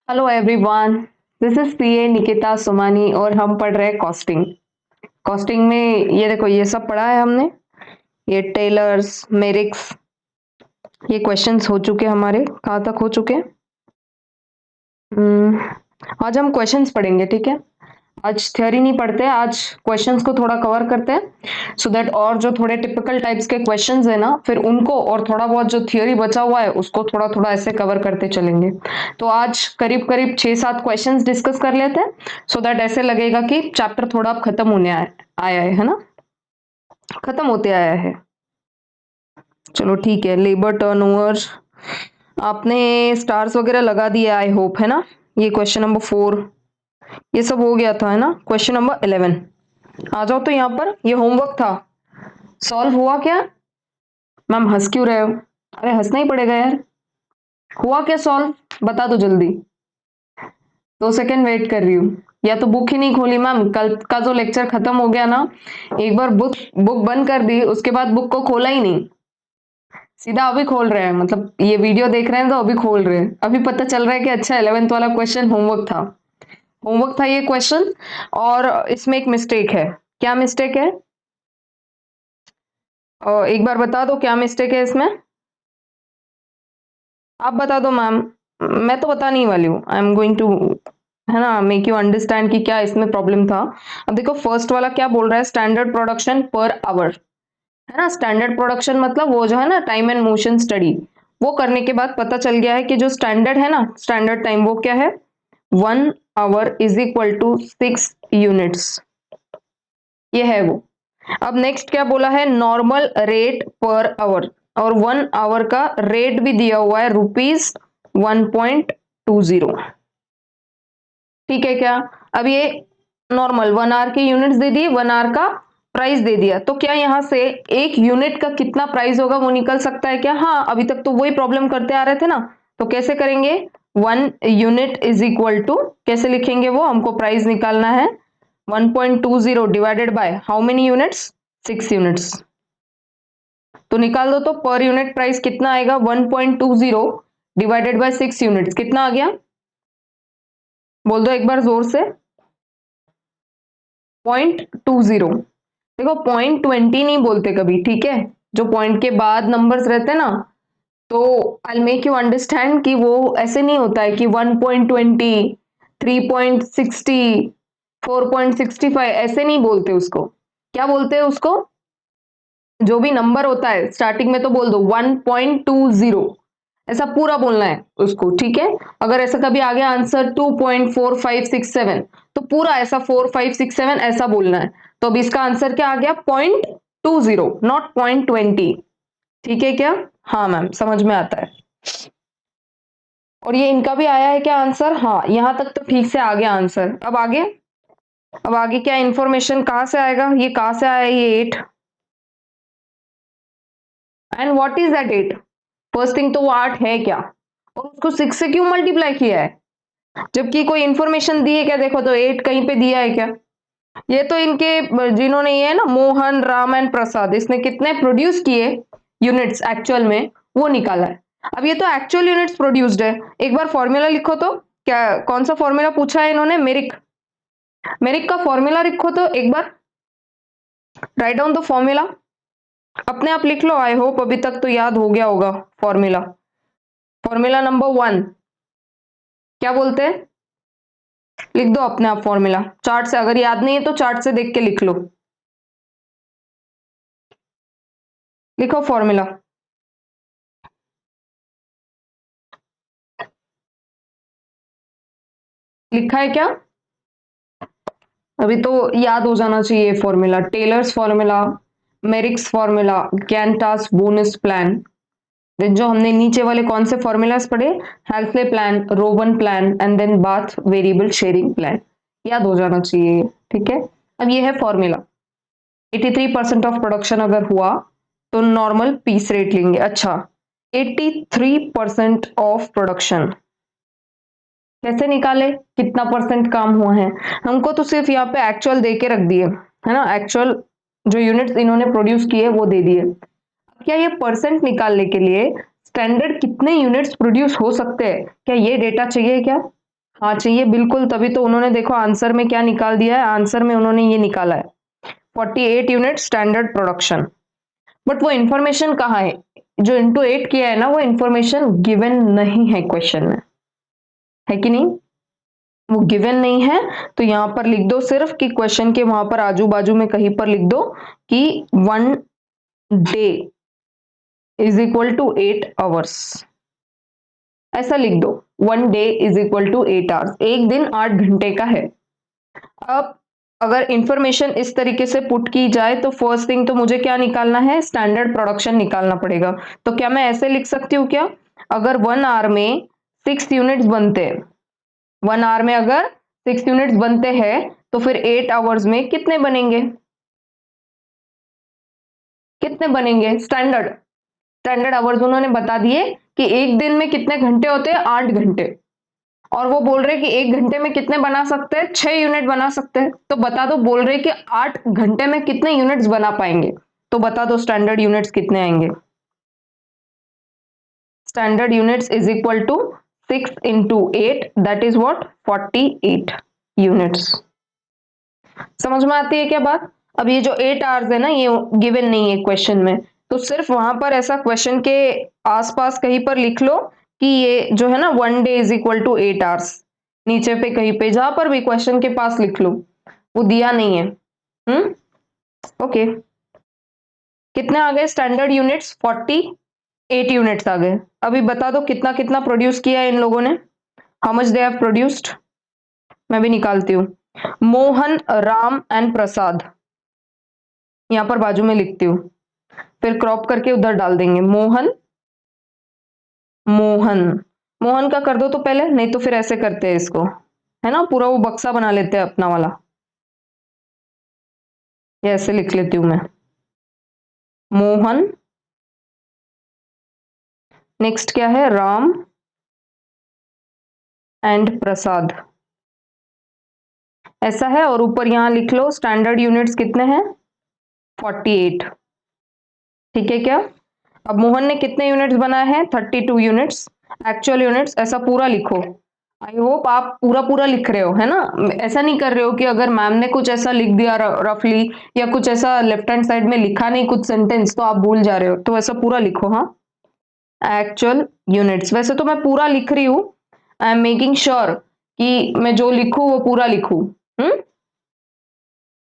Hello everyone, this is CA Nikita Sumani और हम पढ़ रहे हैं कॉस्टिंग। कॉस्टिंग में ये देखो, ये सब पढ़ा है हमने। ये टेलर्स, मेरिक्स, ये क्वेश्चंस हो चुके हमारे। कहाँ तक हो चुके? आज हम क्वेश्चंस पढ़ेंगे, ठीक है। आज थ्योरी नहीं पढ़ते, आज क्वेश्चंस को थोड़ा कवर करते हैं सो दैट और जो थोड़े टिपिकल टाइप्स के क्वेश्चंस है ना, फिर उनको और थोड़ा बहुत जो थ्योरी बचा हुआ है उसको थोड़ा थोड़ा ऐसे कवर करते चलेंगे। तो आज करीब करीब 6-7 क्वेश्चंस डिस्कस कर लेते हैं सो दैट ऐसे लगेगा कि चैप्टर थोड़ा अब खत्म होने आया है ना, खत्म होते आया है। चलो ठीक है। लेबर टर्नओवर आपने स्टार्स वगैरह लगा दिए, आई होप, है ना। ये क्वेश्चन नंबर 4 ये सब हो गया था, है ना। क्वेश्चन नंबर 11 आ जाओ। तो यहाँ पर ये होमवर्क था, सॉल्व हुआ क्या? मैम हंस क्यों रहे हो? अरे हंसना ही पड़ेगा यार। हुआ क्या सॉल्व? बता दो जल्दी। 2 सेकेंड वेट कर रही हूँ। या तो बुक ही नहीं खोली मैम, कल का जो लेक्चर खत्म हो गया ना, एक बार बुक बुक बंद कर दी, उसके बाद बुक को खोला ही नहीं, सीधा अभी खोल रहे हैं। मतलब ये वीडियो देख रहे हैं तो अभी खोल रहे हैं, अभी पता चल रहा है कि अच्छा 11th वाला क्वेश्चन होमवर्क था। होमवर्क था ये क्वेश्चन। और इसमें एक मिस्टेक है। क्या मिस्टेक है? और एक बार बता दो क्या मिस्टेक है इसमें। आप बता दो मैम, मैं तो बता नहीं वाली हूँ। आई एम गोइंग टू, है ना, मेक यू अंडरस्टैंड कि क्या इसमें प्रॉब्लम था। अब देखो फर्स्ट वाला क्या बोल रहा है, स्टैंडर्ड प्रोडक्शन पर आवर, है ना। स्टैंडर्ड प्रोडक्शन मतलब वो जो है ना, टाइम एंड मोशन स्टडी, वो करने के बाद पता चल गया है कि जो स्टैंडर्ड है ना, स्टैंडर्ड टाइम वो क्या है, 1 hour is equal to 6 units, ये है वो। अब नेक्स्ट क्या बोला है, नॉर्मल रेट पर आवर, और 1 आवर का रेट भी दिया हुआ है ₹1.20। ठीक है क्या? अब ये नॉर्मल 1 आवर की यूनिट्स दे दिए, 1 आवर का प्राइस दे दिया, तो क्या यहां से एक यूनिट का कितना प्राइस होगा वो निकल सकता है क्या? हाँ, अभी तक तो वही प्रॉब्लम करते आ रहे थे ना। तो कैसे करेंगे, 1 यूनिट इज इक्वल टू, कैसे लिखेंगे वो, हमको प्राइस निकालना है 1.20 divided by how many units, 6 units. तो निकाल दो, तो पर यूनिट प्राइस कितना आएगा, 1.20 डिवाइडेड बाय 6 यूनिट्स, कितना आ गया? बोल दो एक बार जोर से। 0.20। देखो 0.20 नहीं बोलते कभी, ठीक है। जो पॉइंट के बाद नंबर्स रहते हैं ना, तो आई मेक यू अंडरस्टैंड कि वो ऐसे नहीं होता है कि 1.20, 3.60, 4.65, ऐसे नहीं बोलते उसको। क्या बोलते हैं उसको? जो भी नंबर होता है स्टार्टिंग में तो बोल दो 1.20, ऐसा पूरा बोलना है उसको, ठीक है। अगर ऐसा कभी आ गया आंसर 2.4567, तो पूरा ऐसा 4567 ऐसा बोलना है। तो अब इसका आंसर क्या आ गया, 0.20, नॉट 0.20। ठीक है क्या? हाँ मैम, समझ में आता है। और ये इनका भी आया है क्या आंसर? हाँ, यहां तक तो ठीक से आ गया आंसर। अब आगे, अब आगे क्या इंफॉर्मेशन कहां से आएगा, ये कहां से आया, ये 8, and what is that 8? First thing तो वो 8 है क्या, और उसको 6 से क्यों मल्टीप्लाई किया है, जबकि कोई इंफॉर्मेशन दी है क्या? देखो तो 8 कहीं पे दिया है क्या? ये तो इनके जिन्होंने ये है ना, मोहन, राम एंड प्रसाद, इसने कितने प्रोड्यूस किए यूनिट्स एक्चुअल में, वो निकाला है। अब ये तो एक्चुअल यूनिट्स प्रोड्यूस्ड है। एक बार फॉर्मूला लिखो तो, क्या कौन सा फॉर्मूला पूछा है इन्होंने, मेरिक, मेरिक का फॉर्मूला लिखो तो एक बार, राइट डाउन द फॉर्मूला, अपने आप लिख लो। आई होप अभी तक तो याद हो गया होगा फॉर्मूला। फॉर्मूला नंबर 1 क्या बोलते हैं, लिख दो अपने आप फॉर्मूला चार्ट से, अगर याद नहीं है तो चार्ट से देख के लिख लो। लिखो फॉर्मूला। लिखा है क्या? अभी तो याद हो जाना चाहिए formula, Taylor's formula, Merrick's formula, Gantt's bonus plan. Then जो हमने नीचे वाले कौन से फॉर्मूलाज पढ़े, हेल्थले plan, Rowan plan, and then Barth variable sharing plan, याद हो जाना चाहिए, ठीक है। अब ये है फॉर्मूला। 83% ऑफ प्रोडक्शन अगर हुआ तो नॉर्मल पीस रेट लेंगे। अच्छा, 83% ऑफ प्रोडक्शन कैसे निकाले, कितना परसेंट काम हुआ है? हमको तो सिर्फ यहाँ पे एक्चुअल दे के रख दिए, है ना, एक्चुअल जो यूनिट्स इन्होंने प्रोड्यूस किए वो दे दिए। क्या ये परसेंट निकालने के लिए स्टैंडर्ड कितने यूनिट्स प्रोड्यूस हो सकते हैं, क्या ये डेटा चाहिए क्या? हाँ चाहिए बिल्कुल, तभी तो उन्होंने देखो आंसर में क्या निकाल दिया है, आंसर में उन्होंने ये निकाला है 48 यूनिट स्टैंडर्ड प्रोडक्शन। बट वो इंफॉर्मेशन कहाँ है, जो इंटू 8 किया है ना, वो इंफॉर्मेशन गिवन नहीं है क्वेश्चन में, है कि नहीं? वो गिवन नहीं है, तो यहां पर लिख दो सिर्फ कि क्वेश्चन के वहां पर आजू बाजू में कहीं पर लिख दो कि 1 day is equal to 8 hours, ऐसा लिख दो। 1 day is equal to 8 hours, एक दिन 8 घंटे का है। अब अगर इंफॉर्मेशन इस तरीके से पुट की जाए तो फर्स्ट थिंग तो मुझे क्या निकालना है, स्टैंडर्ड प्रोडक्शन निकालना पड़ेगा। तो क्या मैं ऐसे लिख सकती हूँ क्या, अगर 1 आवर में 6 यूनिट्स बनते हैं, 1 आवर में अगर 6 यूनिट्स बनते हैं तो फिर 8 आवर्स में कितने बनेंगे, कितने बनेंगे स्टैंडर्ड, स्टैंडर्ड आवर्स उन्होंने बता दिए कि एक दिन में कितने घंटे होते हैं, 8 घंटे। और वो बोल रहे कि एक घंटे में कितने बना सकते हैं, 6 यूनिट बना सकते हैं। तो बता दो, बोल रहे कि 8 घंटे में कितने यूनिट्स बना पाएंगे, तो बता दो स्टैंडर्ड यूनिट्स कितने आएंगे। Standard units is equal to 6 into 8, that is what, 48 units. समझ में आती है क्या बात? अब ये जो 8 आवर्स है ना, ये गिवन नहीं है क्वेश्चन में, तो सिर्फ वहां पर ऐसा क्वेश्चन के आसपास कहीं पर लिख लो कि ये जो है ना 1 day is equal to 8 hours, नीचे पे कहीं पे जहां पर भी क्वेश्चन के पास लिख लो, वो दिया नहीं है। ओके, कितने आ गए स्टैंडर्ड यूनिट्स, 48 यूनिट्स आ गए। अभी बता दो कितना कितना प्रोड्यूस किया है इन लोगों ने, how much they have produced. मैं भी निकालती हूँ, मोहन, राम एंड प्रसाद, यहां पर बाजू में लिखती हूँ, फिर क्रॉप करके उधर डाल देंगे, मोहन, मोहन, मोहन का कर दो तो पहले, नहीं तो फिर ऐसे करते हैं इसको, है ना, पूरा वो बक्सा बना लेते हैं अपना वाला, ये ऐसे लिख लेती हूं मैं, मोहन, नेक्स्ट क्या है, राम एंड प्रसाद, ऐसा है। और ऊपर यहां लिख लो स्टैंडर्ड यूनिट्स कितने हैं, 48, ठीक है क्या? अब मोहन ने कितने यूनिट्स बनाए हैं, 32 यूनिट्स, एक्चुअल यूनिट्स ऐसा पूरा लिखो। आई होप आप पूरा पूरा लिख रहे हो, है ना, ऐसा नहीं कर रहे हो कि अगर मैम ने कुछ ऐसा लिख दिया रफली, या कुछ ऐसा लेफ्ट हैंड साइड में लिखा नहीं कुछ सेंटेंस तो आप भूल जा रहे हो, तो ऐसा पूरा लिखो। हाँ, एक्चुअल यूनिट्स, वैसे तो मैं पूरा लिख रही हूँ, आई एम मेकिंग श्योर कि मैं जो लिखूं वो पूरा लिखूं।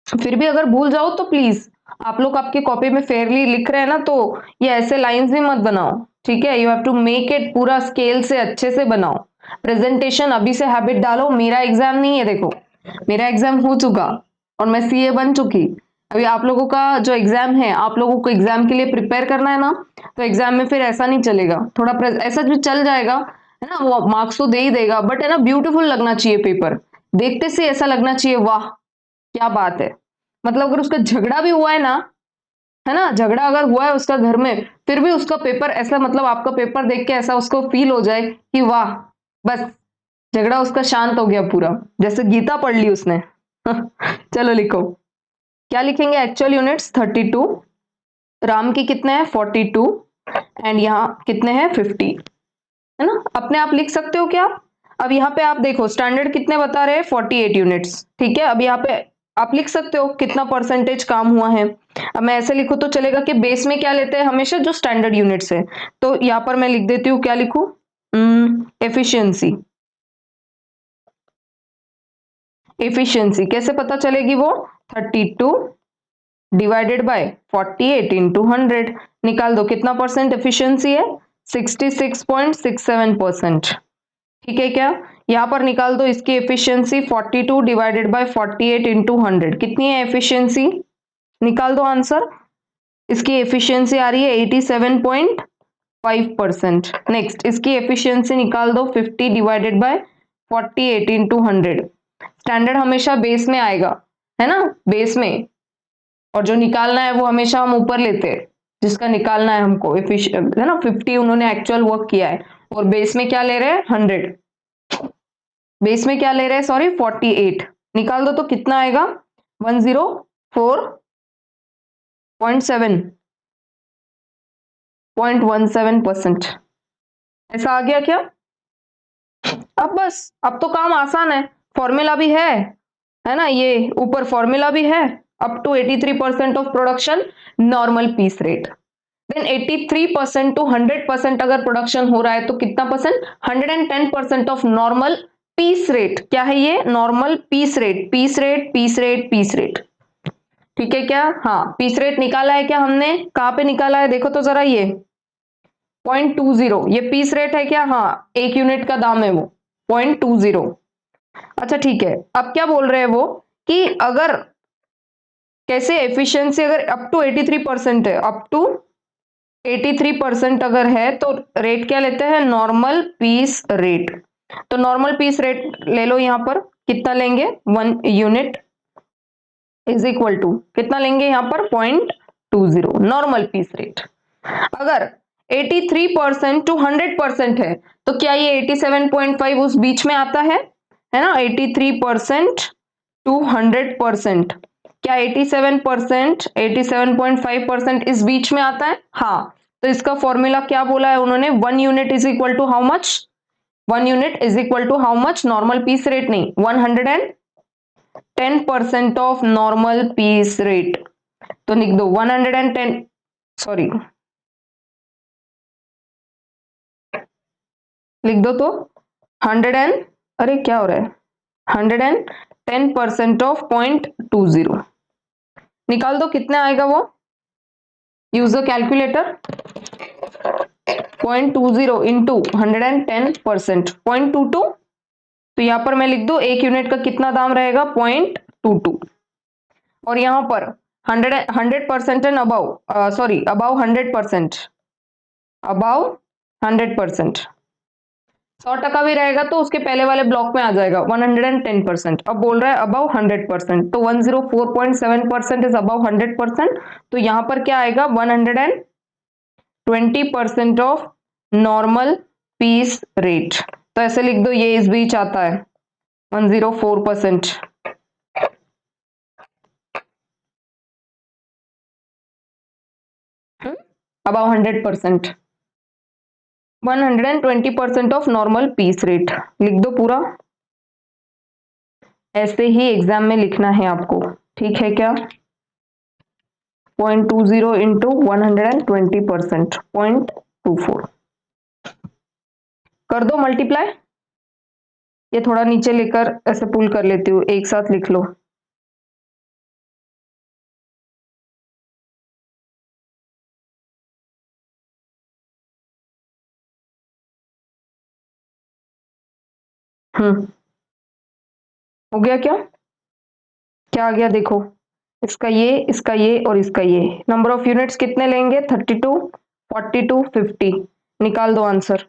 फिर भी अगर भूल जाओ तो प्लीज, आप लोग आपकी कॉपी में फेयरली लिख रहे हैं ना, तो ये ऐसे लाइंस भी मत बनाओ, ठीक है? You have to make it पूरा स्केल से अच्छे से बनाओ, प्रेजेंटेशन अभी से हैबिट डालो। मेरा एग्जाम नहीं है, देखो मेरा एग्जाम हो चुका और मैं सीए बन चुकी, अभी आप लोगों का जो एग्जाम है, आप लोगों को एग्जाम के लिए प्रिपेयर करना है ना, तो एग्जाम में फिर ऐसा नहीं चलेगा, थोड़ा ऐसा भी चल जाएगा, है ना, वो मार्क्स तो दे ही देगा, बट है ना ब्यूटीफुल लगना चाहिए पेपर, देखते से ऐसा लगना चाहिए वाह क्या बात है। मतलब अगर उसका झगड़ा भी हुआ है ना, है ना, झगड़ा अगर हुआ है उसका घर में, फिर भी उसका पेपर ऐसा, मतलब आपका पेपर देख के ऐसा उसको फील हो जाए कि वाह, बस झगड़ा उसका शांत हो गया पूरा, जैसे गीता पढ़ ली उसने। चलो लिखो, क्या लिखेंगे, एक्चुअल यूनिट्स 32, राम की कितने हैं 42, एंड यहाँ कितने हैं 50, है ना, अपने आप लिख सकते हो क्या? अब यहाँ पे आप देखो स्टैंडर्ड कितने बता रहे हैं, 48 यूनिट्स, ठीक है? अब यहाँ पे आप लिख सकते हो कितना परसेंटेज काम हुआ है। अब मैं ऐसे लिखूं तो चलेगा कि बेस में क्या लेते हैं हमेशा, जो स्टैंडर्ड यूनिट्स है, तो यहाँ पर मैं लिख देती हूँ, क्या लिखूं, एफिशिएंसी, एफिशिएंसी कैसे पता चलेगी वो, 32 डिवाइडेड बाय 48 इंटू 100, निकाल दो कितना परसेंट एफिशिएंसी है, 66.67%, ठीक है क्या? यहां पर निकाल दो इसकी एफिशिएंसी, 42 डिवाइडेड बाय 48 इंटू 100, कितनी है एफिशिएंसी, निकाल दो आंसर। इसकी एफिशिएंसी आ रही है 87.5%। नेक्स्ट इसकी एफिशिएंसी निकाल दो, 50 डिवाइडेड बाय 48 इंटू 100, स्टैंडर्ड हमेशा बेस में आएगा, है ना, बेस में, और जो निकालना है वो हमेशा हम ऊपर लेते हैं, जिसका निकालना है हमको एफिशिएंट, है ना, 50 उन्होंने एक्चुअल वर्क किया है, और बेस में क्या ले रहे हैं 100, बेस में क्या ले रहे हैं, सॉरी 48, निकाल दो तो कितना आएगा, 104.17%, ऐसा आ गया क्या? अब बस, अब तो काम आसान है, फॉर्मूला भी है ना, ये ऊपर फॉर्मूला भी है, up to 83% of production normal piece rate. Then 83% to 100% अगर प्रोडक्शन हो रहा है तो कितना percent, 110% of normal piece rate. क्या है ये, normal piece rate, piece rate piece rate piece rate, ठीक है क्या, हाँ पीस रेट निकाला है क्या हमने, कहां पे निकाला है देखो तो जरा, ये 0.20, ये पीस रेट है क्या, हाँ एक यूनिट का दाम है वो 0.20। अच्छा ठीक है, अब क्या बोल रहे हैं वो कि अगर कैसे एफिशिएंसी अगर अप टू 83% है, अप टू 83% अगर है तो रेट क्या लेते हैं, नॉर्मल पीस रेट। तो नॉर्मल पीस रेट ले लो, यहां पर कितना लेंगे, 1 यूनिट इज इक्वल टू कितना लेंगे यहाँ पर 0.20 नॉर्मल पीस रेट। अगर 83% टू 100% है तो क्या ये 87.5 उस बीच में आता है ना, 83% टू 100%, क्या 87%, 87.5% इस बीच में आता है, हाँ। तो इसका फॉर्मूला क्या बोला है उन्होंने, 1 unit is equal to how much, 1 unit is equal to how much, normal piece rate नहीं, 110% ऑफ नॉर्मल पीस रेट। तो लिख दो 110, सॉरी लिख दो तो 100 एंड, अरे क्या हो रहा है, 110% ऑफ 0.20 निकाल दो, कितने आएगा वो, यूज द कैलकुलेटर, 0.20 इंटू 110%, 0.22, तो यहां पर मैं लिख दू एक यूनिट का कितना दाम रहेगा 0.22, और यहां पर 100% and about, sorry about 100%, about 100%, 100% भी रहेगा तो उसके पहले वाले ब्लॉक में आ जाएगा 110%। अब बोल रहा है अबाउ 100%, तो 104.7% इज अबाउ 100%, तो यहां पर क्या आएगा 120% ऑफ नॉर्मल पीस रेट। तो ऐसे लिख दो, ये इस बीच आता है 104%, about 100%, 120% of normal piece rate लिख दो पूरा, ऐसे ही एग्जाम में लिखना है आपको, ठीक है क्या, 0.20 इंटू 120%, 0.24 कर दो मल्टीप्लाई, ये थोड़ा नीचे लेकर ऐसे पुल कर लेती हूँ, एक साथ लिख लो, हो गया क्या, क्या आ गया देखो, इसका ये और इसका ये, नंबर ऑफ यूनिट्स कितने लेंगे 32, 42, 50, निकाल दो आंसर,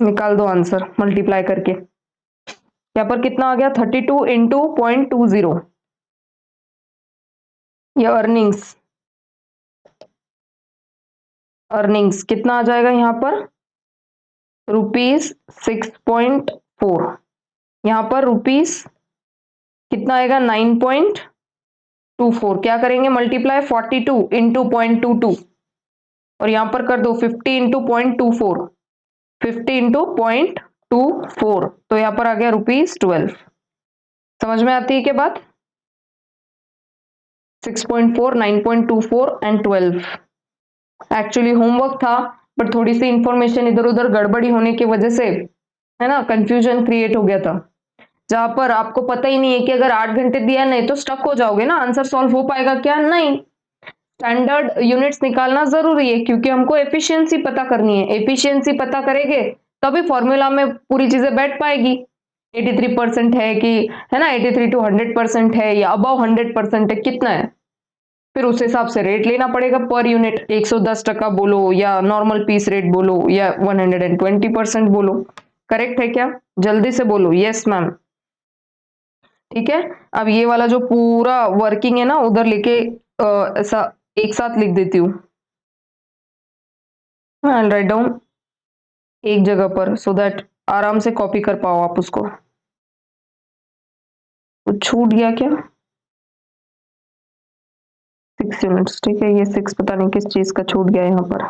निकाल दो आंसर मल्टीप्लाई करके, यहाँ पर कितना आ गया 32 इंटू 0.20, ये अर्निंग्स, अर्निंग्स कितना आ जाएगा यहाँ पर ₹6.4, यहाँ पर रुपीज कितना आएगा 9.24, क्या करेंगे मल्टीप्लाई 42 इंटू 0.22, और यहां पर कर दो 50 इंटू 0.24, 50 इंटू 0.24, तो यहां पर आ गया ₹12। समझ में आती है क्या बात, 6.4, 9.24 एंड 12, एक्चुअली होमवर्क था बट थोड़ी सी इंफॉर्मेशन इधर उधर गड़बड़ी होने की वजह से, है ना, कंफ्यूजन क्रिएट हो गया था, जहां पर आपको पता ही नहीं है कि अगर 8 घंटे दिया नहीं तो स्टक हो जाओगे ना, आंसर सॉल्व हो पाएगा क्या, नहीं, स्टैंडर्ड यूनिट्स निकालना जरूरी है क्योंकि हमको एफिशिएंसी पता करनी है, एफिशिएंसी पता करेंगे तभी फॉर्मूला में पूरी चीजें बैठ पाएगी, 83% है कि, है ना, 83 टू 100% है या अबाउ 100% है, कितना है, फिर उस हिसाब से रेट लेना पड़ेगा पर यूनिट, 110% बोलो या नॉर्मल पीस रेट बोलो या 120% बोलो, करेक्ट है क्या, जल्दी से बोलो यस मैम, ठीक है। अब ये वाला जो पूरा वर्किंग है ना उधर लेके ऐसा एक साथ लिख देती हूँ, राइट डाउन एक जगह पर सो दैट आराम से कॉपी कर पाओ आप उसको, कुछ छूट गया क्या, 6 यूनिट्स, ठीक है, ये 6 पता नहीं किस चीज का छूट गया यहाँ पर,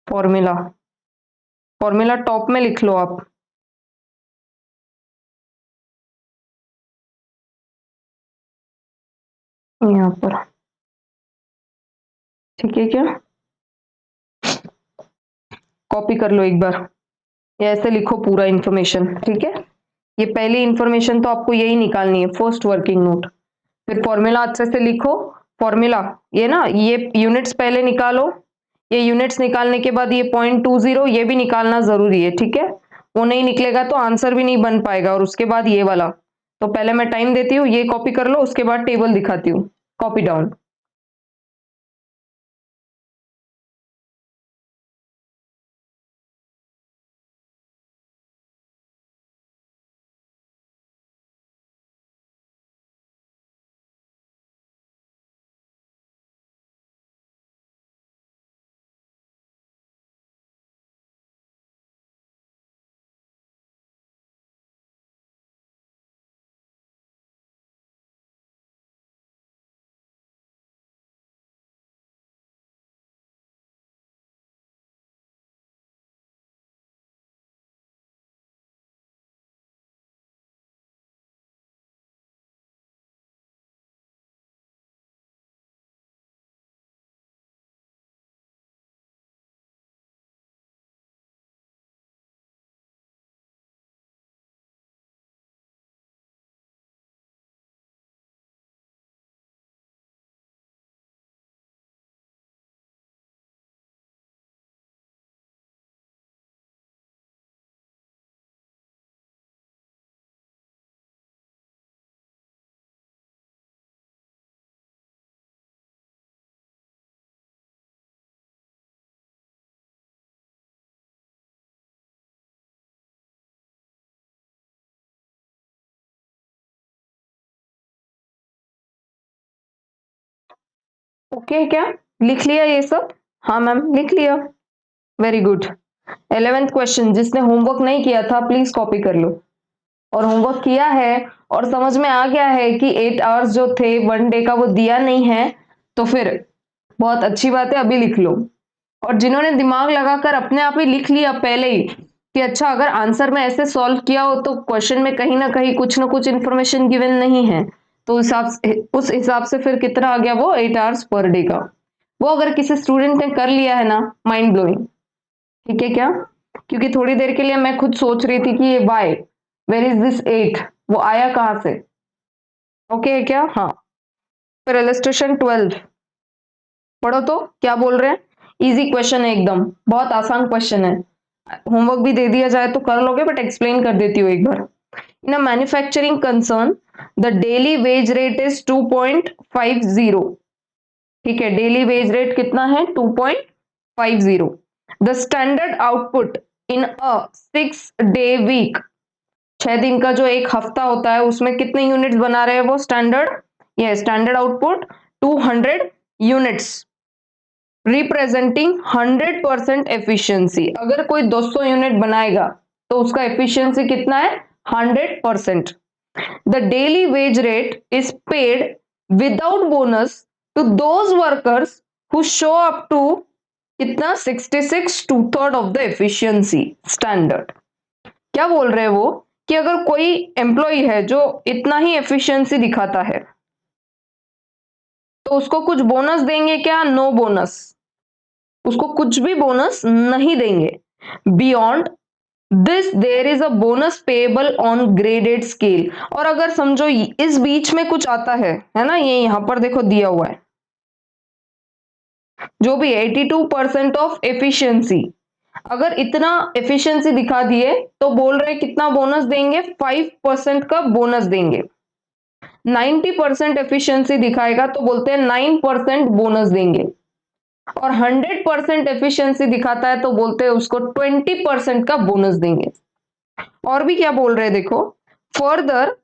फॉर्मूला फॉर्मूला टॉप में लिख लो आप। यहाँ पर ठीक है क्या? कॉपी कर लो एक बार, या ऐसे लिखो पूरा इंफॉर्मेशन। ठीक है, ये पहली इंफॉर्मेशन तो आपको यही निकालनी है, फर्स्ट वर्किंग नोट। फिर फॉर्मूला अच्छे से लिखो। फॉर्मूला ये ना, ये यूनिट्स पहले निकालो। ये यूनिट्स निकालने के बाद ये 0.20 ये भी निकालना जरूरी है। ठीक है, वो नहीं निकलेगा तो आंसर भी नहीं बन पाएगा। और उसके बाद ये वाला, तो पहले मैं टाइम देती हूँ, ये कॉपी कर लो, उसके बाद टेबल दिखाती हूँ। Copy down. ओके क्या लिख लिया ये सब? हाँ मैम, लिख लिया। Very good. 11th क्वेश्चन, जिसने होमवर्क नहीं किया था प्लीज कॉपी कर लो, और होमवर्क किया है और समझ में आ गया है कि 8 आवर्स जो थे 1 डे का वो दिया नहीं है, तो फिर बहुत अच्छी बात है, अभी लिख लो। और जिन्होंने दिमाग लगाकर अपने आप ही लिख लिया पहले ही कि अच्छा अगर आंसर में ऐसे सॉल्व किया हो तो क्वेश्चन में कहीं ना कहीं कुछ ना कुछ इन्फॉर्मेशन गिवन नहीं है, तो उस हिसाब से फिर कितना आ गया वो 8 आवर्स पर डे का। वो अगर किसी स्टूडेंट ने कर लिया है ना, माइंड ब्लोइंग। ठीक है क्या? क्योंकि थोड़ी देर के लिए मैं खुद सोच रही थी कि ये वाई, वेर इज दिस 8, वो आया कहां से। ओके है क्या? हाँ। फिर इलस्ट्रेशन 12 पढ़ो तो क्या बोल रहे हैं। इजी क्वेश्चन है एकदम, बहुत आसान क्वेश्चन है। होमवर्क भी दे दिया जाए तो कर लोगे, बट एक्सप्लेन कर देती हूँ एक बार। In a manufacturing concern the daily wage rate is 2.50। ठीक है, डेली वेज रेट कितना है? 2.50। The standard output in a 6 day week, 6 दिन का जो एक हफ्ता होता है उसमें कितने यूनिट्स बना रहे हैं वो स्टैंडर्ड, ये standard output 200 units, representing 100% efficiency. अगर कोई 200 यूनिट बनाएगा तो उसका एफिशिएंसी कितना है? 100%। The daily wage rate is paid without bonus to those workers who show up to कितना? 66 2/3 ऑफ द एफिशिएंसी स्टैंडर्ड। क्या बोल रहे हैं वो कि अगर कोई एम्प्लॉय है जो इतना ही एफिशिएंसी दिखाता है तो उसको कुछ बोनस देंगे क्या? नो बोनस, उसको कुछ भी बोनस नहीं देंगे। Beyond this there is a bonus payable on graded scale. और अगर समझो इस बीच में कुछ आता है ना, ये यहां पर देखो दिया हुआ है, जो भी 82% ऑफ एफिशिएंसी, अगर इतना एफिशिएंसी दिखा दिए तो बोल रहे कितना बोनस देंगे? 5% का बोनस देंगे। 90% एफिशिएंसी दिखाएगा तो बोलते हैं 9% बोनस देंगे। और 100% एफिशिएंसी दिखाता है तो बोलते हैं उसको 20% का बोनस देंगे। और भी क्या बोल रहे हैं देखो, further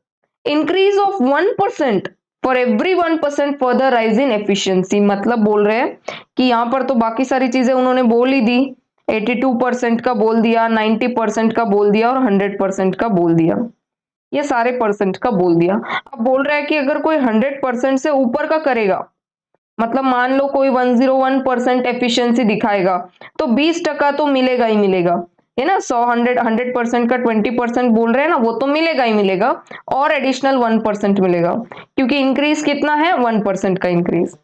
increase of 1% for every 1% further rise in efficiency. मतलब बोल रहे हैं कि यहां पर तो बाकी सारी चीजें उन्होंने बोल ही दी, 82% का बोल दिया, 90% का बोल दिया और 100% का बोल दिया। ये सारे परसेंट का बोल दिया। अब बोल रहा है कि अगर कोई 100% से ऊपर का करेगा, मतलब मान लो कोई 101% एफिशिएंसी दिखाएगा, तो 20% तो मिलेगा ही मिलेगा, है ना। 100% का 20% बोल रहे हैं ना, वो तो मिलेगा ही मिलेगा, और एडिशनल 1% मिलेगा, क्योंकि इंक्रीज कितना है, 1% का इंक्रीज।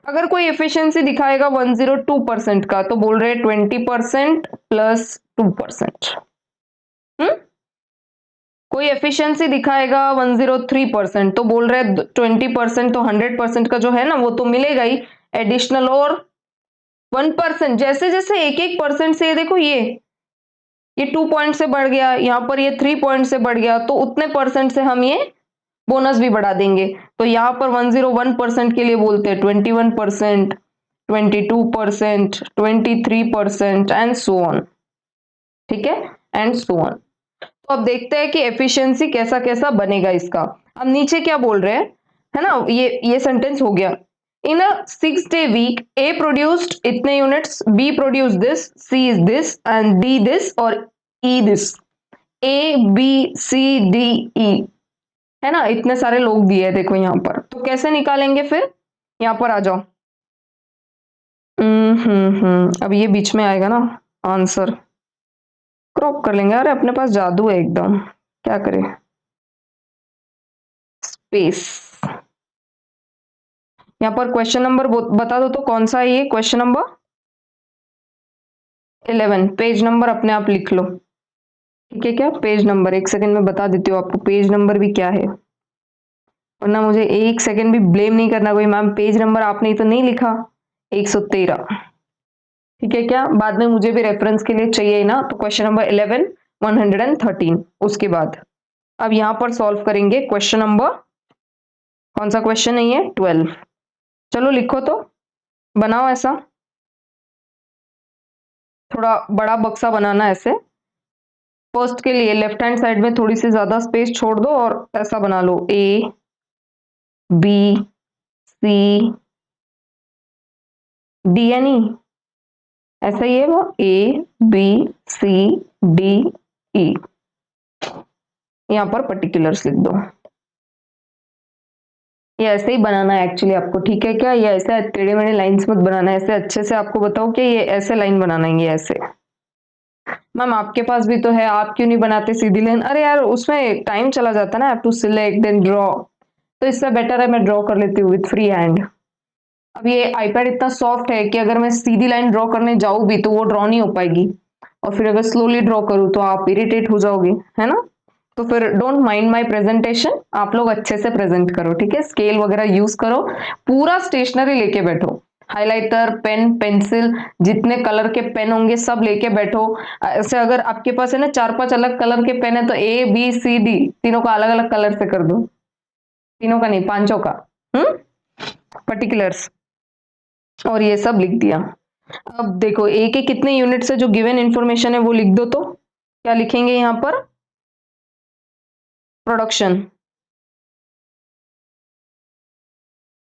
अगर कोई एफिशिएंसी दिखाएगा 102% का, तो बोल रहे हैं 20% प्लस 2%। कोई एफिशिएंसी दिखाएगा 103%, तो बोल रहे हैं 20%, तो 100% का जो है ना वो तो मिलेगा ही, एडिशनल और 1%। जैसे जैसे एक एक परसेंट से, ये देखो ये 2 पॉइंट से बढ़ गया, यहाँ पर ये 3 पॉइंट से बढ़ गया, तो उतने परसेंट से हम ये बोनस भी बढ़ा देंगे। तो यहाँ पर 101% के लिए बोलते हैं 21%, 22%, 23% एंड सो ऑन। ठीक है, एंड सो ऑन। तो अब देखते हैं कि एफिशिएंसी कैसा कैसा बनेगा इसका। अब नीचे क्या बोल रहे हैं, है ना, ये सेंटेंस हो गया। In a 6-day week A produced इतने units, B produce this, C is this and D this और E this. A B C D E, है ना, इतने सारे लोग दिए देखो यहाँ पर। तो कैसे निकालेंगे फिर, यहाँ पर आ जाओ। अब ये बीच में आएगा ना आंसर, क्रॉप कर लेंगे। अरे अपने पास जादू है एकदम, क्या करें। स्पेस, यहाँ पर क्वेश्चन नंबर बता दो तो कौन सा है ये क्वेश्चन नंबर 11। पेज नंबर अपने आप लिख लो, ठीक है क्या, पेज नंबर एक सेकंड में बता देती हूँ आपको पेज नंबर भी क्या है, वरना मुझे एक सेकंड भी ब्लेम नहीं करना कोई, मैम पेज नंबर आपने तो नहीं लिखा। 113, ठीक है क्या, बाद में मुझे भी रेफरेंस के लिए चाहिए ना, तो क्वेश्चन नंबर 11 113 उसके बाद। अब यहाँ पर सॉल्व करेंगे क्वेश्चन नंबर, कौन सा क्वेश्चन है ये, 12। चलो लिखो तो, बनाओ ऐसा, थोड़ा बड़ा बक्सा बनाना है ऐसे। फर्स्ट के लिए लेफ्ट हैंड साइड में थोड़ी सी ज्यादा स्पेस छोड़ दो और ऐसा बना लो, A B C D, and E, ऐसा ही है वो, ए बी सी डी ई। यहाँ पर पर्टिकुलर्स लिख दो। ये ऐसे ही बनाना है एक्चुअली आपको, ठीक है क्या, ये ऐसे टेढ़े मेढ़े लाइंस मत बनाना है, ऐसे अच्छे से आपको बताओ कि ये ऐसे लाइन बनाना है, ये ऐसे। मैम आपके पास भी तो है, आप क्यों नहीं बनाते सीधी लाइन, अरे यार उसमें टाइम चला जाता है ना, टू सिलेक्ट देन ड्रॉ, तो इससे बेटर है मैं ड्रॉ कर लेती हूँ विथ फ्री हैंड। अब ये आईपैड इतना सॉफ्ट है कि अगर मैं सीधी लाइन ड्रॉ करने जाऊँ भी तो वो ड्रॉ नहीं हो पाएगी, और फिर अगर स्लोली ड्रॉ करूँ तो आप इरिटेट हो जाओगे, है ना। तो फिर डोंट माइंड माय प्रेजेंटेशन, आप लोग अच्छे से प्रेजेंट करो, ठीक है, स्केल वगैरह यूज करो, पूरा स्टेशनरी लेके बैठो, हाइलाइटर पेन पेंसिल जितने कलर के पेन होंगे सब लेके बैठो। ऐसे अगर आपके पास है ना 4-5 अलग कलर के पेन है, तो ए बी सी डी तीनों का अलग अलग कलर से कर दो, तीनों का नहीं, पांचों का, पर्टिकुलर्स, और ये सब लिख दिया। अब देखो ए के कितने यूनिट्स है, जो गिवन इंफॉर्मेशन है वो लिख दो, तो क्या लिखेंगे यहाँ पर, प्रोडक्शन,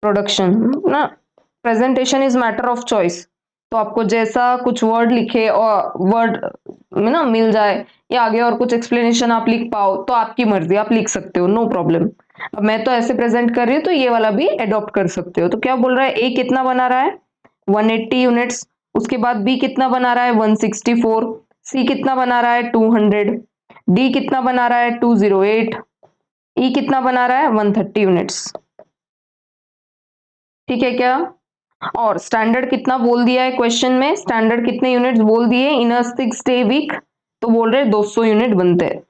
प्रोडक्शन ना, presentation is matter of choice, तो आपको जैसा कुछ वर्ड लिखे और वर्ड में ना मिल जाए, या आगे और कुछ एक्सप्लेनेशन आप लिख पाओ, तो आपकी मर्जी, आप लिख सकते हो, नो प्रॉब्लम। अब मैं तो ऐसे प्रेजेंट कर रही हूँ, तो ये वाला भी अडॉप्ट कर सकते हो। तो क्या बोल रहा है, ए कितना बना रहा है 180 यूनिट्स, उसके बाद बी कितना बना रहा है 164, सी कितना बना रहा है 200, डी कितना बना रहा है 208, ई कितना बना रहा है 130 यूनिट्स, ठीक है क्या। और स्टैंडर्ड कितना बोल दिया है क्वेश्चन में, स्टैंडर्ड कितने यूनिट्स बोल दिए इन अ 6-day वीक, तो बोल रहे 200 यूनिट बनते हैं।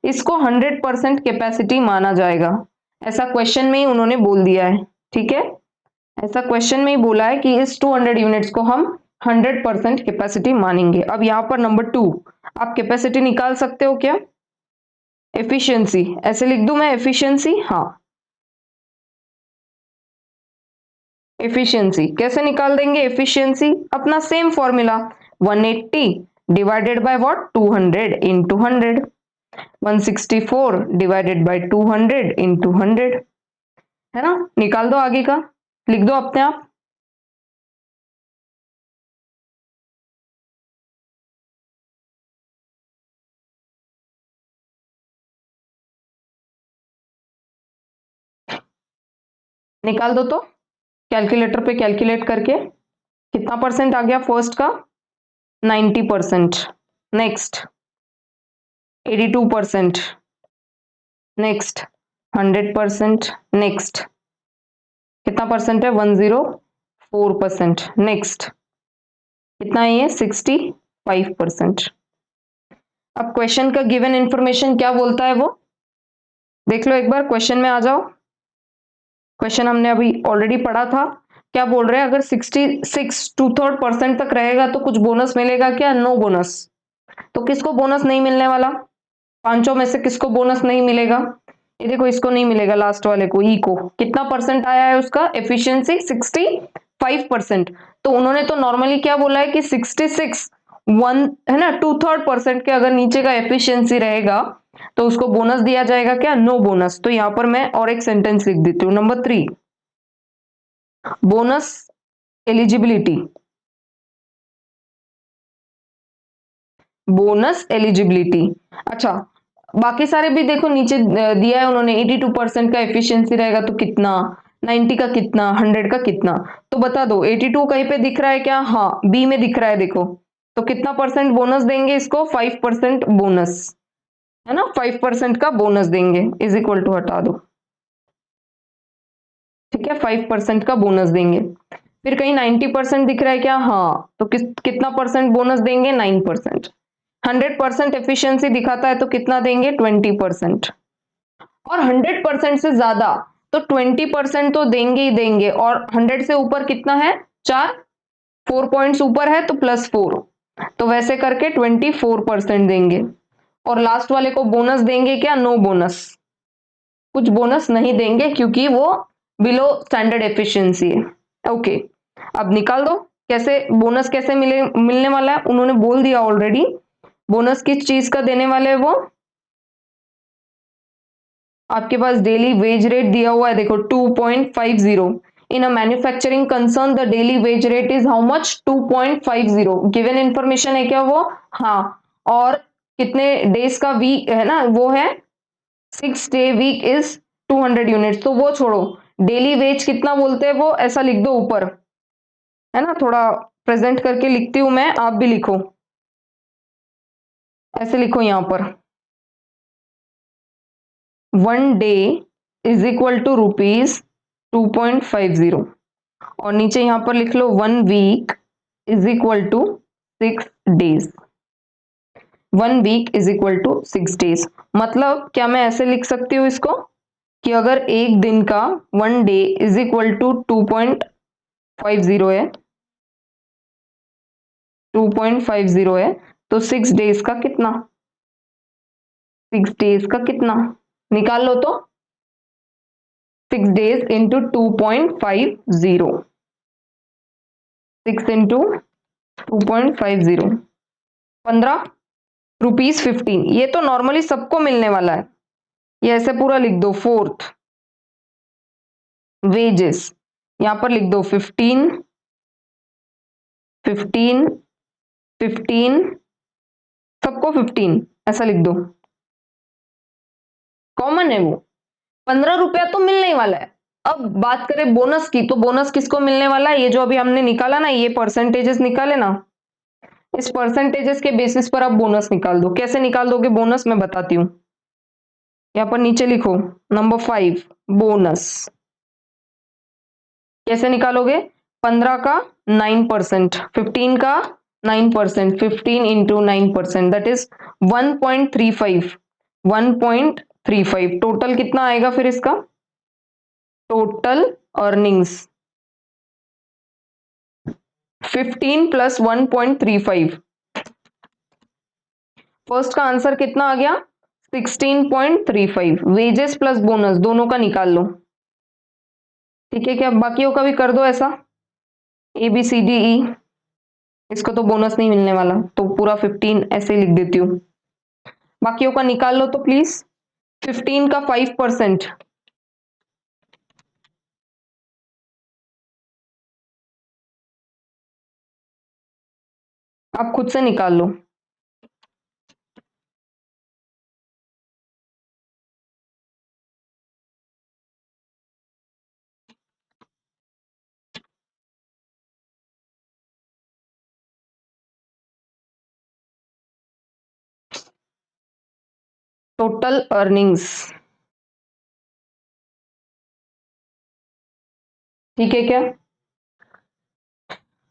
इसको 100% कैपेसिटी माना जाएगा, ऐसा क्वेश्चन में ही उन्होंने बोल दिया है, ठीक है, ऐसा क्वेश्चन में ही बोला है कि इस 200 यूनिट्स को हम 100% कैपेसिटी मानेंगे। अब यहाँ पर नंबर 2, आप कैपेसिटी निकाल सकते हो क्या, एफिशिएंसी, ऐसे लिख दूं मैं एफिशिएंसी, हाँ, एफिशिएंसी कैसे निकाल देंगे, एफिशिएंसी अपना same formula, 180 divided by what 200 into 100, 164 divided by 200 into 100, है ना, निकाल दो आगे का, लिख दो अपने आप। निकाल दो तो, कैलकुलेटर पे कैलकुलेट करके कितना परसेंट आ गया फर्स्ट का, 90%। नेक्स्ट 82%। नेक्स्ट 100%। नेक्स्ट कितना परसेंट है, 104%। नेक्स्ट कितना है ये, 65%। अब क्वेश्चन का गिवन इंफॉर्मेशन क्या बोलता है वो देख लो एक बार, क्वेश्चन में आ जाओ। क्वेश्चन हमने अभी ऑलरेडी पढ़ा था। क्या बोल रहे हैं, अगर 66 2/3% तक रहेगा तो कुछ बोनस मिलेगा क्या, नो बोनस। तो किसको बोनस नहीं मिलने वाला, पांचों में से किसको बोनस नहीं मिलेगा, ये देखो इसको नहीं मिलेगा, लास्ट वाले को, ई को। कितना परसेंट आया है उसका एफिशिएंसी, 65%। तो उन्होंने तो नॉर्मली क्या बोला है कि 66 1 है ना, 2/3% के अगर नीचे का एफिशिएंसी रहेगा तो उसको बोनस दिया जाएगा क्या, नो बोनस। तो यहां पर मैं और एक सेंटेंस लिख देती हूँ, number 3, bonus eligibility. Bonus eligibility. अच्छा, बाकी सारे भी देखो नीचे दिया है उन्होंने, 82% का एफिशिएंसी रहेगा तो कितना, 90 का कितना, 100 का कितना। तो बता दो 82 कहीं पे दिख रहा है क्या, हाँ बी में दिख रहा है देखो। तो कितना परसेंट बोनस देंगे इसको, 5% बोनस, है ना, 5% का बोनस देंगे, इज इक्वल टू हटा दो। ठीक है, 5% का बोनस देंगे। फिर कहीं 90% दिख रहा है क्या, हाँ, तो कितना परसेंट बोनस देंगे, 9%। 100% एफिशिएंसी दिखाता है तो कितना देंगे, 20%। और 100% से ज्यादा तो 20% तो देंगे ही देंगे, और 100 से ऊपर कितना है, 4, 4 पॉइंट्स ऊपर है तो +4, तो वैसे करके 24% देंगे। और लास्ट वाले को बोनस देंगे क्या, नो बोनस, कुछ बोनस नहीं देंगे क्योंकि वो बिलो स्टैंडर्ड एफिशिएंसी है। ओके, अब निकाल दो कैसे बोनस कैसे मिलने वाला है, उन्होंने बोल दिया ऑलरेडी। बोनस किस चीज का देने वाले हैं वो, आपके पास डेली वेज रेट दिया हुआ है देखो, 2.50। In a manufacturing concern the daily wage rate is how much, 2.50। Given information है क्या वो, हाँ। और कितने डेज का वीक है ना, वो है 6 डे वीक इज 200 यूनिट, तो वो छोड़ो, डेली वेज कितना बोलते हैं वो, ऐसा लिख दो ऊपर, है ना, थोड़ा प्रेजेंट करके लिखती हूं मैं, आप भी लिखो, ऐसे लिखो यहां पर, 1 डे इज इक्वल टू ₹2.50। और नीचे यहां पर लिख लो 1 week is equal to 6 days. 1 week is equal to 6 days, मतलब क्या मैं ऐसे लिख सकती हूँ इसको कि अगर एक दिन का 1 डे इज इक्वल टू 2.50 है, 2.50 है, तो 6 डेज का कितना, 6 डेज का कितना, निकाल लो तो, 6 डेज इंटू 2.50, 6 इंटू 2.50, 15 रुपीज 15। ये तो नॉर्मली सबको मिलने वाला है, ये ऐसे पूरा लिख दो। फोर्थ वेजेस, यहां पर लिख दो 15 15 15, सबको 15 ऐसा लिख दो, कॉमन है वो, 15 रुपया तो मिलने ही वाला है। अब बात करें बोनस की, तो बोनस किसको मिलने वाला है, ये जो अभी हमने निकाला ना, ये परसेंटेजेस निकाले ना, इस परसेंटेजेस के बेसिस पर आप बोनस निकाल दो। कैसे निकाल दोगे बोनस, मैं बताती हूँ। यहां पर नीचे लिखो नंबर 5, बोनस कैसे निकालोगे, 15 का 9%, 15 का 9%, 15 इंटू 9%, दैट इज 1.35, 1.35। टोटल कितना आएगा फिर इसका, टोटल अर्निंग्स 15 प्लस 1.35। फर्स्ट का आंसर कितना आ गया, 16.35। वेजेस प्लस बोनस दोनों का निकाल लो, ठीक है क्या, बाकियों का भी कर दो ऐसा, ABCDE। इसको तो बोनस नहीं मिलने वाला तो पूरा 15 ऐसे लिख देती हूँ। बाकियों का निकाल लो तो प्लीज, 15 का 5%, आप खुद से निकाल लो। टोटल अर्निंग्स, ठीक है क्या?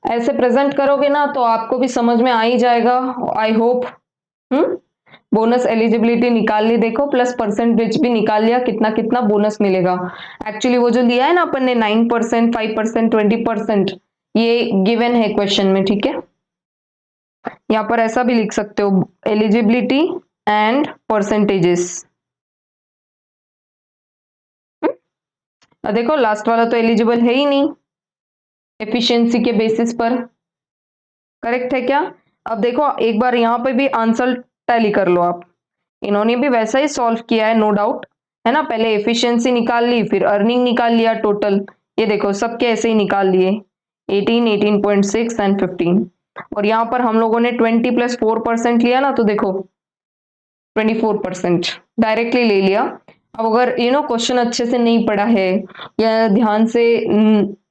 ऐसे प्रेजेंट करोगे ना तो आपको भी समझ में आ ही जाएगा, आई होप। बोनस एलिजिबिलिटी निकाल ली देखो, प्लस परसेंटेज भी निकाल लिया, कितना कितना बोनस मिलेगा। एक्चुअली वो जो दिया है ना अपन ने 9%, 5%, 20%, ये गिवन है क्वेश्चन में, ठीक है। यहां पर ऐसा भी लिख सकते हो, एलिजिबिलिटी एंड परसेंटेजेस। देखो लास्ट वाला तो एलिजिबल है ही नहीं एफिशिएंसी के बेसिस पर, करेक्ट है क्या? अब देखो एक बार यहां पे भी आंसर टैली कर लो आप, इन्होंने भी वैसा ही सॉल्व किया है, नो डाउट, है ना। पहले एफिशिएंसी निकाल ली, फिर अर्निंग निकाल लिया टोटल, ये देखो सबके ऐसे ही निकाल लिए, 18, 18.6 एंड 15। और यहाँ पर हम लोगों ने 20 + 4% लिया ना, तो देखो 24% डायरेक्टली ले लिया। अब अगर क्वेश्चन अच्छे से नहीं पढ़ा है या ध्यान से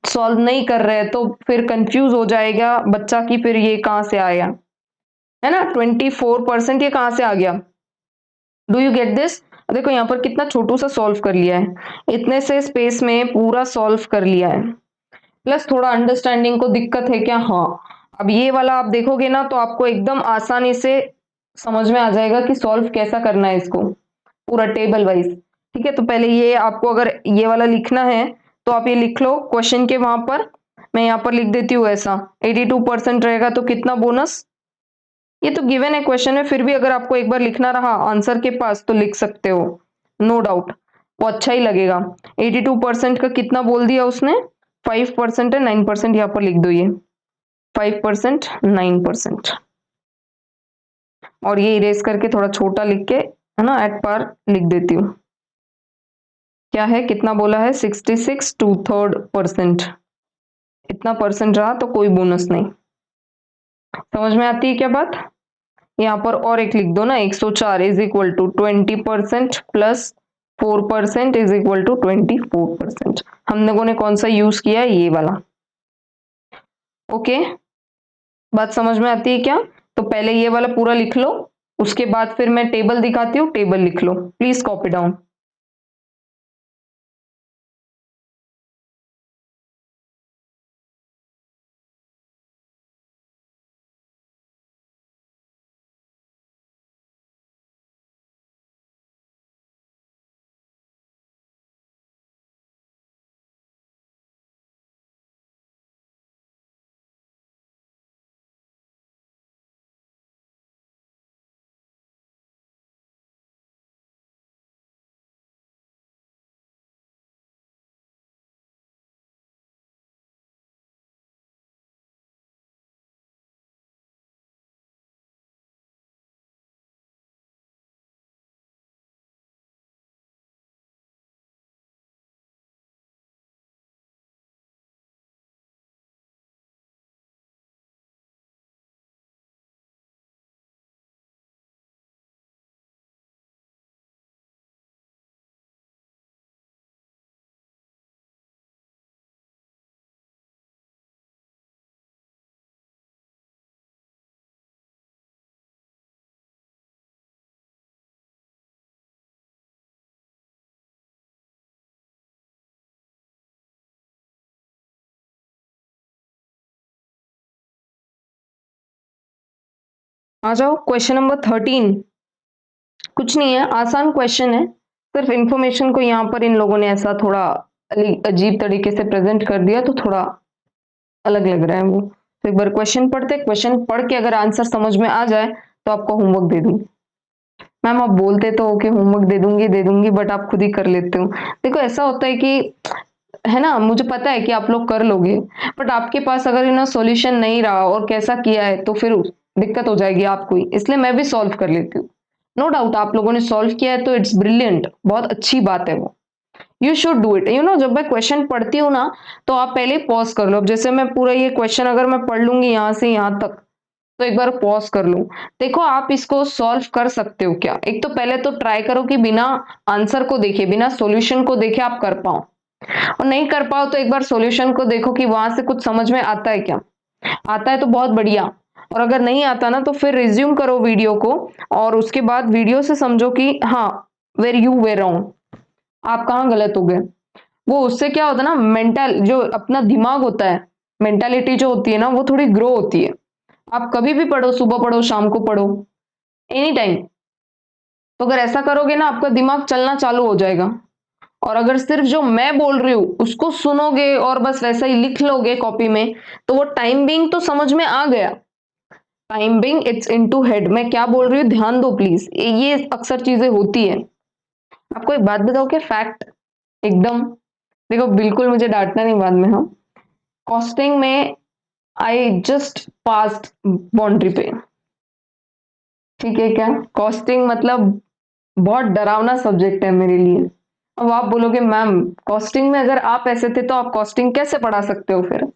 सॉल्व नहीं कर रहे तो फिर कंफ्यूज हो जाएगा बच्चा कि फिर ये कहाँ से आया, है ना। 24% ये कहाँ से आ गया, डू यू गेट दिस? देखो यहाँ पर कितना छोटू सा सॉल्व कर लिया है, इतने से स्पेस में पूरा सॉल्व कर लिया है। प्लस थोड़ा अंडरस्टैंडिंग को दिक्कत है क्या? हाँ। अब ये वाला आप देखोगे ना तो आपको एकदम आसानी से समझ में आ जाएगा कि सॉल्व कैसा करना है इसको, पूरा टेबल वाइज, ठीक है। तो पहले ये आपको अगर ये वाला लिखना है तो आप ये लिख लो क्वेश्चन के वहां पर, मैं यहाँ पर लिख देती हूँ ऐसा, 82% रहेगा तो कितना बोनस, ये तो गिवन है क्वेश्चन में, फिर भी अगर आपको एक बार लिखना रहा आंसर के पास तो लिख सकते हो, नो डाउट, वो अच्छा ही लगेगा। 82% का कितना बोल दिया उसने, 5% है, 9% यहाँ पर लिख दो, ये 5%, 9%, और ये इरेज करके थोड़ा छोटा लिख के, है ना, एट पार लिख देती हूँ। क्या है, कितना बोला है, 66 2/3%, इतना परसेंट रहा तो कोई बोनस नहीं। समझ में आती है क्या बात? यहाँ पर और एक लिख दो ना, 104 is equal to 20% plus 4% is equal to 24%। हम लोगों ने कौन सा यूज किया है, ये वाला। ओके, बात समझ में आती है क्या? तो पहले ये वाला पूरा लिख लो, उसके बाद फिर मैं टेबल दिखाती हूँ, टेबल लिख लो प्लीज, कॉपी डाउन। आ जाओ, क्वेश्चन नंबर 13, कुछ नहीं है, आसान क्वेश्चन है, सिर्फ इंफॉर्मेशन को यहाँ पर इन लोगों ने ऐसा थोड़ा अजीब तरीके से प्रेजेंट कर दिया तो थोड़ा अलग लग रहा है वो। तो एक बार क्वेश्चन पढ़ते, क्वेश्चन पढ़ के अगर आंसर समझ में आ जाए तो आपको होमवर्क दे दूंगी। मैम आप बोलते तो हो कि होमवर्क दे दूंगी, बट आप खुद ही कर लेते हो। देखो ऐसा होता है कि, है ना, मुझे पता है कि आप लोग कर लोगे, बट आपके पास अगर ना सॉल्यूशन नहीं रहा और कैसा किया है तो फिर दिक्कत हो जाएगी आपको ही, इसलिए मैं भी सॉल्व कर लेती हूँ। नो डाउट आप लोगों ने सॉल्व किया है तो इट्स ब्रिलियंट, बहुत अच्छी बात है वो, यू शुड डू इट। जब मैं क्वेश्चन पढ़ती हूँ ना तो आप पहले पॉज कर लो। अब जैसे मैं पूरा ये क्वेश्चन अगर मैं पढ़ लूंगी यहाँ से यहाँ तक तो एक बार पॉज कर लूं, देखो आप इसको सॉल्व कर सकते हो क्या। एक तो पहले तो ट्राई करो कि बिना आंसर को देखे, बिना सॉल्यूशन को देखे आप कर पाओ, और नहीं कर पाओ तो एक बार सॉल्यूशन को देखो कि वहां से कुछ समझ में आता है क्या। आता है तो बहुत बढ़िया, और अगर नहीं आता ना तो फिर रिज्यूम करो वीडियो को, और उसके बाद वीडियो से समझो कि हाँ वेर यू वेर रॉन्ग, आप कहाँ गलत हो गए। वो उससे क्या होता है ना, मेंटल जो अपना दिमाग होता है, मेंटालिटी जो होती है ना वो थोड़ी ग्रो होती है। आप कभी भी पढ़ो, सुबह पढ़ो, शाम को पढ़ो, एनी टाइम। तो अगर ऐसा करोगे ना आपका दिमाग चलना चालू हो जाएगा। और अगर सिर्फ जो मैं बोल रही हूं उसको सुनोगे और बस वैसा ही लिख लोगे कॉपी में, तो वो टाइम बीइंग तो समझ में आ गया, time being it's into head, मैं क्या बोल रही हूँ ध्यान दो प्लीज, ये अक्सर चीजें होती है। आपको एक बात बताओ, क्या फैक्ट एकदम, देखो बिल्कुल मुझे डांटना नहीं बाद में, हाँ, कॉस्टिंग में आई जस्ट पास्ड बाउंड्री पे, ठीक है क्या, कॉस्टिंग मतलब बहुत डरावना सब्जेक्ट है मेरे लिए। अब आप बोलोगे मैम कॉस्टिंग में अगर आप ऐसे थे तो आप कॉस्टिंग कैसे पढ़ा सकते हो फिर।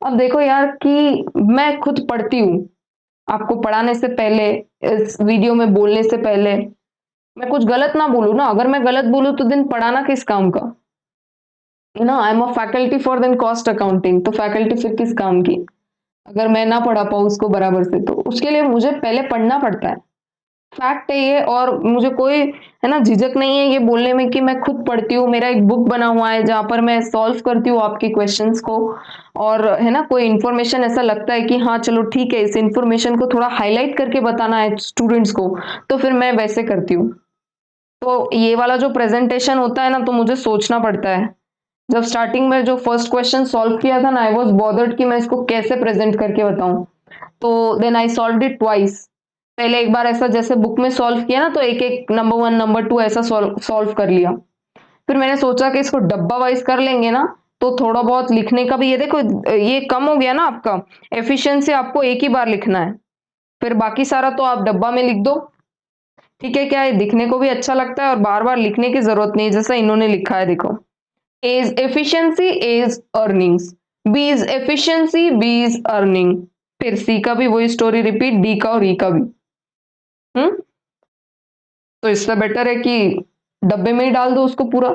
अब देखो यार कि मैं खुद पढ़ती हूँ, आपको पढ़ाने से पहले, इस वीडियो में बोलने से पहले मैं कुछ गलत ना बोलूं ना, अगर मैं गलत बोलूं तो दिन पढ़ाना किस काम का, you know I am a faculty for then cost accounting, तो फैकल्टी फिर किस काम की अगर मैं ना पढ़ा पाऊँ उसको बराबर से, तो उसके लिए मुझे पहले पढ़ना पड़ता है। फैक्ट है ये, और मुझे कोई है ना झिझक नहीं है ये बोलने में कि मैं खुद पढ़ती हूँ, मेरा एक बुक बना हुआ है जहां पर मैं सॉल्व करती हूँ आपके क्वेश्चंस को। और है ना कोई इन्फॉर्मेशन ऐसा लगता है कि हाँ चलो ठीक है, इस इन्फॉर्मेशन को थोड़ा हाईलाइट करके बताना है स्टूडेंट्स को, तो फिर मैं वैसे करती हूँ। तो ये वाला जो प्रेजेंटेशन होता है ना, तो मुझे सोचना पड़ता है। जब स्टार्टिंग में जो फर्स्ट क्वेश्चन सॉल्व किया था ना, आई वॉज बॉदर्ड कि मैं इसको कैसे प्रेजेंट करके बताऊं। तो then I solve it twice. पहले एक बार ऐसा जैसे बुक में सॉल्व किया ना, तो एक एक नंबर 1 नंबर 2 ऐसा सॉल्व कर लिया। फिर मैंने सोचा कि इसको डब्बा वाइज कर लेंगे ना, तो थोड़ा बहुत लिखने का भी, ये देखो ये कम हो गया ना आपका एफिशिएंसी, आपको एक ही बार लिखना है, फिर बाकी सारा तो आप डब्बा में लिख दो। ठीक है क्या, ये दिखने को भी अच्छा लगता है और बार बार लिखने की जरूरत नहीं, जैसा इन्होंने लिखा है देखो, A is efficiency, A is earnings, B is efficiency, B is earning, फिर सी का भी वही स्टोरी रिपीट, डी का और ई का भी। हम्म, तो इससे बेटर है कि डब्बे में ही डाल दो उसको पूरा,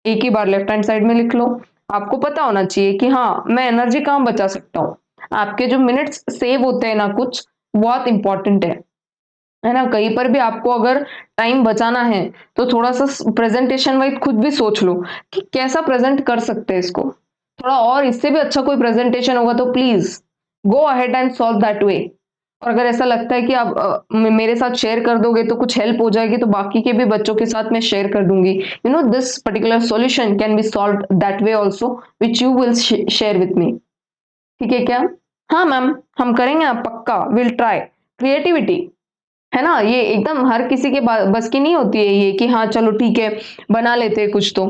एक ही बार लेफ्ट हैंड साइड में लिख लो। आपको पता होना चाहिए कि हाँ मैं एनर्जी कहाँ बचा सकता हूँ, आपके जो मिनट्स सेव होते हैं ना कुछ, बहुत इंपॉर्टेंट है ना। कहीं पर भी आपको अगर टाइम बचाना है तो थोड़ा सा प्रेजेंटेशन वाइज खुद भी सोच लो कि कैसा प्रेजेंट कर सकते हैं इसको, थोड़ा और इससे भी अच्छा कोई प्रेजेंटेशन होगा तो please go ahead and solve that way. और अगर ऐसा लगता है कि आप मेरे साथ शेयर कर दोगे तो कुछ हेल्प हो जाएगी, तो बाकी के भी बच्चों के साथ मैं शेयर कर दूंगी, you know this particular solution can be solve that way also, which you will share with me. ठीक है क्या, हाँ मैम हम करेंगे, आप पक्का, विल ट्राई। क्रिएटिविटी है ना, ये एकदम हर किसी के बस की नहीं होती है ये कि हाँ चलो ठीक है बना लेते हैं कुछ तो,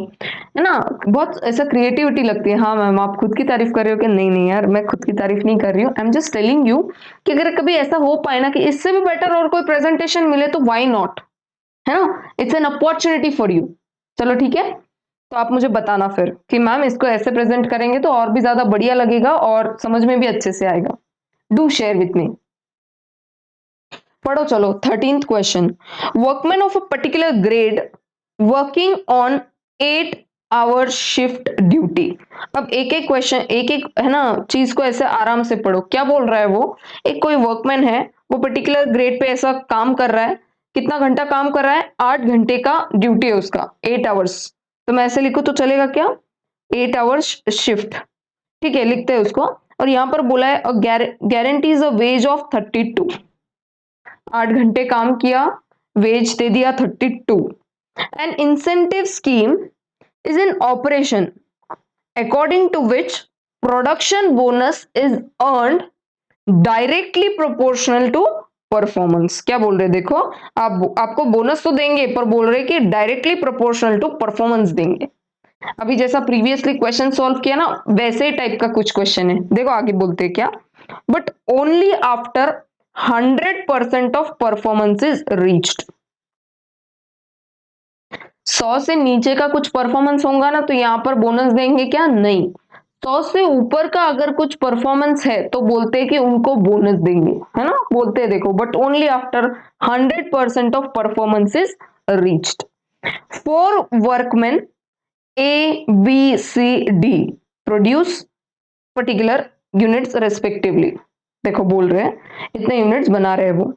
है ना, बहुत ऐसा क्रिएटिविटी लगती है। हाँ मैम आप खुद की तारीफ कर रहे हो कि नहीं नहीं यार मैं खुद की तारीफ नहीं कर रही हूँ, I am just telling you कि अगर कभी ऐसा हो पाए ना कि इससे भी बेटर और कोई प्रेजेंटेशन मिले तो व्हाई नॉट, है ना, it's an opportunity for you. चलो ठीक है, तो आप मुझे बताना फिर कि मैम इसको ऐसे प्रेजेंट करेंगे तो और भी ज्यादा बढ़िया लगेगा और समझ में भी अच्छे से आएगा। Do share with me. पढ़ो चलो 13th question, workman of a particular grade working on 8 hour shift duty. अब एक एक क्वेश्चन एक एक है ना चीज को ऐसे आराम से पढ़ो, क्या बोल रहा है वो, एक कोई वर्कमैन है, वो पर्टिकुलर ग्रेड पे ऐसा काम कर रहा है, कितना घंटा काम कर रहा है, 8 घंटे का ड्यूटी है उसका, 8 आवर्स। तो मैं ऐसे लिखूं तो चलेगा क्या, 8 आवर्स शिफ्ट, ठीक है लिखते हैं उसको। और यहां पर बोला है गारंटीज अ वेज ऑफ 32, 8 घंटे काम किया, वेज दे दिया 32। An incentive scheme is in operation according to which production bonus is earned directly proportional to performance. क्या बोल रहे देखो, आप आपको बोनस तो देंगे पर बोल रहे कि डायरेक्टली प्रोपोर्शनल टू परफॉर्मेंस देंगे। अभी जैसा प्रीवियसली क्वेश्चन सॉल्व किया ना वैसे ही टाइप का कुछ क्वेश्चन है, देखो आगे बोलते हैं क्या, but only after 100% of performance is reached. 100 से नीचे का कुछ परफॉर्मेंस होगा ना तो यहां पर बोनस देंगे क्या, नहीं। 100 से ऊपर का अगर कुछ परफॉर्मेंस है तो बोलते हैं कि उनको बोनस देंगे, है ना, बोलते हैं देखो, but only after 100% of performance is reached. 4 workmen A, B, C, D produce particular units respectively. देखो बोल रहे हैं इतने यूनिट्स बना रहे हैं वो,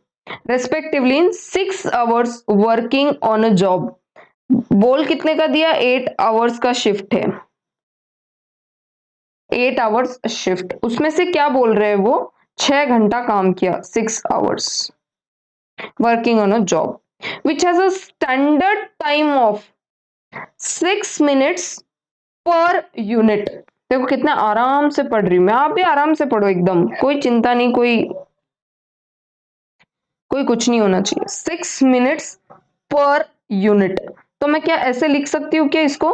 respectively in 6 hours working on a job. बोल कितने का दिया, 8 आवर्स का शिफ्ट है, 8 आवर्स शिफ्ट, उसमें से क्या बोल रहे हैं वो, 6 घंटा काम किया, 6 hours working on a job which has a standard time of 6 minutes per unit. देखो कितना आराम से पढ़ रही हूँ मैं, आप भी आराम से पढ़ो एकदम, कोई चिंता नहीं, कोई कोई कुछ नहीं होना चाहिए। 6 मिनट्स पर यूनिट, तो मैं क्या ऐसे लिख सकती हूँ क्या इसको,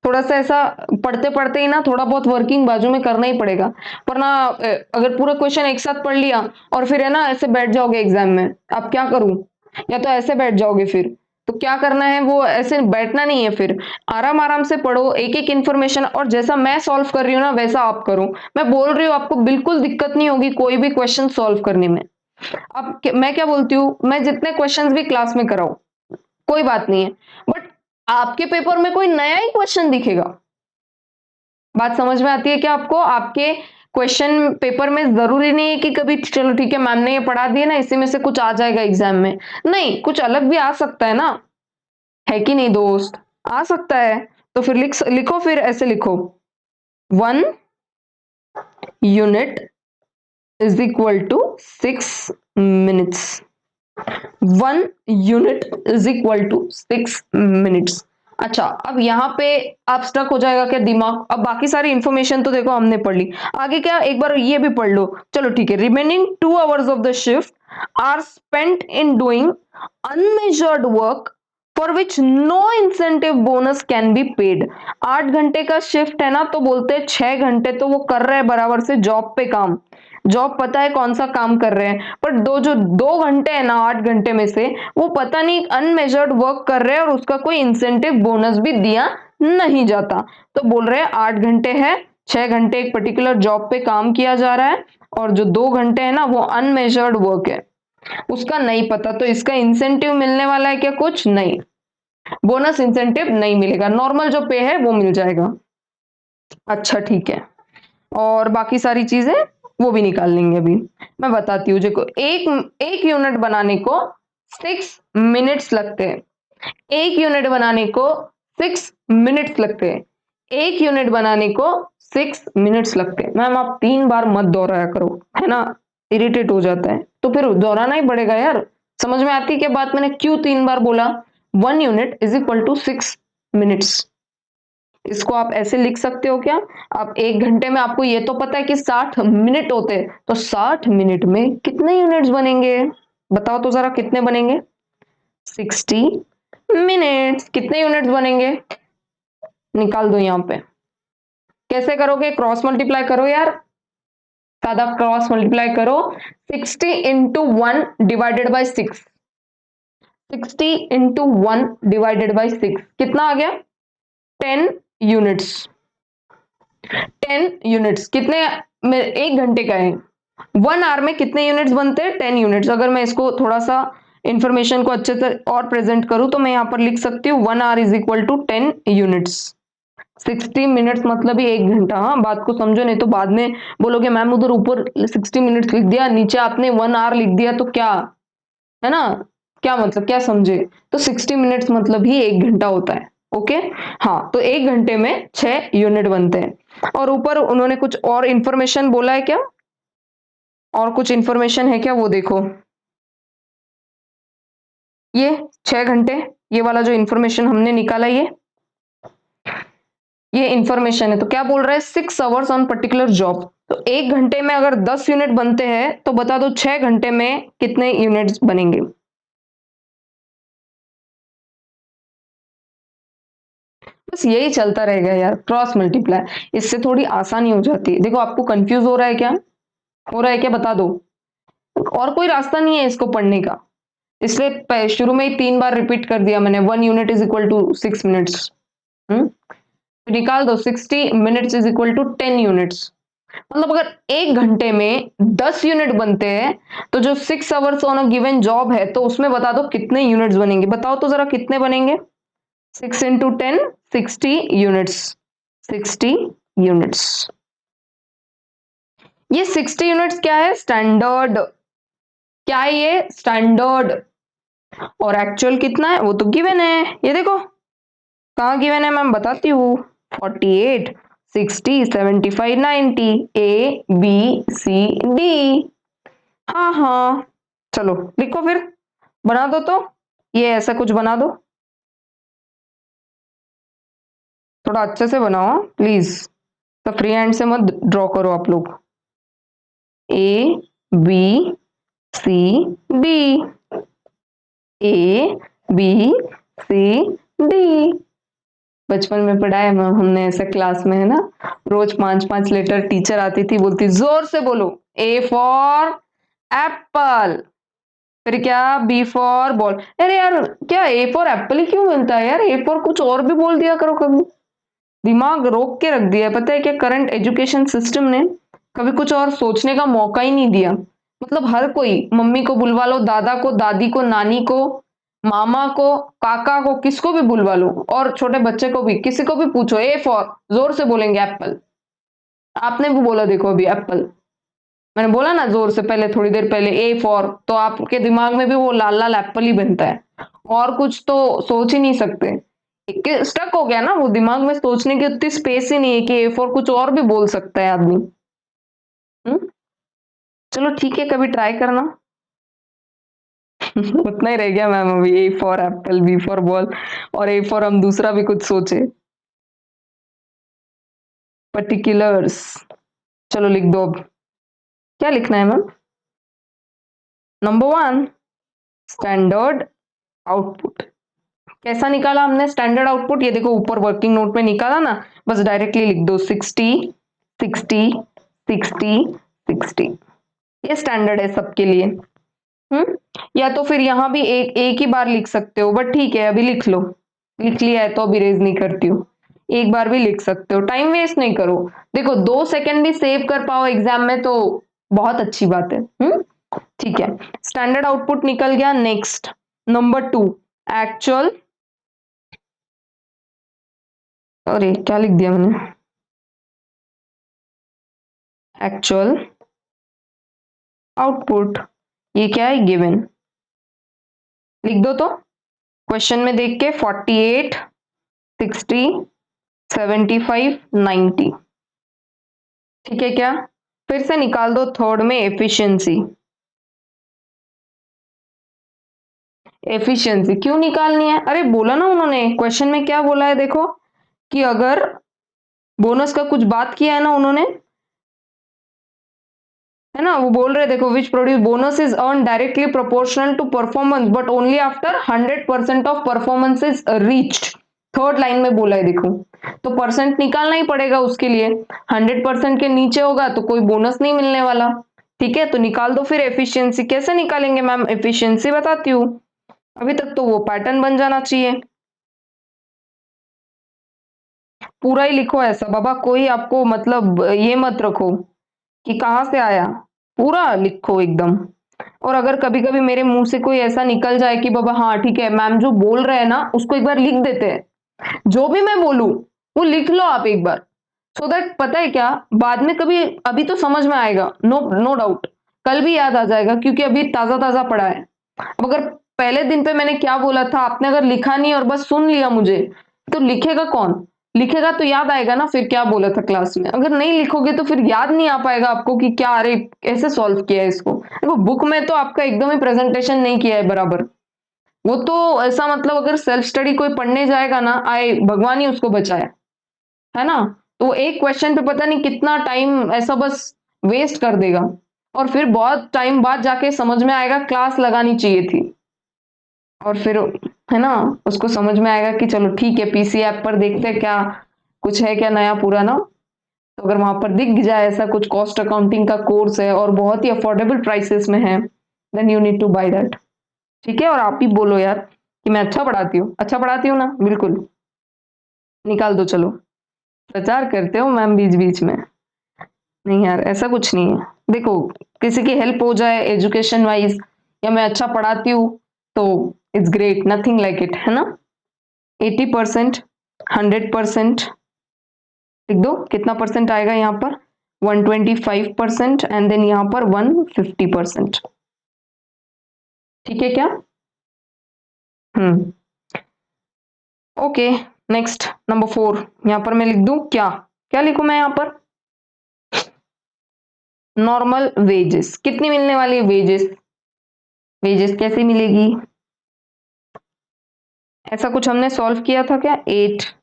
थोड़ा सा ऐसा पढ़ते पढ़ते ही ना थोड़ा बहुत वर्किंग बाजू में करना ही पड़ेगा, वरना अगर पूरा क्वेश्चन एक साथ पढ़ लिया और फिर है ना ऐसे बैठ जाओगे एग्जाम में, अब क्या करूं, या तो ऐसे बैठ जाओगे फिर, तो क्या करना है वो ऐसे बैठना नहीं है, फिर आराम आराम से पढ़ो एक एक इन्फॉर्मेशन, और जैसा मैं सॉल्व कर रही हूँ ना वैसा आप करो। मैं बोल रही हूँ आपको बिल्कुल दिक्कत नहीं होगी कोई भी क्वेश्चन सॉल्व करने में। अब मैं क्या बोलती हूँ, मैं जितने क्वेश्चंस भी क्लास में कराऊं कोई बात नहीं है, बट आपके पेपर में कोई नया ही क्वेश्चन दिखेगा। बात समझ में आती है क्या आपको, आपके क्वेश्चन पेपर में जरूरी नहीं है कि कभी चलो ठीक है मैम ने ये पढ़ा दिया ना इसी में से कुछ आ जाएगा एग्जाम में, नहीं कुछ अलग भी आ सकता है ना, है कि नहीं दोस्त, आ सकता है। तो फिर लिखो, फिर ऐसे लिखो, 1 unit is equal to 6 minutes, 1 unit is equal to 6 minutes. अच्छा अब यहाँ पे आप स्टक हो जाएगा क्या दिमाग, अब बाकी सारी इंफॉर्मेशन तो देखो हमने पढ़ ली, आगे क्या एक बार ये भी पढ़ लो, चलो ठीक है, remaining 2 hours of the shift are spent in doing unmeasured work for which no incentive bonus can be paid. 8 घंटे का शिफ्ट है ना, तो बोलते हैं 6 घंटे तो वो कर रहे हैं बराबर से जॉब पे काम, जॉब पता है कौन सा काम कर रहे हैं, पर जो 2 घंटे है ना 8 घंटे में से वो पता नहीं अनमेजर्ड वर्क कर रहे हैं और उसका कोई इंसेंटिव बोनस भी दिया नहीं जाता। तो बोल रहे हैं 8 घंटे है, 6 घंटे एक पर्टिकुलर जॉब पे काम किया जा रहा है, और जो 2 घंटे है ना वो अनमेजर्ड वर्क है, उसका नहीं पता, तो इसका इंसेंटिव मिलने वाला है क्या, कुछ नहीं, बोनस इंसेंटिव नहीं मिलेगा, नॉर्मल जो पे है वो मिल जाएगा। अच्छा ठीक है, और बाकी सारी चीजें वो भी निकाल लेंगे अभी। मैं बताती हूँ, देखो एक एक यूनिट बनाने को 6 मिनट्स लगते हैं, एक यूनिट बनाने को 6 मिनट्स लगते हैं, एक यूनिट बनाने को 6 मिनट्स लगते हैं। मैम आप 3 बार मत दोहराया करो, है ना, इरिटेट हो जाता है, तो फिर दोहराना ही पड़ेगा यार। समझ में आती है क्या बात, मैंने क्यों 3 बार बोला, 1 unit is equal to 6 minutes. इसको आप ऐसे लिख सकते हो क्या, आप 1 घंटे में, आपको ये तो पता है कि 60 मिनट होते हैं, तो 60 मिनट में कितने यूनिट्स बनेंगे, बताओ तो जरा कितने बनेंगे, 60 मिनट्स, कितने यूनिट्स बनेंगे, निकाल दो यहाँ पे, कैसे करोगे, क्रॉस मल्टीप्लाई करो यार, सादा क्रॉस मल्टीप्लाई करो, 60 × 1 / 6, 60 × 1 / 6 कितना आ गया, 10 यूनिट्स, 10 यूनिट्स कितने, 1 घंटे का है, 1 आवर में कितने यूनिट्स बनते हैं, 10 यूनिट्स। अगर मैं इसको थोड़ा सा इंफॉर्मेशन को अच्छे से और प्रेजेंट करूं तो मैं यहां पर लिख सकती हूँ 1 hour is equal to 10 units, 60 minutes मतलब ही 1 घंटा। हाँ बात को समझो, नहीं तो बाद में बोलोगे मैम उधर ऊपर 60 मिनट्स लिख दिया, नीचे आपने 1 आवर लिख दिया, तो क्या है ना, क्या मतलब, क्या समझे, तो 60 मिनट्स मतलब ही 1 घंटा होता है। ओके, हाँ तो 1 घंटे में 6 यूनिट बनते हैं। और ऊपर उन्होंने कुछ और इंफॉर्मेशन बोला है क्या, और कुछ इंफॉर्मेशन है क्या वो देखो, ये 6 घंटे, ये वाला जो इंफॉर्मेशन हमने निकाला ये इंफॉर्मेशन है, तो क्या बोल रहा है, 6 आवर्स ऑन पर्टिकुलर जॉब, तो 1 घंटे में अगर 10 यूनिट बनते हैं तो बता दो 6 घंटे में कितने यूनिट्स बनेंगे। बस यही चलता रहेगा यार, क्रॉस मल्टीप्लाई, इससे थोड़ी आसानी हो जाती है। देखो आपको कंफ्यूज हो रहा है क्या, हो रहा है क्या, बता दो, और कोई रास्ता नहीं है इसको पढ़ने का, इसलिए शुरू में ही 3 बार रिपीट कर दिया मैंने, 1 unit is equal to 6 minutes. निकाल दो, 60 minutes is equal to 10 units, मतलब अगर 1 घंटे में 10 यूनिट बनते हैं तो जो 6 hours on a given job है तो उसमें बता दो कितने यूनिट्स बनेंगे, बताओ तो जरा कितने बनेंगे, 6 × 10, 60 यूनिट्स, 60 यूनिट्स। ये 60 यूनिट्स क्या है? स्टैंडर्ड। क्या है ये? स्टैंडर्ड। और एक्चुअल कितना है वो तो गिवन है, ये देखो कहाँ गिवन है मैम बताती हूँ। 48, 60, 75, 90, ए बी सी डी। हाँ हाँ, चलो लिखो फिर, बना दो तो, ये ऐसा कुछ बना दो, थोड़ा अच्छे से बनाओ प्लीज, तो फ्री हैंड से मत ड्रॉ करो आप लोग। A B C D, A B C D. बचपन में पढ़ा है मैम हमने ऐसा क्लास में, है ना, रोज 5-5 लेटर टीचर आती थी, बोलती जोर से बोलो, ए फॉर एप्पल, फिर क्या, बी फॉर बॉल। अरे यार क्या ए फॉर एप्पल ही क्यों मिलता है यार, ए फॉर कुछ और भी बोल दिया करो कभी, दिमाग रोक के रख दिया है पता है क्या करंट एजुकेशन सिस्टम ने, कभी कुछ और सोचने का मौका ही नहीं दिया। मतलब हर कोई, मम्मी को बुलवा लो, दादा को, दादी को, नानी को, मामा को, काका को, किसको भी बुलवा लो, और छोटे बच्चे को भी, किसी को भी पूछो ए फॉर, जोर से बोलेंगे एप्पल। आपने भी बोला देखो अभी एप्पल, मैंने बोला ना जोर से पहले, थोड़ी देर पहले, ए फॉर, तो आपके दिमाग में भी वो लाल लाल एप्पल ही बनता है, और कुछ तो सोच ही नहीं सकते। स्टक हो गया ना वो, दिमाग में सोचने की उतनी स्पेस ही नहीं है कि ए फॉर कुछ और भी बोल सकता है आदमी। चलो ठीक है, कभी ट्राई करना। उतना ही रह गया मैम अभी, A for apple, B for ball, और ए फॉर हम दूसरा भी कुछ सोचे, पर्टिकुलर्स। चलो लिख दो अब, क्या लिखना है मैम? Number 1, standard output. कैसा निकाला हमने स्टैंडर्ड आउटपुट? ये देखो ऊपर वर्किंग नोट में निकाला ना, बस डायरेक्टली लिख दो 60, 60, 60, 60। ये स्टैंडर्ड है सबके लिए। या तो फिर यहां भी एक एक ही बार लिख सकते हो, बट ठीक है अभी लिख लो, लिख लिया है तो अभी रेज नहीं करती हूँ, एक बार भी लिख सकते हो, टाइम वेस्ट नहीं करो। देखो 2 सेकंड भी सेव कर पाओ एग्जाम में तो बहुत अच्छी बात है। ठीक है, स्टैंडर्ड आउटपुट निकल गया। नेक्स्ट नंबर 2, एक्चुअल, अरे क्या लिख दिया मैंने, एक्चुअल आउटपुट, ये क्या है? गिवन। लिख दो तो, क्वेश्चन में देख के 48, 60, 75, 90। ठीक है क्या? फिर से निकाल दो थर्ड में एफिशिएंसी। एफिशिएंसी क्यों निकालनी है? अरे बोला ना उन्होंने, क्वेश्चन में क्या बोला है देखो, कि अगर बोनस का कुछ बात किया है ना उन्होंने, है ना, वो बोल रहे देखो, which produce bonus is earn directly proportional to performance but only after 100% of performance is reached. Third line में बोला है देखो, तो परसेंट निकालना ही पड़ेगा उसके लिए, 100% के नीचे होगा तो कोई बोनस नहीं मिलने वाला। ठीक है, तो निकाल दो फिर एफिशिएंसी। कैसे निकालेंगे मैम एफिशिएंसी? बताती हूँ, अभी तक तो वो पैटर्न बन जाना चाहिए। पूरा ही लिखो ऐसा बाबा, कोई आपको मतलब ये मत रखो कि कहाँ से आया, पूरा लिखो एकदम। और अगर कभी कभी मेरे मुंह से कोई ऐसा निकल जाए कि बाबा हाँ ठीक है मैम जो बोल रहे हैं ना उसको एक बार लिख देते हैं, जो भी मैं बोलूं वो लिख लो आप एक बार, सो दैट पता है क्या, बाद में कभी, अभी तो समझ में आएगा, नो नो डाउट, कल भी याद आ जाएगा क्योंकि अभी ताजा ताजा पढ़ा है। अब अगर पहले दिन पे मैंने क्या बोला था, आपने अगर लिखा नहीं और बस सुन लिया मुझे, तो लिखेगा कौन? लिखेगा तो याद आएगा ना फिर क्या बोला था क्लास में, अगर नहीं लिखोगे तो फिर याद नहीं आ पाएगा आपको कि क्या, अरे कैसे सॉल्व किया है इसको। देखो बुक में तो आपका एकदम ही प्रेजेंटेशन नहीं किया है बराबर, वो तो ऐसा मतलब अगर सेल्फ स्टडी कोई पढ़ने जाएगा ना, आए भगवान ही उसको बचाए, है ना, तो एक क्वेश्चन पे पता नहीं कितना टाइम ऐसा बस वेस्ट कर देगा, और फिर बहुत टाइम बाद जाके समझ में आएगा क्लास लगानी चाहिए थी, और फिर, है ना, उसको समझ में आएगा कि चलो ठीक है पीसी ऐप पर देखते हैं क्या कुछ है क्या नया पूरा ना, तो अगर वहां पर दिख जाए ऐसा कुछ कॉस्ट अकाउंटिंग का कोर्स है और बहुत ही अफोर्डेबल प्राइसेस में है, then you need to buy that. ठीक है, और आप ही बोलो यार कि मैं अच्छा पढ़ाती हूँ, अच्छा पढ़ाती हूँ ना, बिल्कुल, निकाल दो चलो, प्रचार करते हो मैम बीच बीच में, नहीं यार ऐसा कुछ नहीं है। देखो किसी की हेल्प हो जाए एजुकेशन वाइज, या मैं अच्छा पढ़ाती हूँ तो it's great, nothing like it, है ना। 80%, 100%, लिख दो कितना परसेंट आएगा यहाँ पर, 125% एंड देन यहां पर 150%। ठीक है क्या? ओके, नेक्स्ट नंबर 4, यहां पर मैं लिख दूं क्या? क्या लिखूं मैं यहां पर? नॉर्मल वेजेस कितनी मिलने वाली है? वेजेस, वेजेस कैसे मिलेगी? ऐसा कुछ हमने सॉल्व किया था क्या? 8,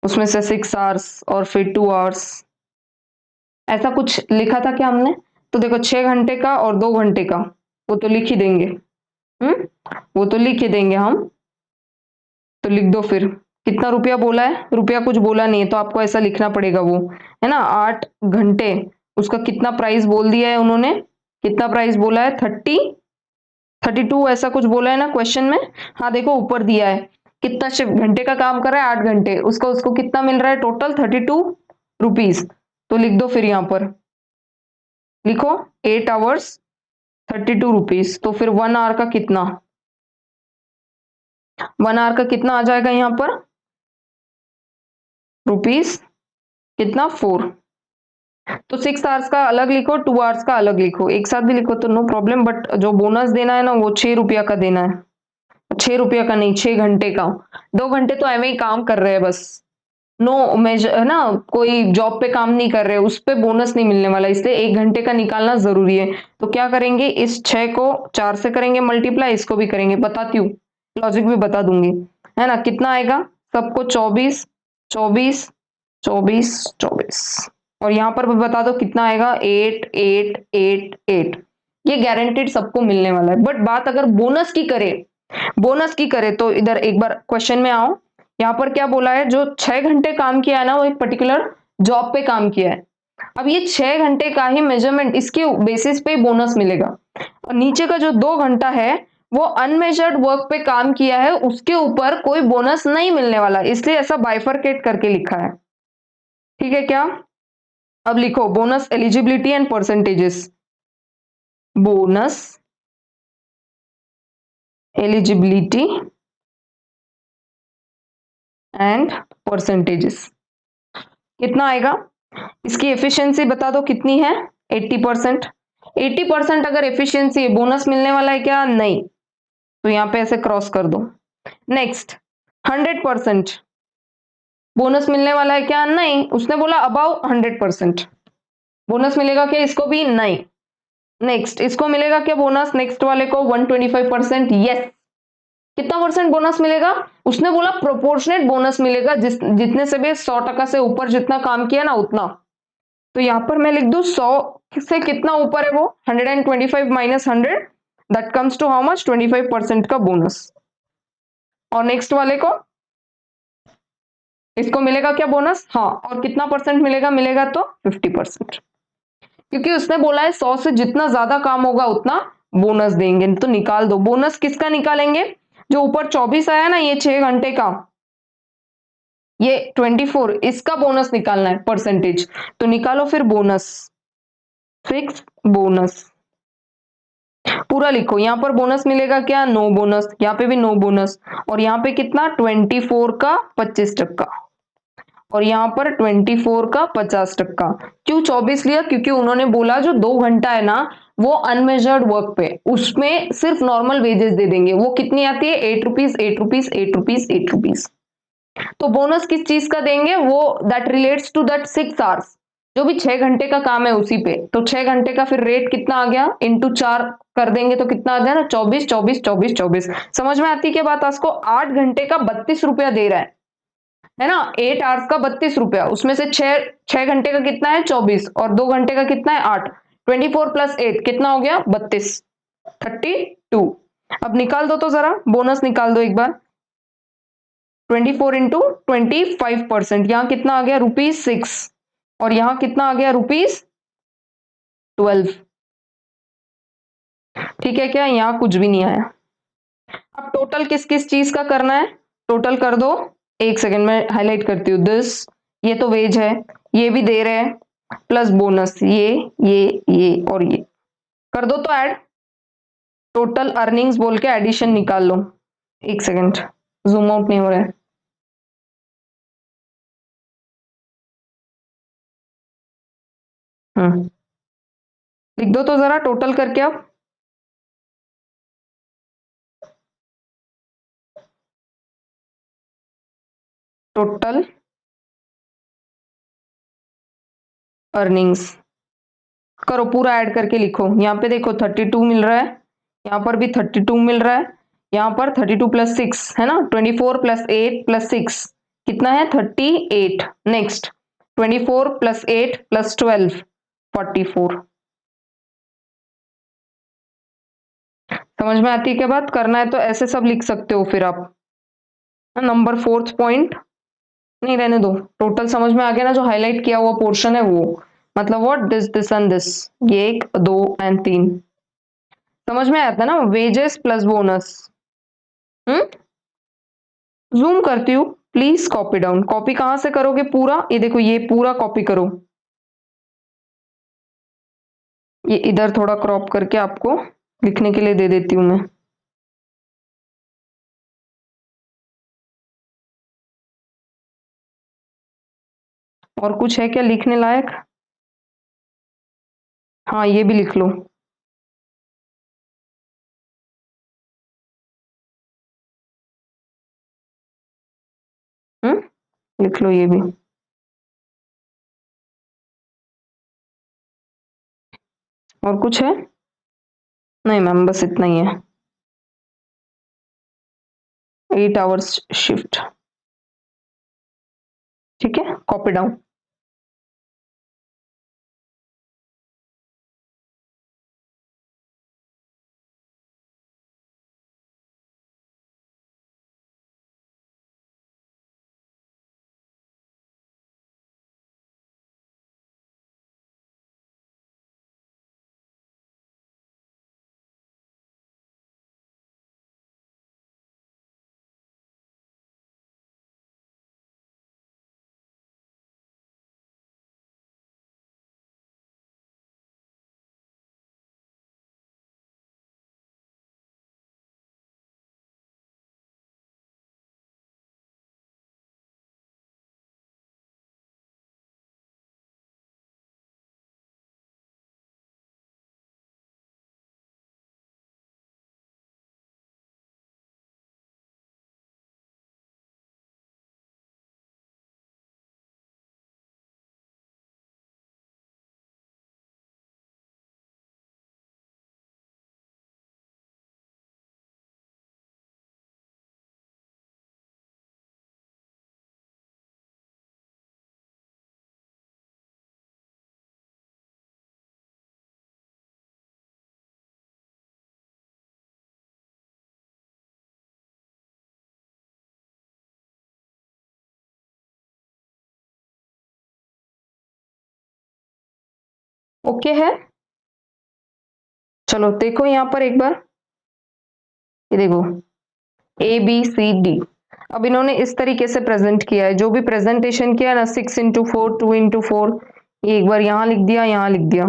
उसमें से 6 आवर्स और फिर 2 आवर्स, ऐसा कुछ लिखा था क्या हमने? तो देखो 6 घंटे का और 2 घंटे का, वो तो लिख ही देंगे। वो तो लिख ही देंगे हम। तो लिख दो फिर। कितना रुपया बोला है? रुपया कुछ बोला नहीं है, तो आपको ऐसा लिखना पड़ेगा वो, है ना। 8 घंटे, उसका कितना प्राइस बोल दिया है उन्होंने? कितना प्राइस बोला है? 32 ऐसा कुछ बोला है ना क्वेश्चन में। हाँ देखो ऊपर दिया है कितना घंटे का काम कर रहा है, 8 घंटे, उसका उसको कितना मिल रहा है टोटल? 32 रुपीज। तो लिख दो फिर यहां पर, लिखो 8 आवर्स 32 रुपीज। तो फिर 1 आवर का कितना? 1 आवर का कितना आ जाएगा यहां पर? रुपीज कितना? 4। तो 6 आवर्स का अलग लिखो, 2 आवर्स का अलग लिखो, एक साथ भी लिखो तो नो प्रॉब्लम, बट जो बोनस देना है ना वो 6 रुपया का देना है। 6 रुपया का नहीं, 6 घंटे का। 2 घंटे तो ऐਵੇਂ ही काम कर रहे हैं बस, नो मेजर है ना, कोई जॉब पे काम नहीं कर रहे, उस पे बोनस नहीं मिलने वाला, इसलिए 1 घंटे का निकालना जरूरी है। तो क्या करेंगे, इस 6 को 4 से करेंगे मल्टीप्लाई, इसको भी करेंगे, बताती हूँ, लॉजिक भी बता दूंगी, है ना। कितना आएगा सबको? 24, 24, 24, 24। और यहां पर भी बता दो कितना आएगा? 8, 8, 8, 8। ये गारंटेड सबको मिलने वाला है। बट बात अगर बोनस की करे, बोनस की करे तो इधर एक बार क्वेश्चन में आओ। यहाँ पर क्या बोला है? जो 6 घंटे काम किया है ना, वो एक पर्टिकुलर जॉब पे काम किया है। अब ये 6 घंटे का ही मेजरमेंट, इसके बेसिस पे बोनस मिलेगा। और नीचे का जो 2 घंटा है वो अनमेजर्ड वर्क पे काम किया है, उसके ऊपर कोई बोनस नहीं मिलने वाला, इसलिए ऐसा बाइफरकेट करके लिखा है। ठीक है क्या? अब लिखो bonus eligibility and percentages. Bonus eligibility and percentages कितना आएगा? इसकी एफिशिएंसी बता दो कितनी है? 80%। 80% अगर एफिशिएंसी, बोनस मिलने वाला है क्या? नहीं, तो यहां पे ऐसे क्रॉस कर दो। नेक्स्ट, 100% बोनस मिलने वाला है क्या? नहीं, उसने बोला अबाउ 100% बोनस मिलेगा क्या? इसको भी नहीं। नेक्स्ट, इसको मिलेगा क्या बोनस? नेक्स्ट वाले को 125%, यस। कितना परसेंट बोनस मिलेगा? उसने बोला प्रोपोर्शनेट बोनस मिलेगा, जितने से भी 100% से ऊपर जितना काम किया ना उतना। तो यहां पर मैं लिख दूं 100 से कितना ऊपर है वो? 125 minus 100, that comes to how much? 25% का बोनस। और नेक्स्ट वाले को, इसको मिलेगा क्या बोनस? हाँ, और कितना परसेंट मिलेगा? मिलेगा तो 50%, क्योंकि उसने बोला है 100 से जितना ज्यादा काम होगा उतना बोनस देंगे। तो निकाल दो, बोनस किसका निकालेंगे? जो ऊपर 24 आया ना, ये 6 घंटे का, ये 24, इसका बोनस निकालना है परसेंटेज। तो निकालो फिर बोनस, फिक्स बोनस पूरा लिखो। यहां पर बोनस मिलेगा क्या? नो बोनस, यहाँ पे भी नो बोनस। और यहाँ पे कितना? 24 का 25%, और यहाँ पर 24 का 50%। क्यों 24 लिया? क्योंकि उन्होंने बोला जो 2 घंटा है ना वो अनमेजर्ड वर्क पे, उसमें सिर्फ नॉर्मल वेजेस दे देंगे। वो कितनी आती है? 8 रुपीज, 8 रुपीज, 8 रुपीज, 8 रुपीज। तो बोनस किस चीज का देंगे? वो that relates to that 6 hours, जो भी 6 घंटे का काम है उसी पे। तो 6 घंटे का फिर रेट कितना आ गया? इंटू 4 कर देंगे तो कितना आ गया ना? 24, 24, 24, 24। समझ में आती क्या बात? आपको 8 घंटे का 32 रुपया दे रहा है ना। 8 आवर्स का 32 रुपया, उसमें से 6 घंटे का कितना है? 24, और 2 घंटे का कितना है? 8। 24 प्लस 8 कितना हो गया? 32, 32। अब निकाल दो तो जरा, बोनस निकाल दो एक बार। 24 इंटू 25%, यहां कितना आ गया? ₹6। और यहां कितना आ गया? ₹12। ठीक है क्या? यहां कुछ भी नहीं आया। अब टोटल किस किस चीज का करना है? टोटल कर दो। एक सेकंड में हाईलाइट करती हूँ। दिस, ये तो वेज है, ये भी दे रहे हैं, प्लस बोनस, ये और ये कर दो तो ऐड। टोटल अर्निंग्स बोल के एडिशन निकाल लो। एक सेकंड, जूम आउट नहीं हो रहा है। लिख दो तो जरा टोटल करके अब। टोटल अर्निंग्स करो, पूरा ऐड करके लिखो। यहाँ पे देखो 32 मिल रहा है, यहाँ पर भी 32 मिल रहा है, यहाँ पर 32 प्लस 6 है ना, 24 प्लस 8 प्लस 6 कितना है 38। Next 24 plus 8 plus 12 44। समझ में आती है क्या बात? करना है तो ऐसे सब लिख सकते हो फिर आप। नंबर फोर्थ पॉइंट नहीं रहने दो, टोटल समझ में आ गया ना, जो हाईलाइट किया हुआ पोर्शन है वो, मतलब व्हाट दिस एंड दिस, ये 1 2 एंड 3 समझ में आता है ना, वेजेस प्लस बोनस। हम्म, जूम करती हूँ प्लीज, कॉपी डाउन। कॉपी कहां से करोगे? पूरा ये देखो, ये पूरा कॉपी करो, ये इधर थोड़ा क्रॉप करके आपको लिखने के लिए दे देती हूँ मैं। और कुछ है क्या लिखने लायक? हाँ ये भी लिख लो। लिख लो ये भी। और कुछ है? नहीं मैम, बस इतना ही है। 8 आवर्स शिफ्ट, ठीक है, कॉपी डाउन। ओके है, चलो देखो यहाँ पर एक बार, ये देखो ABCD। अब इन्होंने इस तरीके से प्रेजेंट किया है, जो भी प्रेजेंटेशन किया ना, 6 into 4 2 into 4, ये एक बार यहाँ लिख दिया, यहाँ लिख दिया,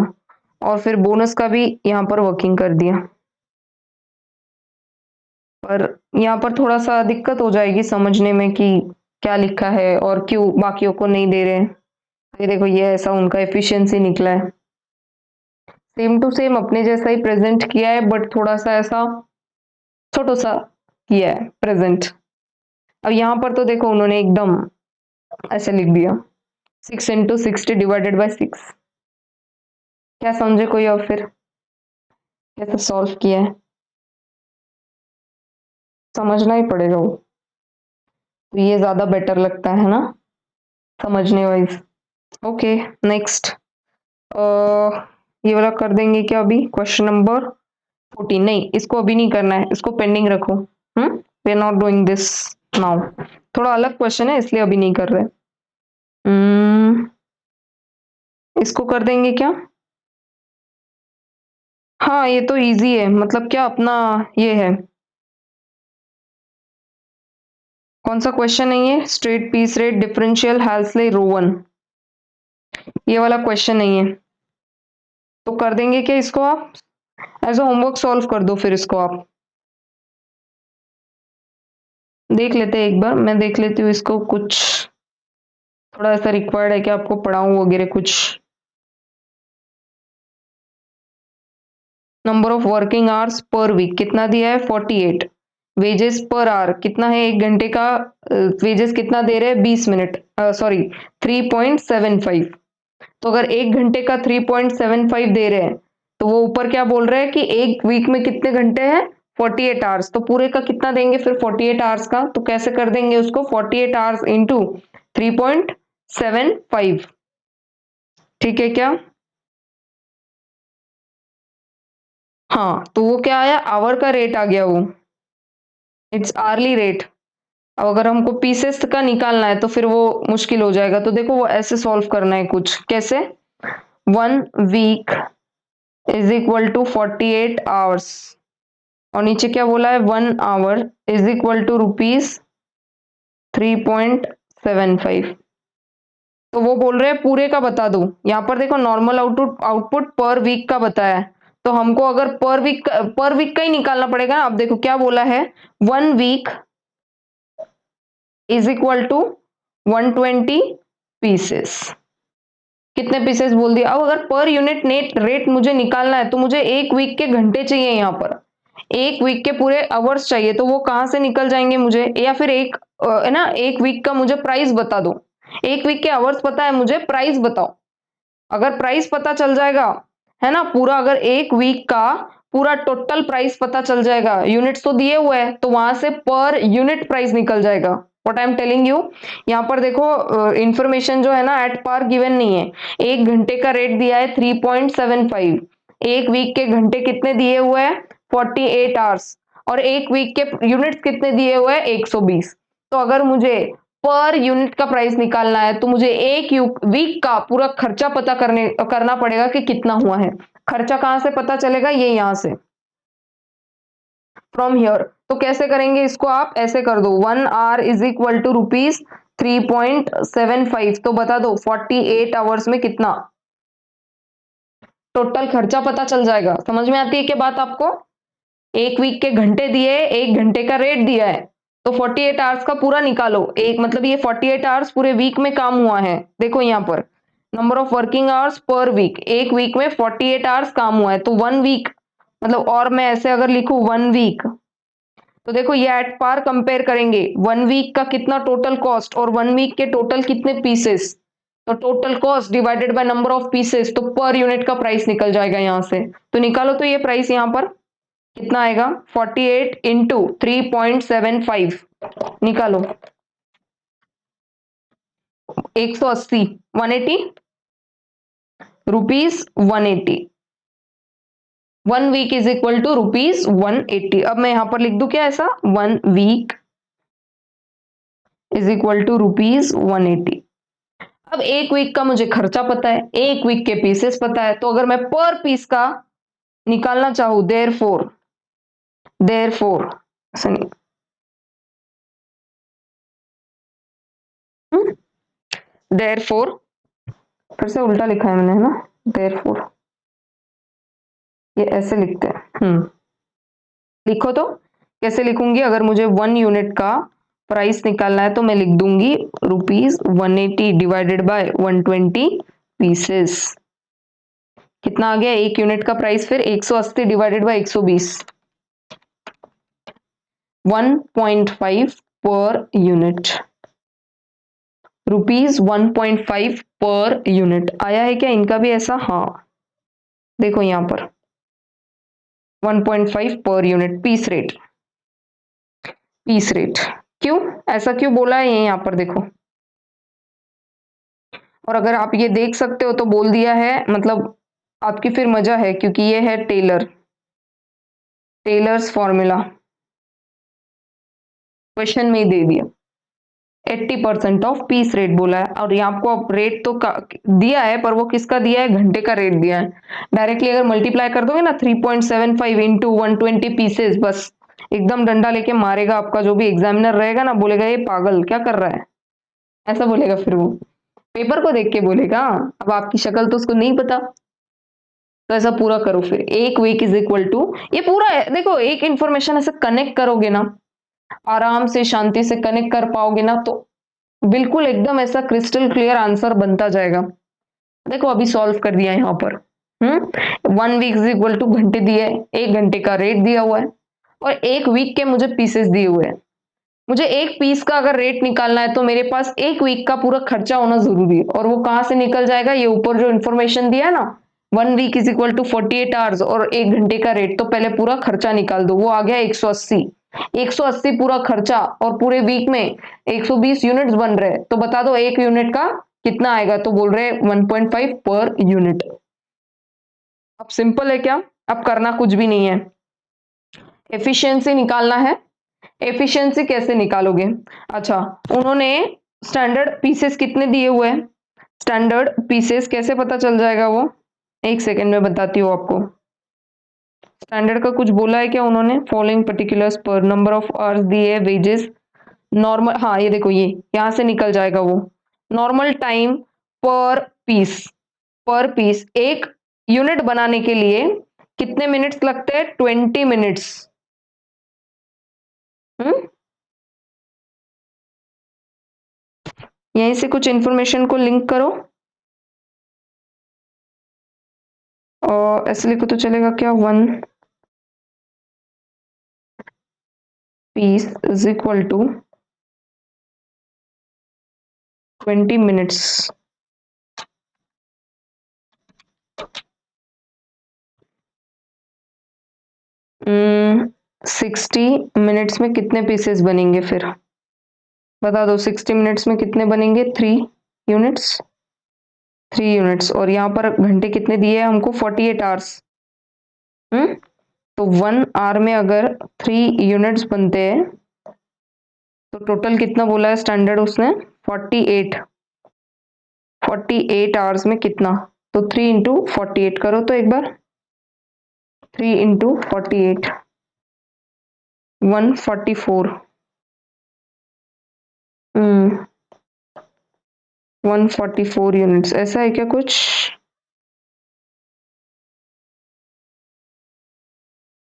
और फिर बोनस का भी यहाँ पर वर्किंग कर दिया। पर यहाँ पर थोड़ा सा दिक्कत हो जाएगी समझने में कि क्या लिखा है और क्यों बाकियों को नहीं दे रहे हैं। ये देखो, ये ऐसा उनका एफिशिएंसी निकला है, सेम टू सेम अपने जैसा ही प्रेजेंट किया है, बट थोड़ा सा ऐसा छोटा सा किया है प्रेजेंट। अब यहाँ पर तो देखो उन्होंने एकदम ऐसे लिख दिया, 6 into 60 ÷ 6। क्या समझे कोई? और फिर कैसे सॉल्व किया है समझना ही पड़ेगा वो, तो ये ज्यादा बेटर लगता है ना समझने वाइज। ओके नेक्स्ट, ये वाला कर देंगे क्या अभी? क्वेश्चन नंबर 14 नहीं, इसको अभी नहीं करना है, इसको पेंडिंग रखो। We are not doing this now, थोड़ा अलग क्वेश्चन है इसलिए अभी नहीं कर रहे। इसको कर देंगे क्या? हाँ ये तो इजी है, मतलब क्या अपना ये है, कौन सा क्वेश्चन है ये? Straight piece rate differential Halsey Rowan, ये वाला क्वेश्चन नहीं है, तो कर देंगे क्या इसको? आप एज अ होमवर्क सॉल्व कर दो फिर इसको आप। देख लेते हैं एक बार, मैं देख लेती हूँ इसको, कुछ थोड़ा ऐसा रिक्वायर्ड है कि आपको पढ़ाऊँ वगैरह कुछ। Number of working hours per week कितना दिया है 48। वेजेस पर आवर कितना है, एक घंटे का वेजेस कितना दे रहे हैं 20 मिनट, सॉरी 3.75। तो अगर एक घंटे का 3.75 दे रहे हैं तो वो ऊपर क्या बोल रहे हैं कि एक वीक में कितने घंटे हैं 48 आवर्स। तो पूरे का कितना देंगे फिर 48 आवर्स का, तो कैसे कर देंगे उसको 48 आवर्स इंटू 3.75। ठीक है क्या? हाँ, तो वो क्या आया, आवर का रेट आ गया वो, इट्स आरली रेट। अब अगर हमको पीसेस का निकालना है तो फिर वो मुश्किल हो जाएगा। तो देखो वो ऐसे सॉल्व करना है कुछ, कैसे, 1 week is equal to 48 hours, और नीचे क्या बोला है 1 आवर इज इक्वल टू ₹3.75। तो वो बोल रहे हैं पूरे का बता दो। यहाँ पर देखो normal output output per week का बताया है, तो हमको अगर पर वीक का ही निकालना पड़ेगा। अब देखो क्या बोला है, 1 week is equal to 120 pieces. कितने पीसेस बोल दिया। अब अगर पर यूनिट नेट रेट मुझे निकालना है तो मुझे एक वीक के घंटे चाहिए, यहाँ पर एक वीक के पूरे आवर्स चाहिए। तो वो कहाँ से निकल जाएंगे मुझे, या फिर एक है ना, एक वीक का मुझे प्राइस बता दो। एक वीक के आवर्स पता है मुझे, प्राइस बताओ। अगर प्राइस पता चल जाएगा है ना पूरा, अगर एक वीक का पूरा टोटल प्राइस पता चल जाएगा, यूनिट्स तो दिए हुए हैं तो वहां से पर यूनिट प्राइस निकल जाएगा। What I am telling you, यहाँ पर देखो इंफॉर्मेशन जो है ना एट पार गिवन नहीं है। एक घंटे का रेट दिया है 3.75, एक वीक के घंटे कितने दिए हुए हैं 48 आवर्स, और एक वीक के यूनिट्स कितने दिए हुए हैं 120। तो अगर मुझे पर यूनिट का प्राइस निकालना है तो मुझे एक वीक का पूरा खर्चा पता करना पड़ेगा कि कितना हुआ है। खर्चा कहां से पता चलेगा, ये यहां से, फ्रॉम हियर। तो कैसे करेंगे इसको, आप ऐसे कर दो 1 आवर इज इक्वल टू ₹3.75। तो बता दो 48 आवर्स में कितना टोटल खर्चा पता चल जाएगा। समझ में आती है क्या बात आपको? एक वीक के घंटे दिए, एक घंटे का रेट दिया है, तो 48 आवर्स का पूरा निकालो। एक मतलब ये 48 आवर्स पूरे वीक में काम हुआ है। देखो यहाँ पर number of working hours per week, एक वीक में 48 आवर्स काम हुआ है, तो 1 वीक मतलब, और मैं ऐसे अगर लिखूं 1 वीक, तो देखो ये एट पार कंपेयर करेंगे 1 वीक का कितना टोटल कॉस्ट और 1 वीक के टोटल कितने पीसेस। तो total cost divided by number of pieces, तो पर यूनिट का प्राइस निकल जाएगा यहाँ से। तो निकालो तो ये प्राइस यहाँ पर कितना आएगा 48 इंटू 3.75, निकालो 180, 180 rupees 180। 1 week is equal to ₹180। अब मैं यहां पर लिख दूं क्या ऐसा, 1 वीक इज इक्वल टू ₹180। अब एक वीक का मुझे खर्चा पता है, एक वीक के पीसेस पता है, तो अगर मैं पर पीस का निकालना चाहूं, देयरफॉर ऐसा नहीं, देयरफॉर फिर से उल्टा लिखा है मैंने, है ना, देयरफॉर ये ऐसे लिखते हैं। लिखो तो कैसे लिखूंगी, अगर मुझे 1 यूनिट का प्राइस निकालना है तो मैं लिख दूंगी ₹180 डिवाइडेड बाय 120 पीसेस। कितना आ गया एक यूनिट का प्राइस, फिर 180 divided by 120, 1.5 per unit, ₹1.5 per unit आया है क्या इनका भी ऐसा? हाँ, देखो यहां पर 1.5 पर यूनिट पीस रेट। क्यों ऐसा क्यों बोला है ये यहाँ पर देखो, और अगर आप ये देख सकते हो तो बोल दिया है, मतलब आपकी फिर मजा है, क्योंकि ये है टेलर्स फॉर्मूला, क्वेश्चन में ही दे दिया 80% ऑफ पीस रेट बोला है। और यहाँ आपको रेट तो दिया है, पर वो किसका दिया है, घंटे का रेट दिया है। डायरेक्टली अगर मल्टीप्लाई कर दोगे ना 3.75 इंटू 120 पीसेस, बस एकदम डंडा लेके मारेगा आपका जो भी एग्जामिनर रहेगा ना, बोलेगा ये पागल क्या कर रहा है, ऐसा बोलेगा। फिर वो पेपर को देख के बोलेगा, अब आपकी शक्ल तो उसको नहीं पता। तो ऐसा पूरा करो, फिर एक वीक इज इक्वल टू, ये पूरा है देखो, एक इंफॉर्मेशन ऐसे कनेक्ट करोगे ना, आराम से शांति से कनेक्ट कर पाओगे ना, तो बिल्कुल एकदम ऐसा क्रिस्टल क्लियर आंसर बनता जाएगा। देखो अभी सॉल्व कर दिया यहाँ पर। 1 वीक इज इक्वल टू घंटे दिए, 1 घंटे का रेट दिया हुआ है और 1 वीक के मुझे पीसेस दिए हुए हैं। मुझे एक पीस का अगर रेट निकालना है तो मेरे पास 1 वीक का पूरा खर्चा होना जरूरी है, और वो कहां से निकल जाएगा, ये ऊपर जो इन्फॉर्मेशन दिया है ना, 1 week is equal to 48 hours और 1 घंटे का रेट, तो पहले पूरा खर्चा निकाल दो, वो आ गया 180। 180 पूरा खर्चा, और पूरे वीक में 120 यूनिट्स बन रहे हैं, तो बता दो एक यूनिट का कितना आएगा, तो बोल रहे 1.5 पर यूनिट। अब सिंपल है क्या, अब करना कुछ भी नहीं है, एफिशिएंसी निकालना है। एफिशिएंसी कैसे निकालोगे, अच्छा उन्होंने स्टैंडर्ड पीसेस कितने दिए हुए हैं, स्टैंडर्ड पीसेस कैसे पता चल जाएगा वो, एक सेकेंड में बताती हूँ आपको। स्टैंडर्ड का कुछ बोला है क्या उन्होंने, फॉलोइंग पर्टिकुलर्स पर नंबर ऑफ आवर्स दिए, वेजेस, नॉर्मल, हाँ ये देखो ये यहां से निकल जाएगा वो, नॉर्मल टाइम पर पीस, पर पीस एक यूनिट बनाने के लिए कितने मिनट्स लगते हैं, 20 मिनट्स। यहीं से कुछ इंफॉर्मेशन को लिंक करो, और ऐसे लिखो तो चलेगा क्या, 1 piece is equal to 20 minutes. हम्म 60 मिनट्स में कितने पीसेस बनेंगे, फिर बता दो, 60 मिनट्स में कितने बनेंगे, 3 यूनिट्स, 3 यूनिट्स, और यहाँ पर घंटे कितने दिए हैं हमको, 48 आवर्स। तो 1 आवर में अगर 3 यूनिट्स बनते हैं तो टोटल कितना बोला है स्टैंडर्ड उसने, 48। 48 आवर्स में कितना, तो 3 इंटू 48 करो तो एक बार, 3 इंटू 48, 144। 144 यूनिट्स, ऐसा है क्या कुछ,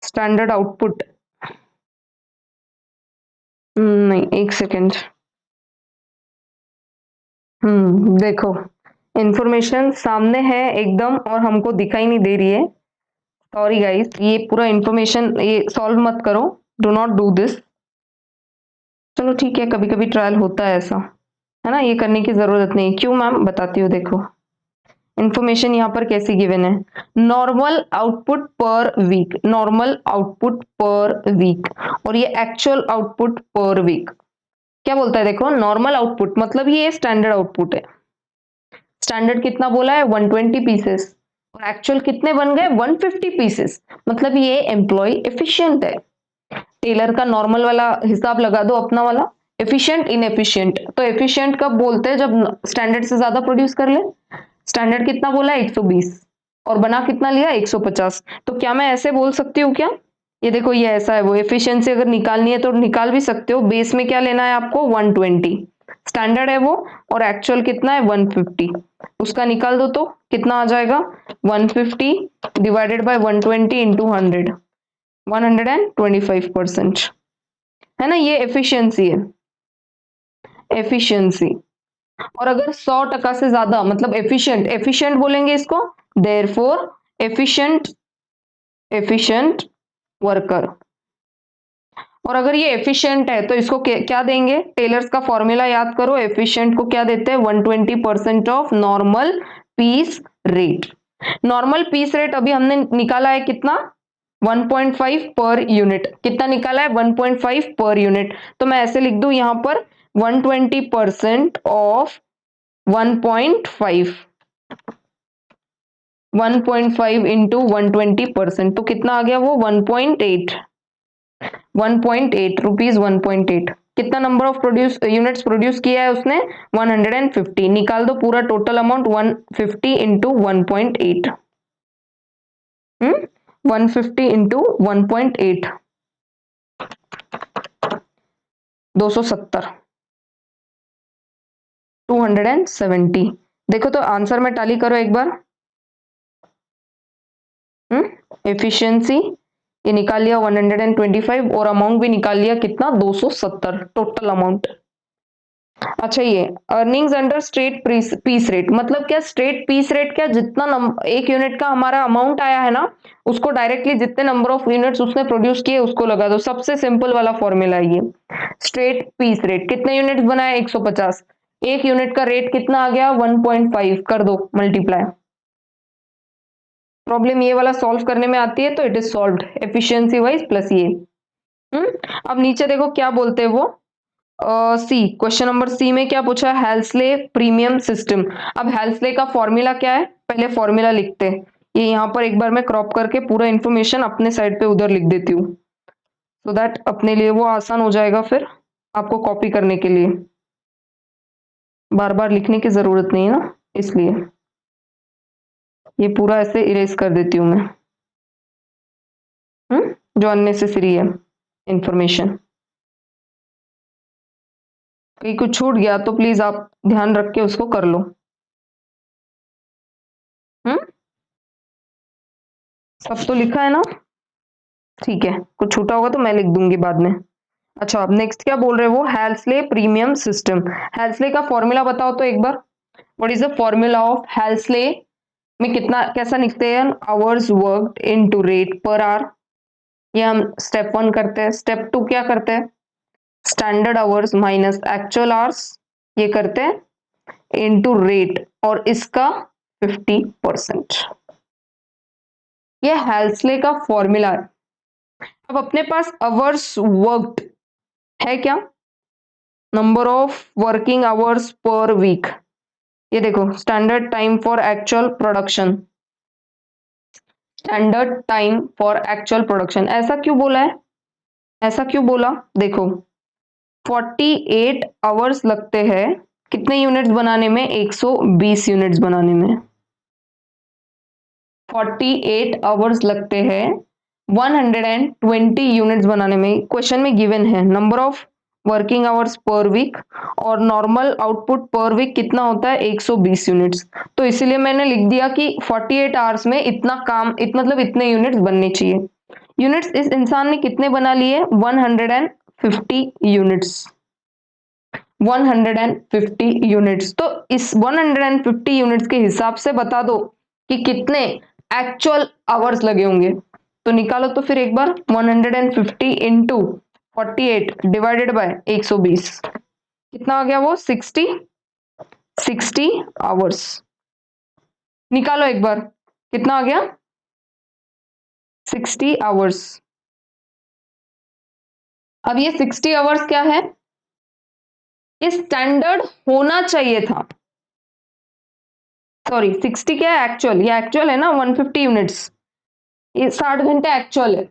स्टैंडर्ड आउटपुट, नहीं एक सेकेंड, देखो इंफॉर्मेशन सामने है एकदम और हमको दिखाई नहीं दे रही है, सॉरी गाइस, ये पूरा इंफॉर्मेशन ये सॉल्व मत करो, डू नॉट डू दिस। चलो ठीक है, कभी कभी ट्रायल होता है ऐसा, है ना, ये करने की जरूरत नहीं, क्यों मैम, बताती हूँ, देखो इंफॉर्मेशन यहाँ पर कैसी गिवन है, normal output per week, normal output per week, और ये एक्चुअल आउटपुट पर वीक। क्या बोलता है, देखो नॉर्मल आउटपुट मतलब ये स्टैंडर्ड आउटपुट है, स्टैंडर्ड कितना बोला है, 120 पीसेस, और एक्चुअल कितने बन गए, 150 पीसेस, मतलब ये एम्प्लॉय एफिशिएंट है। टेलर का नॉर्मल वाला हिसाब लगा दो अपना वाला, एफिशिएंट इनएफिशिएंट, तो एफिशिएंट कब बोलते हैं, जब स्टैंडर्ड से ज्यादा प्रोड्यूस कर ले, स्टैंडर्ड कितना बोला है, 120, और बना कितना लिया, 150, तो क्या मैं ऐसे बोल सकती हूँ क्या, ये देखो ये ऐसा है, वो एफिशिएंसी अगर निकालनी है तो निकाल भी सकते हो, बेस में क्या लेना है आपको, 120, स्टैंडर्ड है वो, और एक्चुअल कितना है 150, उसका निकाल दो तो कितना आ जाएगा, 150 डिवाइडेड बाय 120 इंटू 100, 125%, है ना, ये एफिशिएंसी है, एफिशिएंसी। और अगर 100% से ज्यादा मतलब एफिशिएंट, एफिशिएंट बोलेंगे इसको, देयरफॉर एफिशिएंट, एफिशिएंट वर्कर। और अगर ये एफिशिएंट है तो इसको क्या देंगे, टेलर्स का फॉर्मूला याद करो, एफिशिएंट को क्या देते हैं, 120% of normal piece rate. Normal piece rate अभी हमने निकाला है कितना, 1.5 पर यूनिट, कितना निकाला है, 1.5 पर यूनिट, तो मैं ऐसे लिख दूं यहां पर 120% ऑफ 1.5, 1.5 इंटू 120%, तो कितना आ गया वो 1.8, 1.8 रुपीज, 1.8, कितना number of produce units produce किया है उसने, 150, निकाल दो पूरा टोटल अमाउंट, 150 इंटू 1.8, 150 इंटू 1.8, 270, 270, देखो तो आंसर में टाली करो एक बार, एफिशिएंसी ये निकाल लिया 125, और अमाउंट भी निकाल लिया कितना, 270 टोटल अमाउंट, अच्छा, ये earnings under straight piece rate मतलब क्या? स्ट्रेट पीस रेट क्या? जितना एक यूनिट का हमारा अमाउंट आया है ना, उसको डायरेक्टली जितने नंबर ऑफ यूनिट्स उसने प्रोड्यूस किए उसको लगा दो। सबसे सिंपल वाला फॉर्मूला है ये। स्ट्रेट पीस रेट, कितने यूनिट्स बनाए? 150। एक यूनिट का रेट कितना आ गया? 1.5। कर दो मल्टीप्लाई। प्रॉब्लम ये वाला सॉल्व करने में आती है तो it is solved efficiency wise plus ये। अब नीचे देखो क्या बोलते हैं वो। सी, क्वेश्चन नंबर सी में क्या पूछा? हेल्सले प्रीमियम सिस्टम। अब हेल्सले का फॉर्मूला क्या है? पहले फॉर्मूला लिखते हैं। ये यहाँ पर एक बार मैं क्रॉप करके पूरा इंफॉर्मेशन अपने साइड पे उधर लिख देती हूँ, सो दैट अपने लिए वो आसान हो जाएगा फिर आपको कॉपी करने के लिए। बार बार लिखने की जरूरत नहीं है ना, इसलिए ये पूरा ऐसे इरेज कर देती हूँ मैं, जो अननेसेसरी है इंफॉर्मेशन। कहीं कुछ छूट गया तो प्लीज आप ध्यान रख के उसको कर लो। हम्म सब तो लिखा है ना? ठीक है, कुछ छूटा होगा तो मैं लिख दूंगी बाद में। अच्छा, अब नेक्स्ट क्या बोल रहे हो? हेल्सले प्रीमियम सिस्टम। हेल्सले का फॉर्मूला बताओ तो एक बार। What is the formula of Halsey? में कितना कैसा लिखते हैं? Hours worked into rate per hour. ये हम स्टेप 1 करते हैं। स्टेप 2 क्या करते हैं? Standard hours minus actual hours, ये करते हैं इनटू रेट और इसका 50%। ये हेल्सले का फॉर्मूला है। अब अपने पास आवर्स वर्कड है क्या? Number of working hours per week. ये देखो, standard time for actual production. Standard time for actual production ऐसा क्यों बोला है? ऐसा क्यों बोला? देखो, 48 आवर्स लगते हैं कितने यूनिट्स बनाने में? 120 यूनिट्स बनाने में। 48 आवर्स लगते हैं 120 यूनिट्स बनाने में। क्वेश्चन में गिवन है number of working hours per week और नॉर्मल आउटपुट पर वीक कितना होता है? 120 यूनिट्स। तो इसीलिए मैंने लिख दिया कि 48 आवर्स में इतना काम मतलब इतने यूनिट्स बनने चाहिए। यूनिट्स इस इंसान ने कितने बना लिए? 150 यूनिट्स। 150 यूनिट्स। तो इस 150 यूनिट्स के हिसाब से बता दो कि कितने एक्चुअल आवर्स लगे होंगे। तो निकालो तो फिर एक बार। 150 इंटू 48 डिवाइडेड बाय 120, कितना आ गया वो? 60 आवर्स। निकालो एक बार, कितना आ गया? 60 आवर्स। अब ये 60 आवर्स क्या है? ये स्टैंडर्ड होना चाहिए था। सॉरी, 60 क्या है? एक्चुअल। ये एक्चुअल है ना 150 यूनिट्स। ये 60 घंटे एक्चुअल है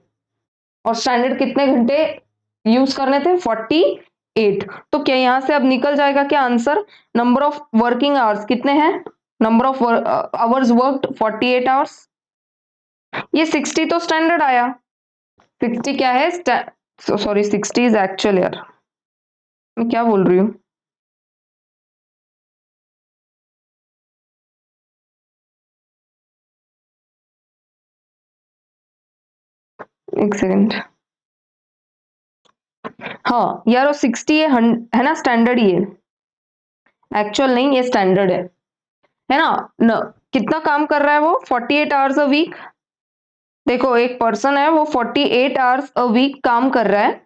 और स्टैंडर्ड कितने घंटे यूज करने थे? 48। तो क्या यहां से अब निकल जाएगा क्या answer? Number of working hours कितने हैं? Number of hours worked 48 hours. ये 60 तो स्टैंडर्ड आया। 60 क्या है? Sorry, 60 is actual. यार मैं क्या बोल रही हूँ? एक सेकंड। हाँ यार, वो 60 है ना, स्टैंडर्ड ही है, एक्चुअल नहीं। ये स्टैंडर्ड है ना न, कितना काम कर रहा है वो? 48 आवर्स अ वीक। देखो, एक पर्सन है वो 48 आवर्स अ वीक काम कर रहा है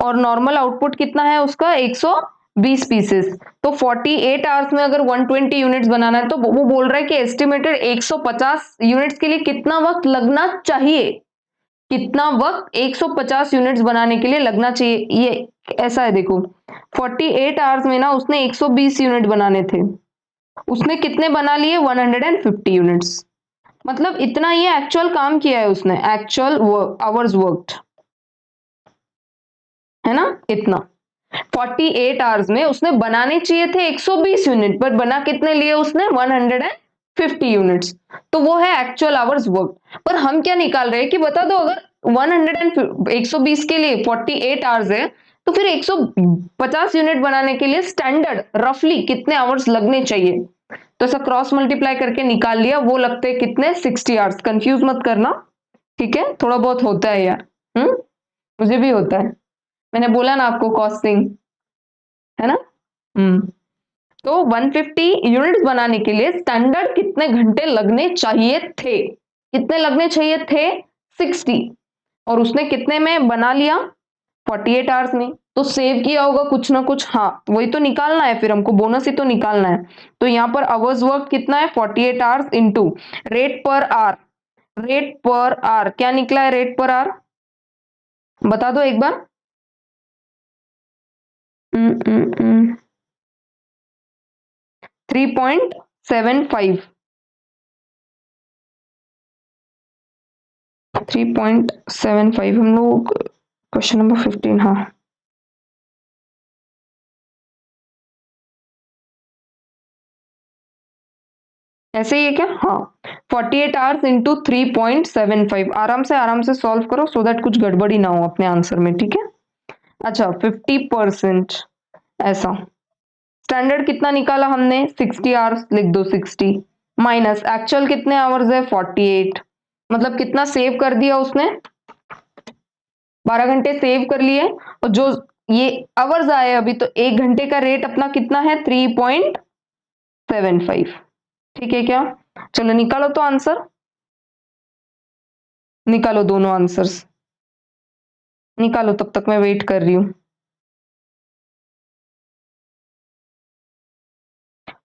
और नॉर्मल आउटपुट कितना है उसका? 120 पीसेस। तो 48 आवर्स में अगर 120 यूनिट्स बनाना है तो वो बोल रहा है कि एस्टिमेटेड 150 यूनिट्स के लिए कितना वक्त लगना चाहिए? कितना वक्त 150 यूनिट्स बनाने के लिए लगना चाहिए? ये ऐसा है, देखो 48 आवर्स में ना उसने 120 यूनिट बनाने थे, उसने कितने बना लिए? 150 यूनिट्स। मतलब इतना ही एक्चुअल काम किया है उसने, एक्चुअल आवर्स वर्कड, है ना? इतना 48 आवर्स में उसने बनाने चाहिए थे 120 यूनिट, पर बना कितने लिए उसने? 150 यूनिट्स। तो वो है एक्चुअल आवर्स वर्क। पर हम क्या निकाल रहे हैं कि बता दो, अगर 120 के लिए 48 आवर्स है तो फिर 150 यूनिट बनाने के लिए स्टैंडर्ड रफली कितने आवर्स लगने चाहिए? तो ऐसा क्रॉस मल्टीप्लाई करके निकाल लिया। वो लगते हैं कितने? 60 आवर्स। कंफ्यूज मत करना, ठीक है? थोड़ा बहुत होता है यार। मुझे भी होता है। मैंने बोला ना आपको, कॉस्टिंग, है ना? तो 150 यूनिट्स बनाने के लिए स्टैंडर्ड कितने घंटे लगने चाहिए थे? कितने लगने चाहिए थे? 60। और उसने कितने में बना लिया? 48 आवर्स में। तो सेव किया होगा कुछ ना कुछ, हाँ वही तो निकालना है, फिर हमको बोनस ही तो निकालना है। तो यहाँ पर आवर्स वर्क कितना है? 48 hours into rate per our. Rate per our क्या निकला है? रेट पर आवर बता दो एक बार। 3.75। 3.75 हम लोग क्वेश्चन नंबर 15, हाँ ऐसे ही है क्या? हाँ 48 आवर्स इंटू 3.75। आराम से सॉल्व करो सो दैट कुछ गड़बड़ी ना हो अपने आंसर में, ठीक है? अच्छा 50% ऐसा। स्टैंडर्ड कितना निकाला हमने? 60 आवर्स, लिख दो 60 माइनस एक्चुअल कितने आवर्स है? 48। मतलब कितना सेव कर दिया उसने? 12 घंटे सेव कर लिए। और जो ये आवर्स आए अभी, तो 1 घंटे का रेट अपना कितना है? 3.75। ठीक है क्या? चलो निकालो तो आंसर, निकालो दोनों आंसर्स निकालो, तब तक मैं वेट कर रही हूँ।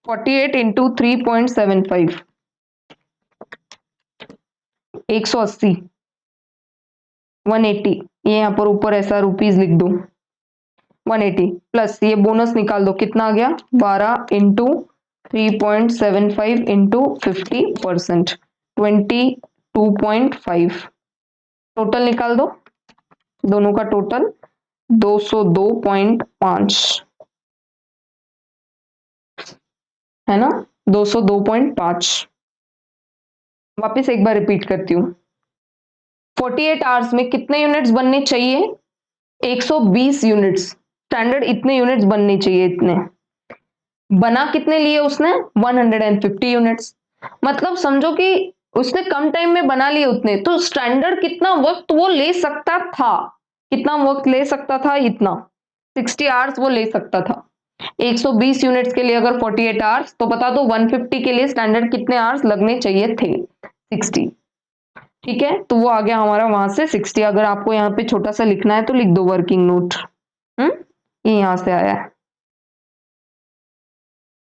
48 इंटू 3.75 180। 180 ये यहाँ पर ऊपर ऐसा रुपीज लिख दो। 180 प्लस ये बोनस निकाल दो, कितना आ गया? 12 इंटू 3.75 इंटू 50%, 22.5। टोटल निकाल दो दोनों का टोटल, 202.5 है ना? 202.5। वापिस एक बार रिपीट करती हूँ। 48 आवर्स में कितने यूनिट्स बनने चाहिए? 120 यूनिट्स। स्टैंडर्ड इतने यूनिट्स बनने चाहिए, इतने। बना कितने लिए उसने? 150 यूनिट्स। मतलब समझो कि उसने कम टाइम में बना लिए उतने, तो स्टैंडर्ड कितना वक्त वो ले सकता था? कितना वक्त ले सकता था? इतना 60 आवर्स वो ले सकता था। 120 यूनिट्स के लिए अगर 48 आवर्स, तो बता दो 150 के लिए स्टैंडर्ड कितने आवर्स लगने चाहिए थे? 60। ठीक है, तो वो आ गया हमारा वहां से 60। अगर आपको यहाँ पे छोटा सा लिखना है तो लिख दो वर्किंग नोट। हम्म, ये यहां से आया है।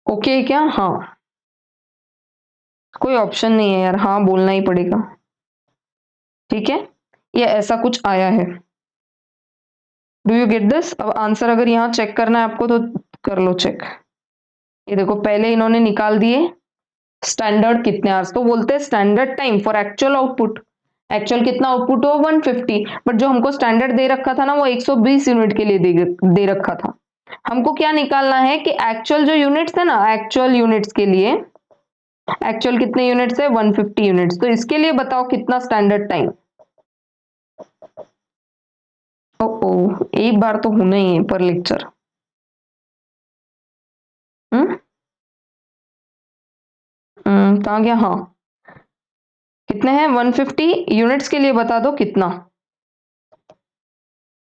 ओके क्या? हाँ कोई ऑप्शन नहीं है यार, हाँ बोलना ही पड़ेगा। ठीक है, ये ऐसा कुछ आया है। Do you get this? अब आंसर अगर यहाँ चेक करना है आपको तो कर लो चेक। ये देखो पहले इन्होंने निकाल दिए स्टैंडर्ड कितने आवर्स, तो बोलते हैं standard time for actual output. Actual कितना आउटपुट हो? 150, बट जो हमको स्टैंडर्ड दे रखा था ना, वो 120 यूनिट के लिए दे रखा था। हमको क्या निकालना है कि एक्चुअल जो यूनिट्स है ना, एक्चुअल यूनिट्स के लिए, एक्चुअल कितने यूनिट्स है? 150 यूनिट्स। तो इसके लिए बताओ कितना स्टैंडर्ड टाइम? ओ एक बार तो होना ही है पर लेक्चर। हम्म कहाँ गया? हाँ कितने हैं? 150 यूनिट्स के लिए बता दो कितना,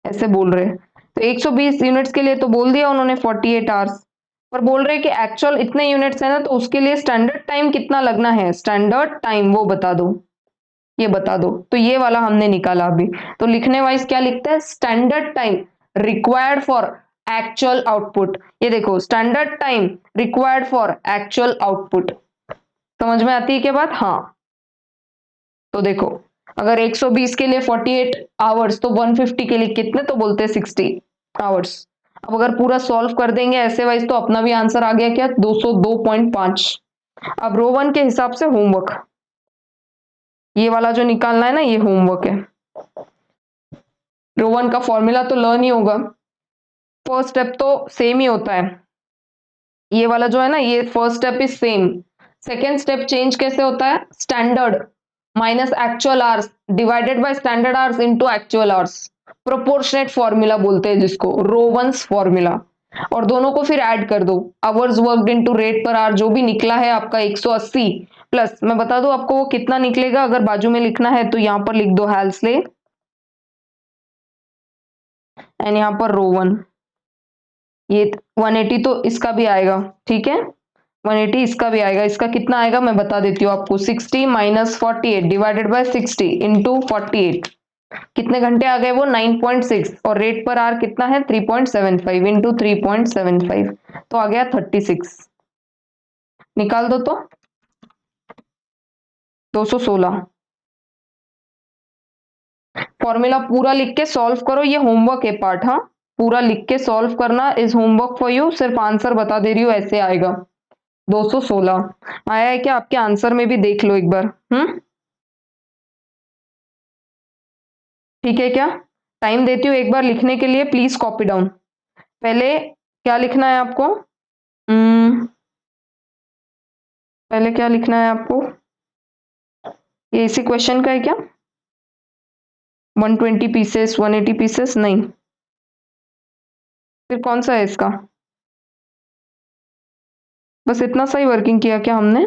ऐसे बोल रहे। तो 120 यूनिट्स के लिए तो बोल दिया उन्होंने 48 आवर्स, पर बोल रहे कि एक्चुअल इतने यूनिट्स है ना, तो उसके लिए स्टैंडर्ड टाइम कितना लगना है? स्टैंडर्ड टाइम वो बता दो, ये बता दो। तो ये वाला हमने निकाला अभी। तो लिखने वाइज क्या लिखते हैं? Standard time required for actual output. ये देखो standard time required for actual output. समझ में आती है क्या बात? हाँ तो देखो, अगर 120 के लिए 48 आवर्स, तो 150 के लिए कितने? तो बोलते हैं 60 आवर्स। अब अगर पूरा सॉल्व कर देंगे ऐसे वाइज, तो अपना भी आंसर आ गया क्या? 202.5। अब रो वन के हिसाब से होमवर्क, ये वाला जो निकालना है ना, ये होमवर्क है। रो वन का फॉर्मूला तो लर्न ही होगा। फर्स्ट स्टेप तो सेम ही होता है, ये वाला जो है ना, ये first step is same. Second step change कैसे होता है? Standard minus actual hours divided by standard hours into actual hours. Proportionate formula बोलते हैं जिसको, रो वंस फॉर्मूला। और दोनों को फिर ऐड कर दो, hours worked into rate per our, जो भी निकला है आपका 180 प्लस, मैं बता दूं आपको वो कितना निकलेगा। अगर बाजू में लिखना है तो यहां पर लिख दो हेल्सले, एंड यहां पर रो वन। ये 180 तो इसका भी आएगा, ठीक है, 180 इसका भी आएगा। इसका कितना आएगा मैं बता देती हूँ आपको, 60 माइनस 48 डिवाइडेड बाय 60 इंटू 48, कितने घंटे आ गए वो, 9.6, और रेट पर आर कितना है 3.75 इंटू 3.75, तो आ गया 36। निकाल दो तो 216। फॉर्मूला पूरा लिख के सॉल्व करो, ये होमवर्क है पार्ट, हाँ, पूरा लिख के सॉल्व करना इज होमवर्क फॉर यू, सिर्फ आंसर बता दे रही हूँ, ऐसे आएगा 216। आया है क्या आपके आंसर में भी, देख लो एक बार। ठीक है क्या, टाइम देती हूँ एक बार लिखने के लिए, प्लीज कॉपी डाउन। पहले क्या लिखना है आपको, पहले क्या लिखना है आपको, ये इसी क्वेश्चन का है क्या, 120 पीसेस 180 पीसेस, नहीं, फिर कौन सा है इसका, बस इतना सही वर्किंग किया क्या हमने,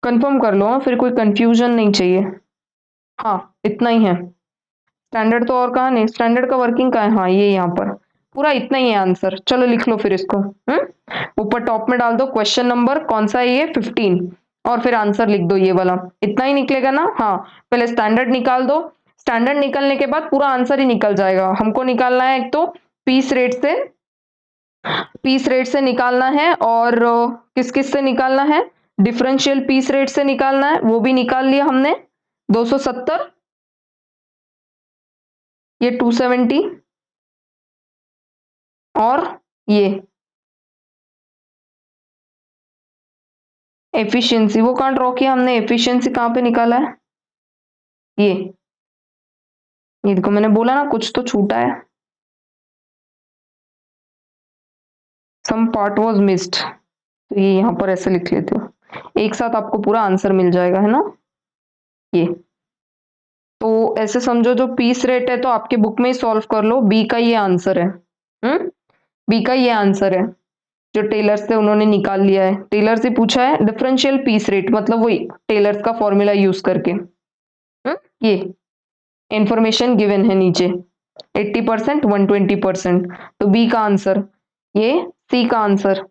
कंफर्म कर लो, हाँ, फिर कोई कंफ्यूजन नहीं चाहिए। हाँ इतना ही है, स्टैंडर्ड तो और कहाँ नहीं, स्टैंडर्ड का वर्किंग का है, हाँ ये यहाँ पर पूरा इतना ही है आंसर। चलो लिख लो फिर इसको, ऊपर टॉप में डाल दो क्वेश्चन नंबर, कौन सा है ये 15, और फिर आंसर लिख दो ये वाला, इतना ही निकलेगा ना, हाँ, पहले स्टैंडर्ड निकाल दो, स्टैंडर्ड निकलने के बाद पूरा आंसर ही निकल जाएगा। हमको निकालना है एक तो पीस रेट से, पीस रेट से निकालना है, और किस किस से निकालना है, डिफरेंशियल पीस रेट से निकालना है, वो भी निकाल लिया हमने 270, ये 270, और ये एफिशिएंसी, वो कहाँ ड्रॉ किया हमने, एफिशिएंसी कहाँ पे निकाला है, ये देखो मैंने बोला ना कुछ तो छूटा है, सम पार्ट वाज मिस्ड, तो ये यहाँ पर ऐसे लिख लेते हो, एक साथ आपको पूरा आंसर मिल जाएगा, है ना। ये तो ऐसे समझो, जो पीस रेट है तो आपके बुक में ही सॉल्व कर लो, बी का ये आंसर है, बी का ये आंसर है, जो टेलर से उन्होंने निकाल लिया है, टेलर से पूछा है डिफरेंशियल पीस रेट, मतलब वही टेलर्स का फॉर्मूला यूज करके, ये इंफॉर्मेशन गिवन है नीचे, 80% 120%, तो बी का आंसर, ये सी का आंसर,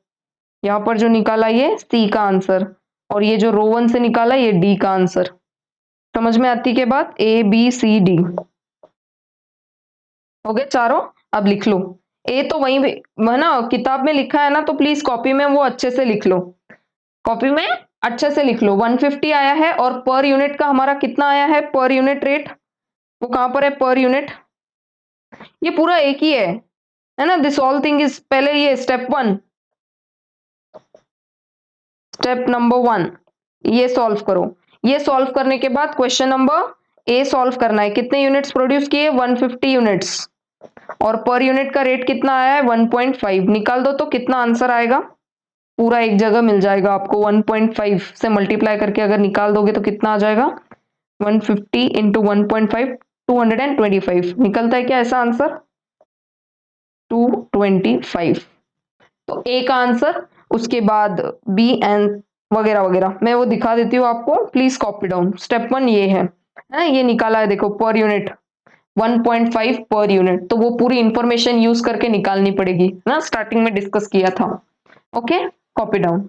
यहां पर जो निकाला ये सी का आंसर, और ये जो रो 1 से निकाला ये डी का आंसर। समझ में आती के बाद, ए बी सी डी हो गए चारों। अब लिख लो, ए तो वहीं है ना, किताब में लिखा है ना, तो प्लीज कॉपी में वो अच्छे से लिख लो, कॉपी में अच्छे से लिख लो। 150 आया है, और पर यूनिट का हमारा कितना आया है, पर यूनिट रेट, वो कहां पर है पर यूनिट, ये पूरा एक ही है ना, दिस ऑल थिंग इज, पहले ये स्टेप 1, स्टेप नंबर 1, ये सॉल्व करो, ये सॉल्व करने के बाद क्वेश्चन नंबर ए सॉल्व करना है, कितने यूनिट्स प्रोड्यूस किए 150 यूनिट्स, और पर यूनिट का रेट कितना आया है 1.5, निकाल दो तो कितना आंसर आएगा, पूरा एक जगह मिल जाएगा आपको, 1.5 से मल्टीप्लाई करके अगर निकाल दोगे तो कितना आ जाएगा, 150 इंटू 1.5, 225 निकलता है क्या ऐसा आंसर, 225, तो ए का आंसर, उसके बाद बी एंड वगैरह वगैरह मैं वो दिखा देती हूँ आपको, प्लीज कॉपी डाउन। स्टेप 1 ये है ये निकाला है देखो, पर यूनिट 1.5 पर यूनिट, तो वो पूरी इंफॉर्मेशन यूज करके निकालनी पड़ेगी ना, स्टार्टिंग में डिस्कस किया था। Okay, copy down.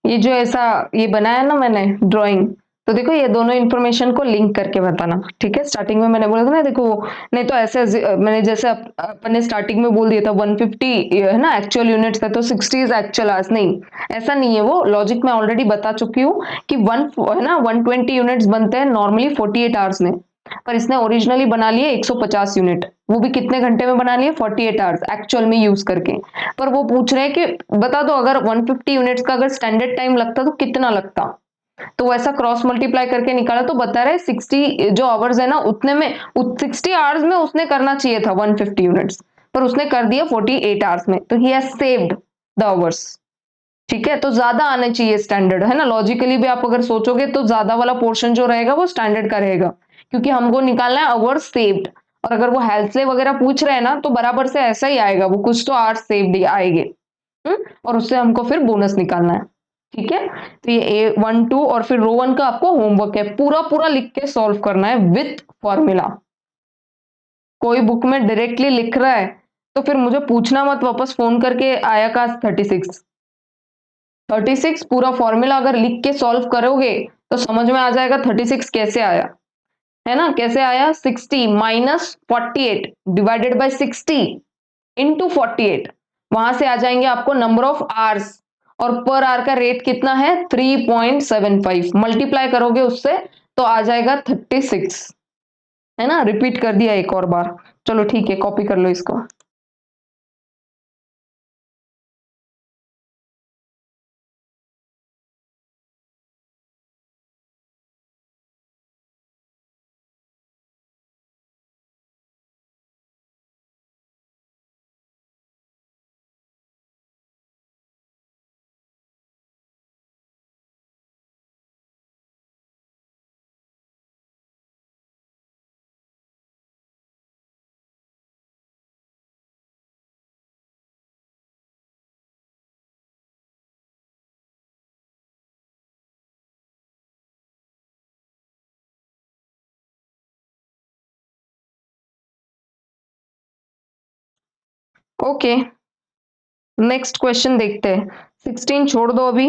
ये जो ऐसा ये बनाया ना मैंने ड्राइंग, तो देखो ये दोनों इन्फॉर्मेशन को लिंक करके बताना, ठीक है। स्टार्टिंग में मैंने बोला था ना, देखो नहीं तो ऐसे मैंने जैसे अपन ने स्टार्टिंग में बोल दिया था 150 है ना एक्चुअल यूनिट्स है, तो 60 इज एक्चुअल आवर्स, नहीं ऐसा नहीं है। वो लॉजिक मैं ऑलरेडी बता चुकी हूँ कि वन है ना 120 यूनिट्स बनते हैं नॉर्मली 48 आवर्स में, पर इसने ओरिजिनली बना लिए 150 यूनिट, वो भी कितने घंटे में बना लिए 48 आवर्स एक्चुअल में यूज करके। पर वो पूछ रहे हैं कि बता दो अगर 150 यूनिट्स का अगर स्टैंडर्ड टाइम लगता तो कितना लगता, तो वैसा क्रॉस मल्टीप्लाई करके निकाला तो बता रहे 60 जो आवर्स है ना उतने में 60 आवर्स में उसने करना चाहिए था 150 यूनिट्स, पर उसने कर दिया 48 आवर्स में, तो he has saved the hours. ठीक है, तो ज्यादा आने चाहिए स्टैंडर्ड, है ना। लॉजिकली भी आप अगर सोचोगे तो ज्यादा वाला पोर्शन जो रहेगा वो स्टैंडर्ड का रहेगा, क्योंकि हमको निकालना है आवर्स सेव्ड, और अगर वो हेल्थ वगैरह पूछ रहे हैं ना तो बराबर से ऐसा ही आएगा, वो कुछ तो आवर्स सेव्ड आएंगे। और उससे हमको फिर बोनस निकालना है। ठीक है, तो ये A12 और फिर रो 1 का आपको होमवर्क है, पूरा पूरा लिख के सॉल्व करना है विथ फॉर्मूला। कोई बुक में डायरेक्टली लिख रहा है तो फिर मुझे पूछना मत वापस फोन करके आया का 36 पूरा फॉर्मूला अगर लिख के सॉल्व करोगे तो समझ में आ जाएगा 36 कैसे आया, है ना। कैसे आया, 60 माइनस 48 डिवाइडेड बाई 60 इंटू 48, वहां से आ जाएंगे आपको नंबर ऑफ आवर्स, और पर आवर का रेट कितना है 3.75, मल्टीप्लाई करोगे उससे तो आ जाएगा 36, है ना। रिपीट कर दिया एक और बार, चलो ठीक है कॉपी कर लो इसको। ओके, नेक्स्ट क्वेश्चन देखते हैं। 16 छोड़ दो अभी,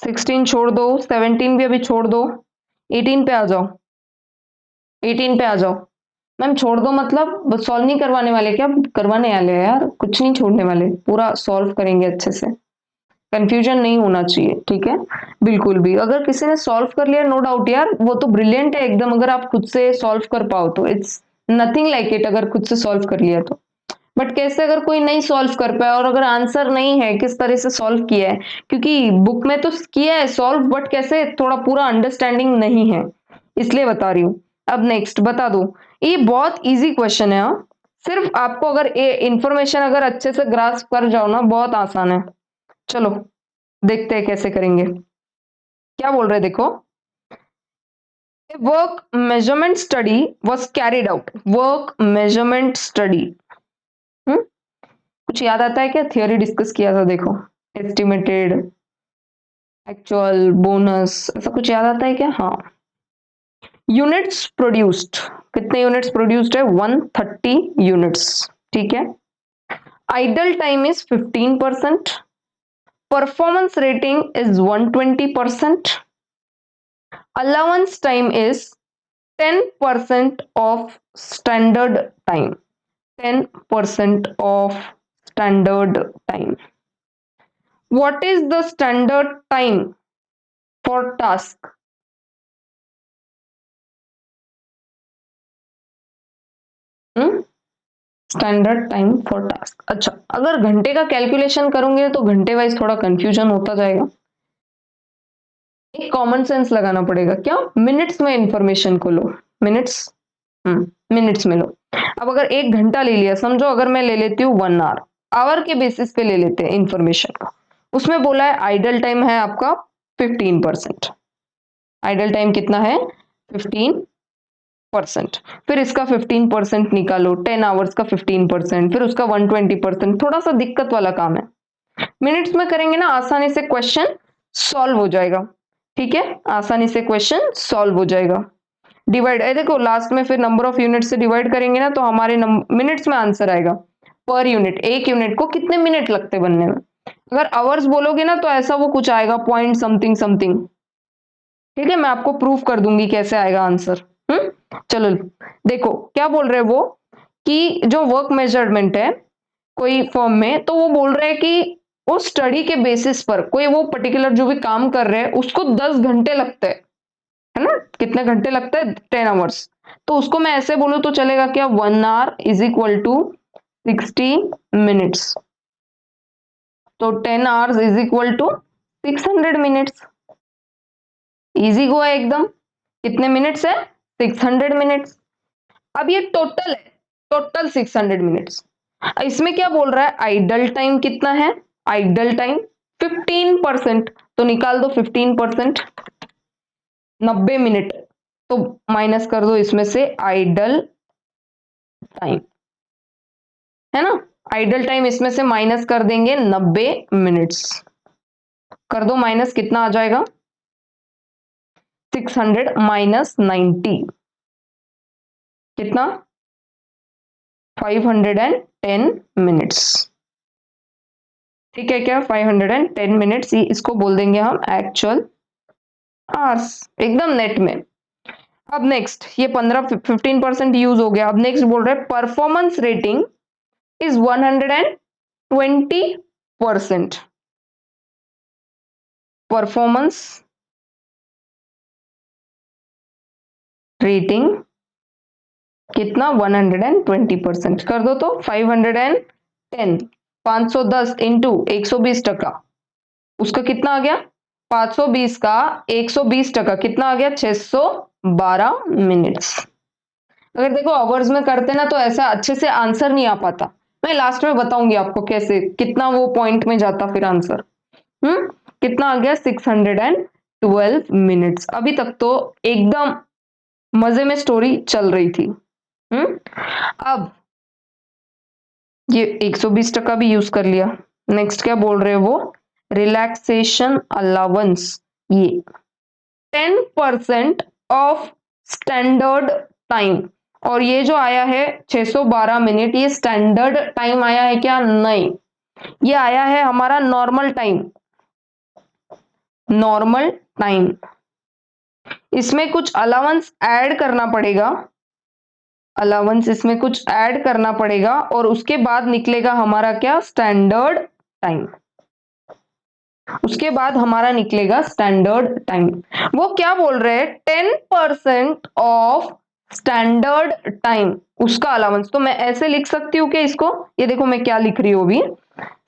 16 छोड़ दो, 17 भी अभी छोड़ दो, 18 पे आ जाओ, 18 पे आ जाओ। मैम छोड़ दो मतलब सॉल्व नहीं करवाने वाले क्या, करवाने वाले हैं यार, कुछ नहीं छोड़ने वाले, पूरा सॉल्व करेंगे अच्छे से, कंफ्यूजन नहीं होना चाहिए, ठीक है। बिल्कुल भी अगर किसी ने सॉल्व कर लिया नो डाउट यार, वो तो ब्रिलियंट है एकदम, अगर आप खुद से सॉल्व कर पाओ तो इट्स नथिंग लाइक इट, अगर खुद से सॉल्व कर लिया तो। बट कैसे अगर कोई नहीं सॉल्व कर पाया और अगर आंसर नहीं है किस तरह से सॉल्व किया है, क्योंकि बुक में तो किया है सॉल्व बट कैसे थोड़ा पूरा अंडरस्टैंडिंग नहीं है, इसलिए बता रही हूँ। अब नेक्स्ट बता दो, ये बहुत इजी क्वेश्चन है, हाँ। सिर्फ आपको अगर ये इंफॉर्मेशन अगर अच्छे से ग्रास्प कर जाओ ना, बहुत आसान है। चलो देखते हैं कैसे करेंगे। क्या बोल रहे देखो, work measurement study was carried out, work measurement study. कुछ याद आता है क्या, थियोरी डिस्कस किया था देखो, एस्टिमेटेड, एक्चुअल, बोनस, ऐसा कुछ याद आता है क्या। हाँ, यूनिट्स प्रोड्यूस्ड, कितने यूनिट्स प्रोड्यूस्ड है 130 यूनिट्स, ठीक है। Idle time is 15%, performance rating is 120%, allowance time is 10% of standard time, 10% of standard time. What is the standard time for task? Standard time for task. अच्छा, अगर घंटे का calculation करोगे तो घंटे वाइज थोड़ा कंफ्यूजन होता जाएगा, एक कॉमन सेंस लगाना पड़ेगा। क्या, मिनट्स में इंफॉर्मेशन को लो, मिनट्स, मिनट्स में लो। अब अगर एक घंटा ले लिया, समझो अगर मैं ले लेती हूँ 1 आवर, आवर के बेसिस पे ले लेते हैं इंफॉर्मेशन का, उसमें बोला है आइडल टाइम है आपका 15%, आइडल टाइम कितना है 15%, फिर इसका 15% निकालो, 10 आवर्स का 15%, फिर उसका 120%, थोड़ा सा दिक्कत वाला काम है। मिनट्स में करेंगे ना आसानी से क्वेश्चन सॉल्व हो जाएगा, ठीक है, आसानी से क्वेश्चन सॉल्व हो जाएगा। डिवाइड देखो लास्ट में फिर नंबर ऑफ यूनिट से डिवाइड करेंगे ना तो हमारे मिनट्स में आंसर आएगा, पर यूनिट, एक यूनिट को कितने मिनट लगते बनने में, अगर आवर्स बोलोगे ना तो ऐसा वो कुछ आएगा पॉइंट समथिंग समथिंग। ठीक है, मैं आपको प्रूफ कर दूंगी कैसे आएगा आंसर। चलो देखो क्या बोल रहे हैं वो, कि जो वर्क मेजरमेंट है कोई फर्म में, तो वो बोल रहे हैं कि उस स्टडी के बेसिस पर कोई वो पर्टिकुलर जो भी काम कर रहे हैं उसको 10 घंटे लगते हैं, है ना? कितने घंटे लगते हैं? 10 आवर्स। तो उसको मैं ऐसे बोलूं तो चलेगा क्या? 1 hour is equal to 60 minutes. तो 10 hours is equal to 600 minutes. Easy हुआ एकदम। कितने मिनट्स है? 600 मिनट्स। अब ये टोटल है, टोटल 600 मिनट्स। इसमें क्या बोल रहा है? आइडल टाइम कितना है? Idle time 15%। तो निकाल दो 15%, 90 मिनट। तो माइनस कर दो इसमें से आइडल टाइम, है ना? आइडल टाइम इसमें से माइनस कर देंगे 90 मिनट्स। कर दो माइनस, कितना आ जाएगा? 600 माइनस 90, कितना? 510 मिनट्स। ठीक है क्या? 510 मिनट्स, इसको बोल देंगे हम एक्चुअल आवर्स, एकदम नेट में। अब नेक्स्ट, ये 15% यूज हो गया। अब नेक्स्ट बोल रहे हैं performance rating is 120%। Performance rating कितना? 120%। कर दो तो 510, 510 इंटू 120%, उसका कितना आ गया? 520 का 120%, कितना आ गया? 612 मिनट्स। अगर देखो आवर्स में करते ना तो ऐसा अच्छे से आंसर नहीं आ पाता। मैं लास्ट में बताऊंगी आपको कैसे, कितना वो पॉइंट में जाता फिर आंसर। हम्म कितना आ गया? 612 मिनट्स। अभी तक तो एकदम मजे में स्टोरी चल रही थी। अब ये 120% भी यूज कर लिया। नेक्स्ट क्या बोल रहे हैं वो? रिलैक्सेशन अलाउंस, ये 10% ऑफ स्टैंडर्ड टाइम। और ये जो आया है 612 मिनट, ये स्टैंडर्ड टाइम आया है क्या? नहीं, ये आया है हमारा नॉर्मल टाइम। नॉर्मल टाइम, इसमें कुछ अलाउंस ऐड करना पड़ेगा। अलाउंस इसमें कुछ ऐड करना पड़ेगा और उसके बाद निकलेगा हमारा क्या? Standard time. उसके बाद हमारा निकलेगा स्टैंडर्ड टाइम। वो क्या बोल रहे हैं? 10% ऑफ स्टैंडर्ड टाइम, उसका अलाउंस। तो मैं ऐसे लिख सकती हूँ कि इसको, ये देखो मैं क्या लिख रही हूँ अभी।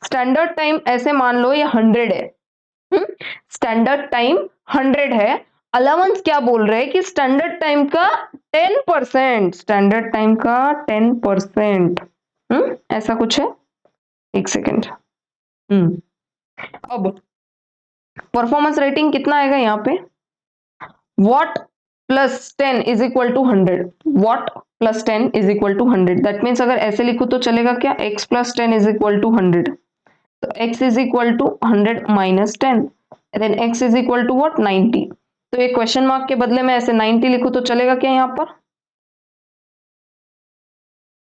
स्टैंडर्ड टाइम ऐसे मान लो ये 100 है। स्टैंडर्ड टाइम 100 है। अलाउंस क्या बोल रहे हैं कि स्टैंडर्ड टाइम का 10%, स्टैंडर्ड टाइम का 10%। ऐसा कुछ है। एक सेकेंड। अब परफॉर्मेंस रेटिंग कितना आएगा यहाँ पे? What plus 10 is equal to 100। What plus 10 is equal to 100। That means अगर ऐसे लिखो तो चलेगा क्या? x plus 10 is equal to 100। तो x is equal to 100 minus 10, then x is equal to what? 90। तो ये क्वेश्चन मार्क के बदले में ऐसे 90 लिखो तो चलेगा क्या? यहाँ पर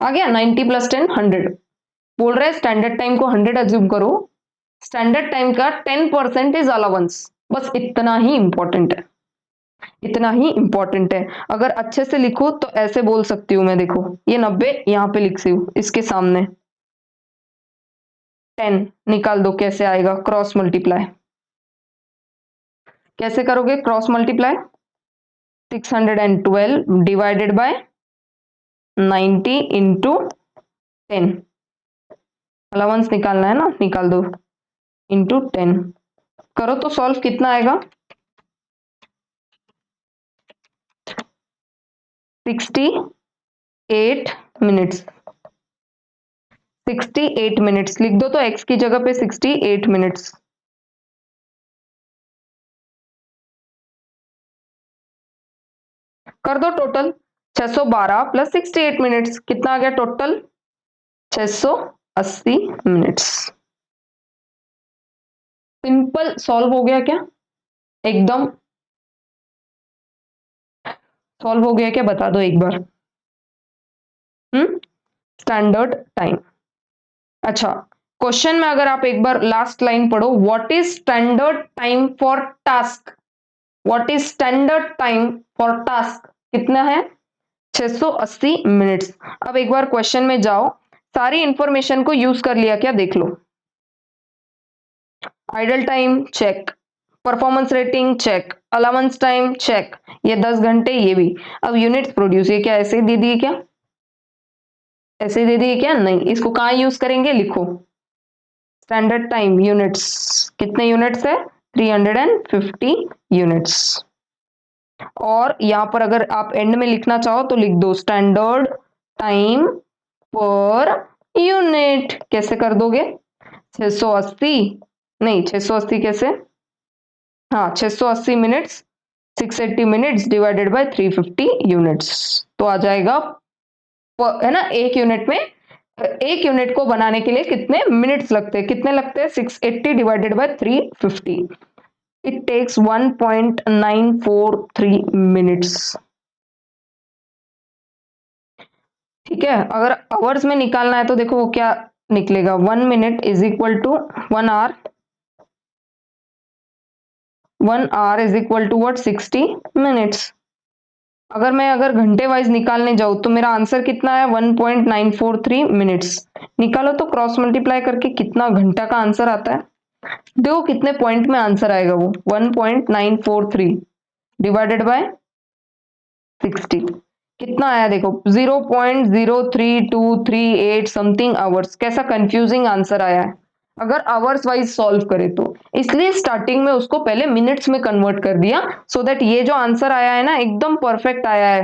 आ गया 90 प्लस 10 100। बोल रहे हैं स्टैंडर्ड टाइम को 100 अज्यूम करो, स्टैंडर्ड टाइम का 10% इज अलाउंस। बस इतना ही इंपॉर्टेंट है, इतना ही इंपॉर्टेंट है। अगर अच्छे से लिखो तो ऐसे बोल सकती हूँ मैं, देखो ये 90 यहाँ पे लिखती हूँ, इसके सामने 10 निकाल दो। कैसे आएगा? Cross multiply. कैसे करोगे cross multiply? 612 divided by 90 into 10। Allowance निकालना है ना, निकाल दो इंटू 10। करो तो सॉल्व, कितना आएगा? 68 मिनट्स। 68 मिनट्स लिख दो तो x की जगह पे 68 मिनट्स। कर दो टोटल, 612 प्लस 68 मिनट्स, कितना आ गया टोटल? 680 मिनट्स। सिंपल सॉल्व हो गया क्या? एकदम सॉल्व हो गया क्या? बता दो एक बार। Standard time. अच्छा, क्वेश्चन में अगर आप एक बार लास्ट लाइन पढ़ो, what is standard time for task, what is standard time for task कितना है, 680 मिनट्स। अब एक बार क्वेश्चन में जाओ, सारी इंफॉर्मेशन को यूज कर लिया क्या, देख लो। Idle time check, performance rating check, allowance time check, ये 10 घंटे ये भी। अब यूनिट्स प्रोड्यूस, ये क्या ऐसे ही दे दिए क्या, ऐसे ही दे दिए क्या, नहीं, इसको कहाँ यूज करेंगे, लिखो स्टैंडर्ड टाइम यूनिट्स, कितने यूनिट्स है, 350 यूनिट्स। और यहां पर अगर आप एंड में लिखना चाहो तो लिख दो स्टैंडर्ड टाइम पर यूनिट, कैसे कर दोगे, 680, नहीं 680 कैसे, हाँ 680 minutes, 680 minutes divided by 350 units, तो आ जाएगा है ना, एक यूनिट को बनाने के लिए कितने मिनट्स लगते हैं, कितने लगते हैं, 680 divided by 350, it takes 1.943 minutes. ठीक है, अगर आवर्स में निकालना है तो देखो वो क्या निकलेगा, 1 minute is equal to 1 hour, 1 hour is equal to what, 60 minutes. अगर घंटे वाइज निकालने जाऊं तो मेरा आंसर कितना है, 1.943 मिनट्स। निकालो तो क्रॉस मल्टीप्लाई करके कितना घंटा का आंसर आता है, देखो कितने पॉइंट में आंसर आएगा वो, 1.943 डिवाइडेड बाय 60, कितना आया देखो, 0.03238 समथिंग आवर्स। कैसा कंफ्यूजिंग आंसर आया है अगर आवर्स वाइज सॉल्व करे तो, इसलिए स्टार्टिंग में उसको पहले मिनट्स में कन्वर्ट कर दिया, सो दैट ये जो आंसर आया है ना एकदम परफेक्ट आया है,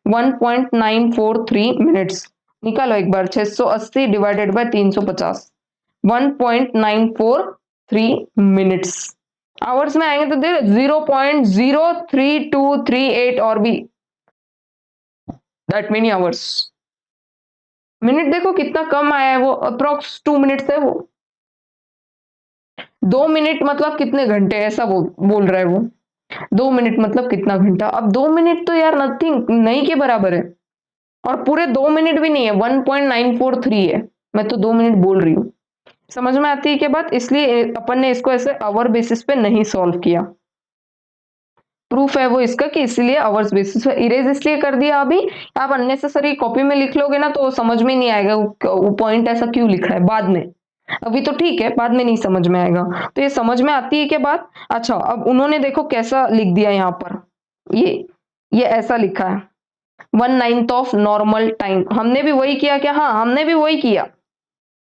1.943 मिनट्स। निकालो एक बार, 680 डिवाइडेड बाय 350, 1.943 मिनट्स। आवर्स में आएंगे तो देखो 0.03238 और भी, दैट मेनी आवर्स। मिनट देखो कितना कम आया है, वो अप्रोक्स 2 मिनट्स है वो, 2 मिनट मतलब कितने घंटे, ऐसा बोल रहा है वो, 2 मिनट मतलब कितना घंटा। अब 2 मिनट तो यार नथिंग, नहीं के बराबर है, और पूरे 2 मिनट भी नहीं है, 1.943 है, मैं तो 2 मिनट बोल रही हूँ। समझ में आती है क्या बात, इसलिए अपन ने इसको ऐसे आवर बेसिस पे नहीं सॉल्व किया, प्रूफ है वो इसका कि इसलिए आवर्स बेसिस पे इरेज इसलिए कर दिया। अभी आप अननेसेसरी कॉपी में लिख लोगे ना तो समझ में नहीं आएगा वो पॉइंट ऐसा क्यों लिखा है बाद में, अभी तो ठीक है, बाद में नहीं समझ में आएगा। तो ये समझ में आती है क्या बात। अच्छा, अब उन्होंने देखो कैसा लिख दिया यहाँ पर, ये ऐसा लिखा है 1/9 ऑफ नॉर्मल टाइम, हमने भी वही किया क्या, हाँ हमने भी वही किया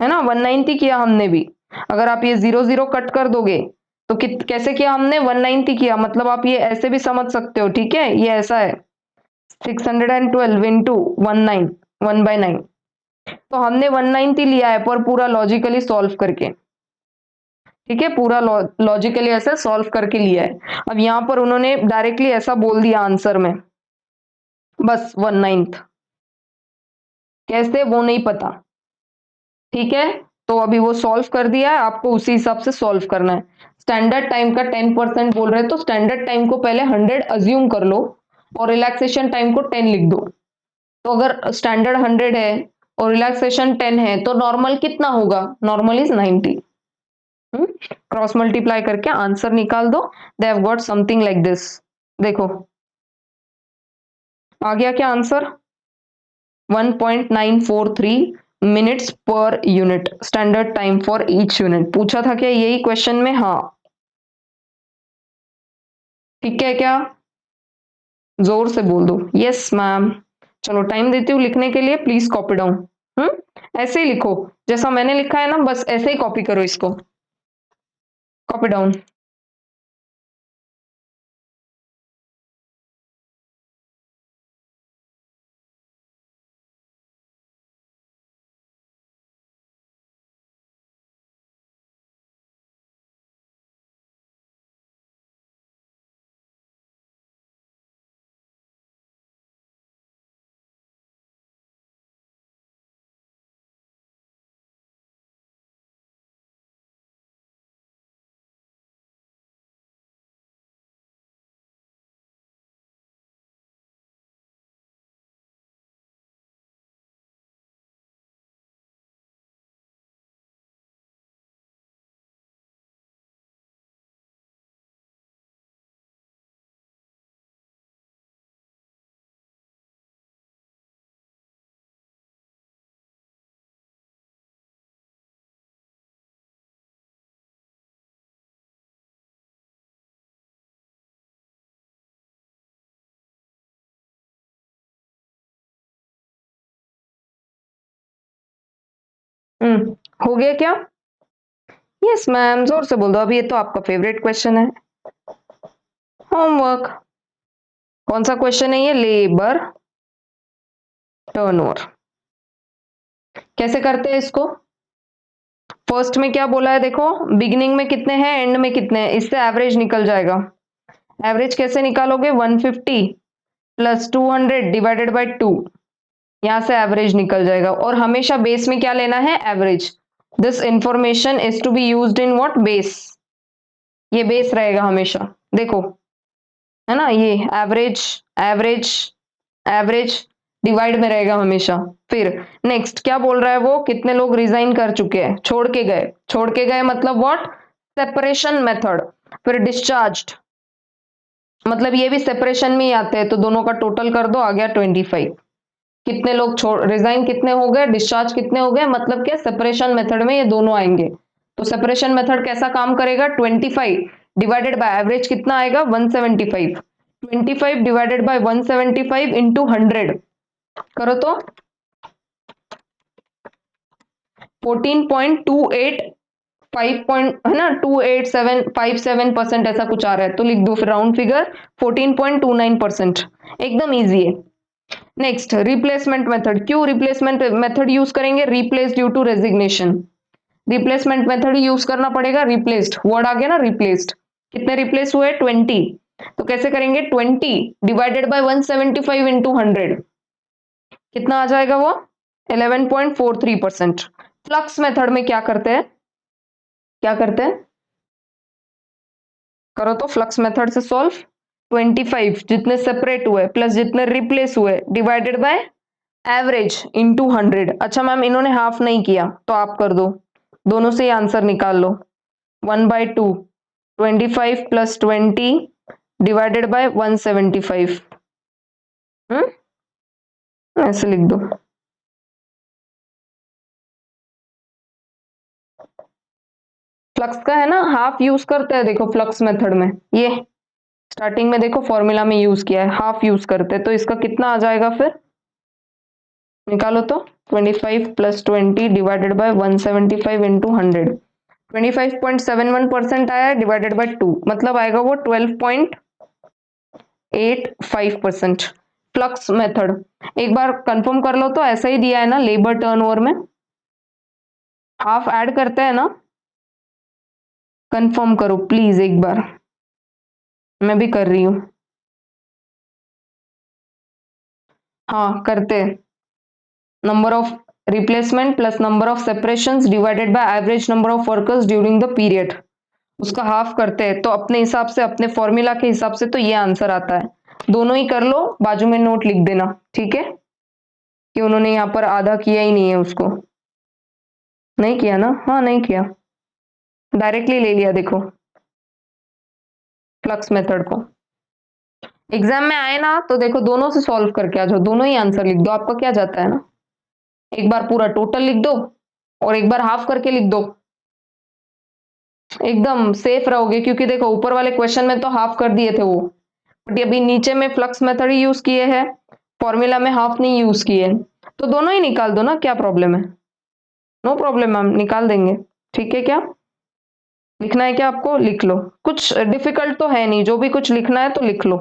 है ना, 1/9 किया हमने भी। अगर आप ये 0 0 कट कर दोगे तो कैसे किया हमने, 1/9 किया, मतलब आप ये ऐसे भी समझ सकते हो, ठीक है, ये ऐसा है 612 इंटू 19, 1/9, तो हमने 1/9 लिया है पर पूरा लॉजिकली सॉल्व करके, ठीक है, पूरा लॉजिकली ऐसे सॉल्व करके लिया है। अब यहां पर उन्होंने डायरेक्टली ऐसा बोल दिया आंसर में, बस 1/9 कैसे वो नहीं पता, ठीक है। तो अभी वो सॉल्व कर दिया है, आपको उसी हिसाब से सॉल्व करना है। स्टैंडर्ड टाइम का 10% बोल रहे हैं तो स्टैंडर्ड टाइम को पहले 100 अज्यूम कर लो और रिलैक्सेशन टाइम को 10 लिख दो। तो अगर स्टैंडर्ड 100 है और रिलैक्सेशन 10 है तो नॉर्मल कितना होगा, नॉर्मल इज 90। क्रॉस मल्टीप्लाई करके आंसर निकाल दो, they have got something like this, देखो आ गया क्या answer, 1.943 minutes per unit, standard time for each unit. पूछा था क्या यही क्वेश्चन में, हाँ ठीक है क्या, जोर से बोल दो यस मैम। चलो टाइम देती हूँ लिखने के लिए, प्लीज कॉपी डाउन। ऐसे ही लिखो जैसा मैंने लिखा है ना, बस ऐसे ही कॉपी करो इसको, कॉपी डाउन। हो गया क्या? यस मैम, जोर से बोल दो, अभी ये तो आपका फेवरेट क्वेश्चन है। होमवर्क। कौन सा क्वेश्चन है ये? Labour turnover. कैसे करते हैं इसको? फर्स्ट में क्या बोला है देखो, बिगिनिंग में कितने हैं, एंड में कितने हैं, इससे एवरेज निकल जाएगा। एवरेज कैसे निकालोगे? 150 प्लस 200 डिवाइडेड बाय 2, यहां से एवरेज निकल जाएगा। और हमेशा बेस में क्या लेना है? Average. This information is to be used in what? Base. ये बेस रहेगा हमेशा, देखो, है ना, ये एवरेज, एवरेज, एवरेज डिवाइड में रहेगा हमेशा। फिर नेक्स्ट क्या बोल रहा है वो? कितने लोग रिजाइन कर चुके हैं, छोड़ के गए। छोड़ के गए मतलब व्हाट? Separation method. फिर डिस्चार्ज्ड, मतलब ये भी सेपरेशन में ही आते हैं, तो दोनों का टोटल कर दो, आ गया 25। कितने लोग छोड़, रिजाइन कितने हो गए, डिस्चार्ज कितने हो गए, मतलब क्या? सेपरेशन मेथड में ये दोनों आएंगे। तो सेपरेशन मेथड कैसा काम करेगा? 25 डिवाइडेड बाय एवरेज कितना आएगा? 175। 25 डिवाइडेड बाय 175 इंटू 100 करो तो 14.28, 5 पॉइंट है ना, 28757% ऐसा कुछ आ रहा है, तो लिख दो फिर राउंड फिगर 14.29%। एकदम इजी है। Next replacement method. क्यों रिप्लेसमेंट मेथड यूज करेंगे? Replace due to resignation. Replacement method ही यूज करना पड़ेगा। रिप्लेस्ड वर्ड आ गया ना, रिप्लेस्ड। कितने रिप्लेस हुए? 20। तो कैसे करेंगे? 20 डिवाइडेड बाय 175 इंटू 100, कितना आ जाएगा वो? 11.43%। फ्लक्स मेथड में क्या करते हैं? क्या करते हैं? करो तो फ्लक्स मेथड से सॉल्व। 25 जितने सेपरेट हुए प्लस जितने रिप्लेस हुए डिवाइडेड बाय एवरेज इंटू 100। अच्छा मैम, इन्होंने हाफ नहीं किया, तो आप कर दो, दोनों से ही आंसर निकाल लो। 1/2, 25 प्लस 20 डिवाइडेड बाय 175। ऐसे लिख दो। फ्लक्स का है ना, हाफ यूज करते हैं, देखो फ्लक्स मेथड में ये स्टार्टिंग में देखो फॉर्मूला में यूज किया है, हाफ यूज करते हैं, तो इसका कितना आ जाएगा फिर? निकालो तो 25 प्लस 20 डिवाइडेड बाय 175 इंटू 100। 25.71% आया डिवाइडेड बाय 2, मतलब आएगा वो 12.85%। फ्लक्स मेथड एक बार कंफर्म कर लो तो ऐसा ही दिया है ना, लेबर टर्नओवर में हाफ ऐड करते हैं ना। कंफर्म करो प्लीज एक बार, मैं भी कर रही हूं। हाँ करते हैं। Number of replacement plus number of separations divided by average number of workers during the period, उसका हाफ करते हैं, तो अपने हिसाब से, अपने फॉर्मूला के हिसाब से तो ये आंसर आता है। दोनों ही कर लो, बाजू में नोट लिख देना, ठीक है, कि उन्होंने यहाँ पर आधा किया ही नहीं है उसको। नहीं किया ना? हाँ नहीं किया, डायरेक्टली ले लिया देखो फ्लक्स मेथड को। एग्जाम में आए ना तो देखो दोनों से सॉल्व करके आ जाओ, दोनों ही आंसर लिख दो, आपका क्या जाता है ना। एक बार पूरा टोटल लिख दो और एक बार हाफ करके लिख दो, एकदम सेफ रहोगे, क्योंकि देखो ऊपर वाले क्वेश्चन में तो हाफ कर दिए थे वो, बट अभी नीचे में फ्लक्स मेथड ही यूज किए हैं, फॉर्मूला में हाफ नहीं यूज किए, तो दोनों ही निकाल दो ना, क्या प्रॉब्लम है? नो प्रॉब्लम मैम, निकाल देंगे। ठीक है, क्या लिखना है क्या आपको? लिख लो, कुछ डिफिकल्ट तो है नहीं, जो भी कुछ लिखना है तो लिख लो।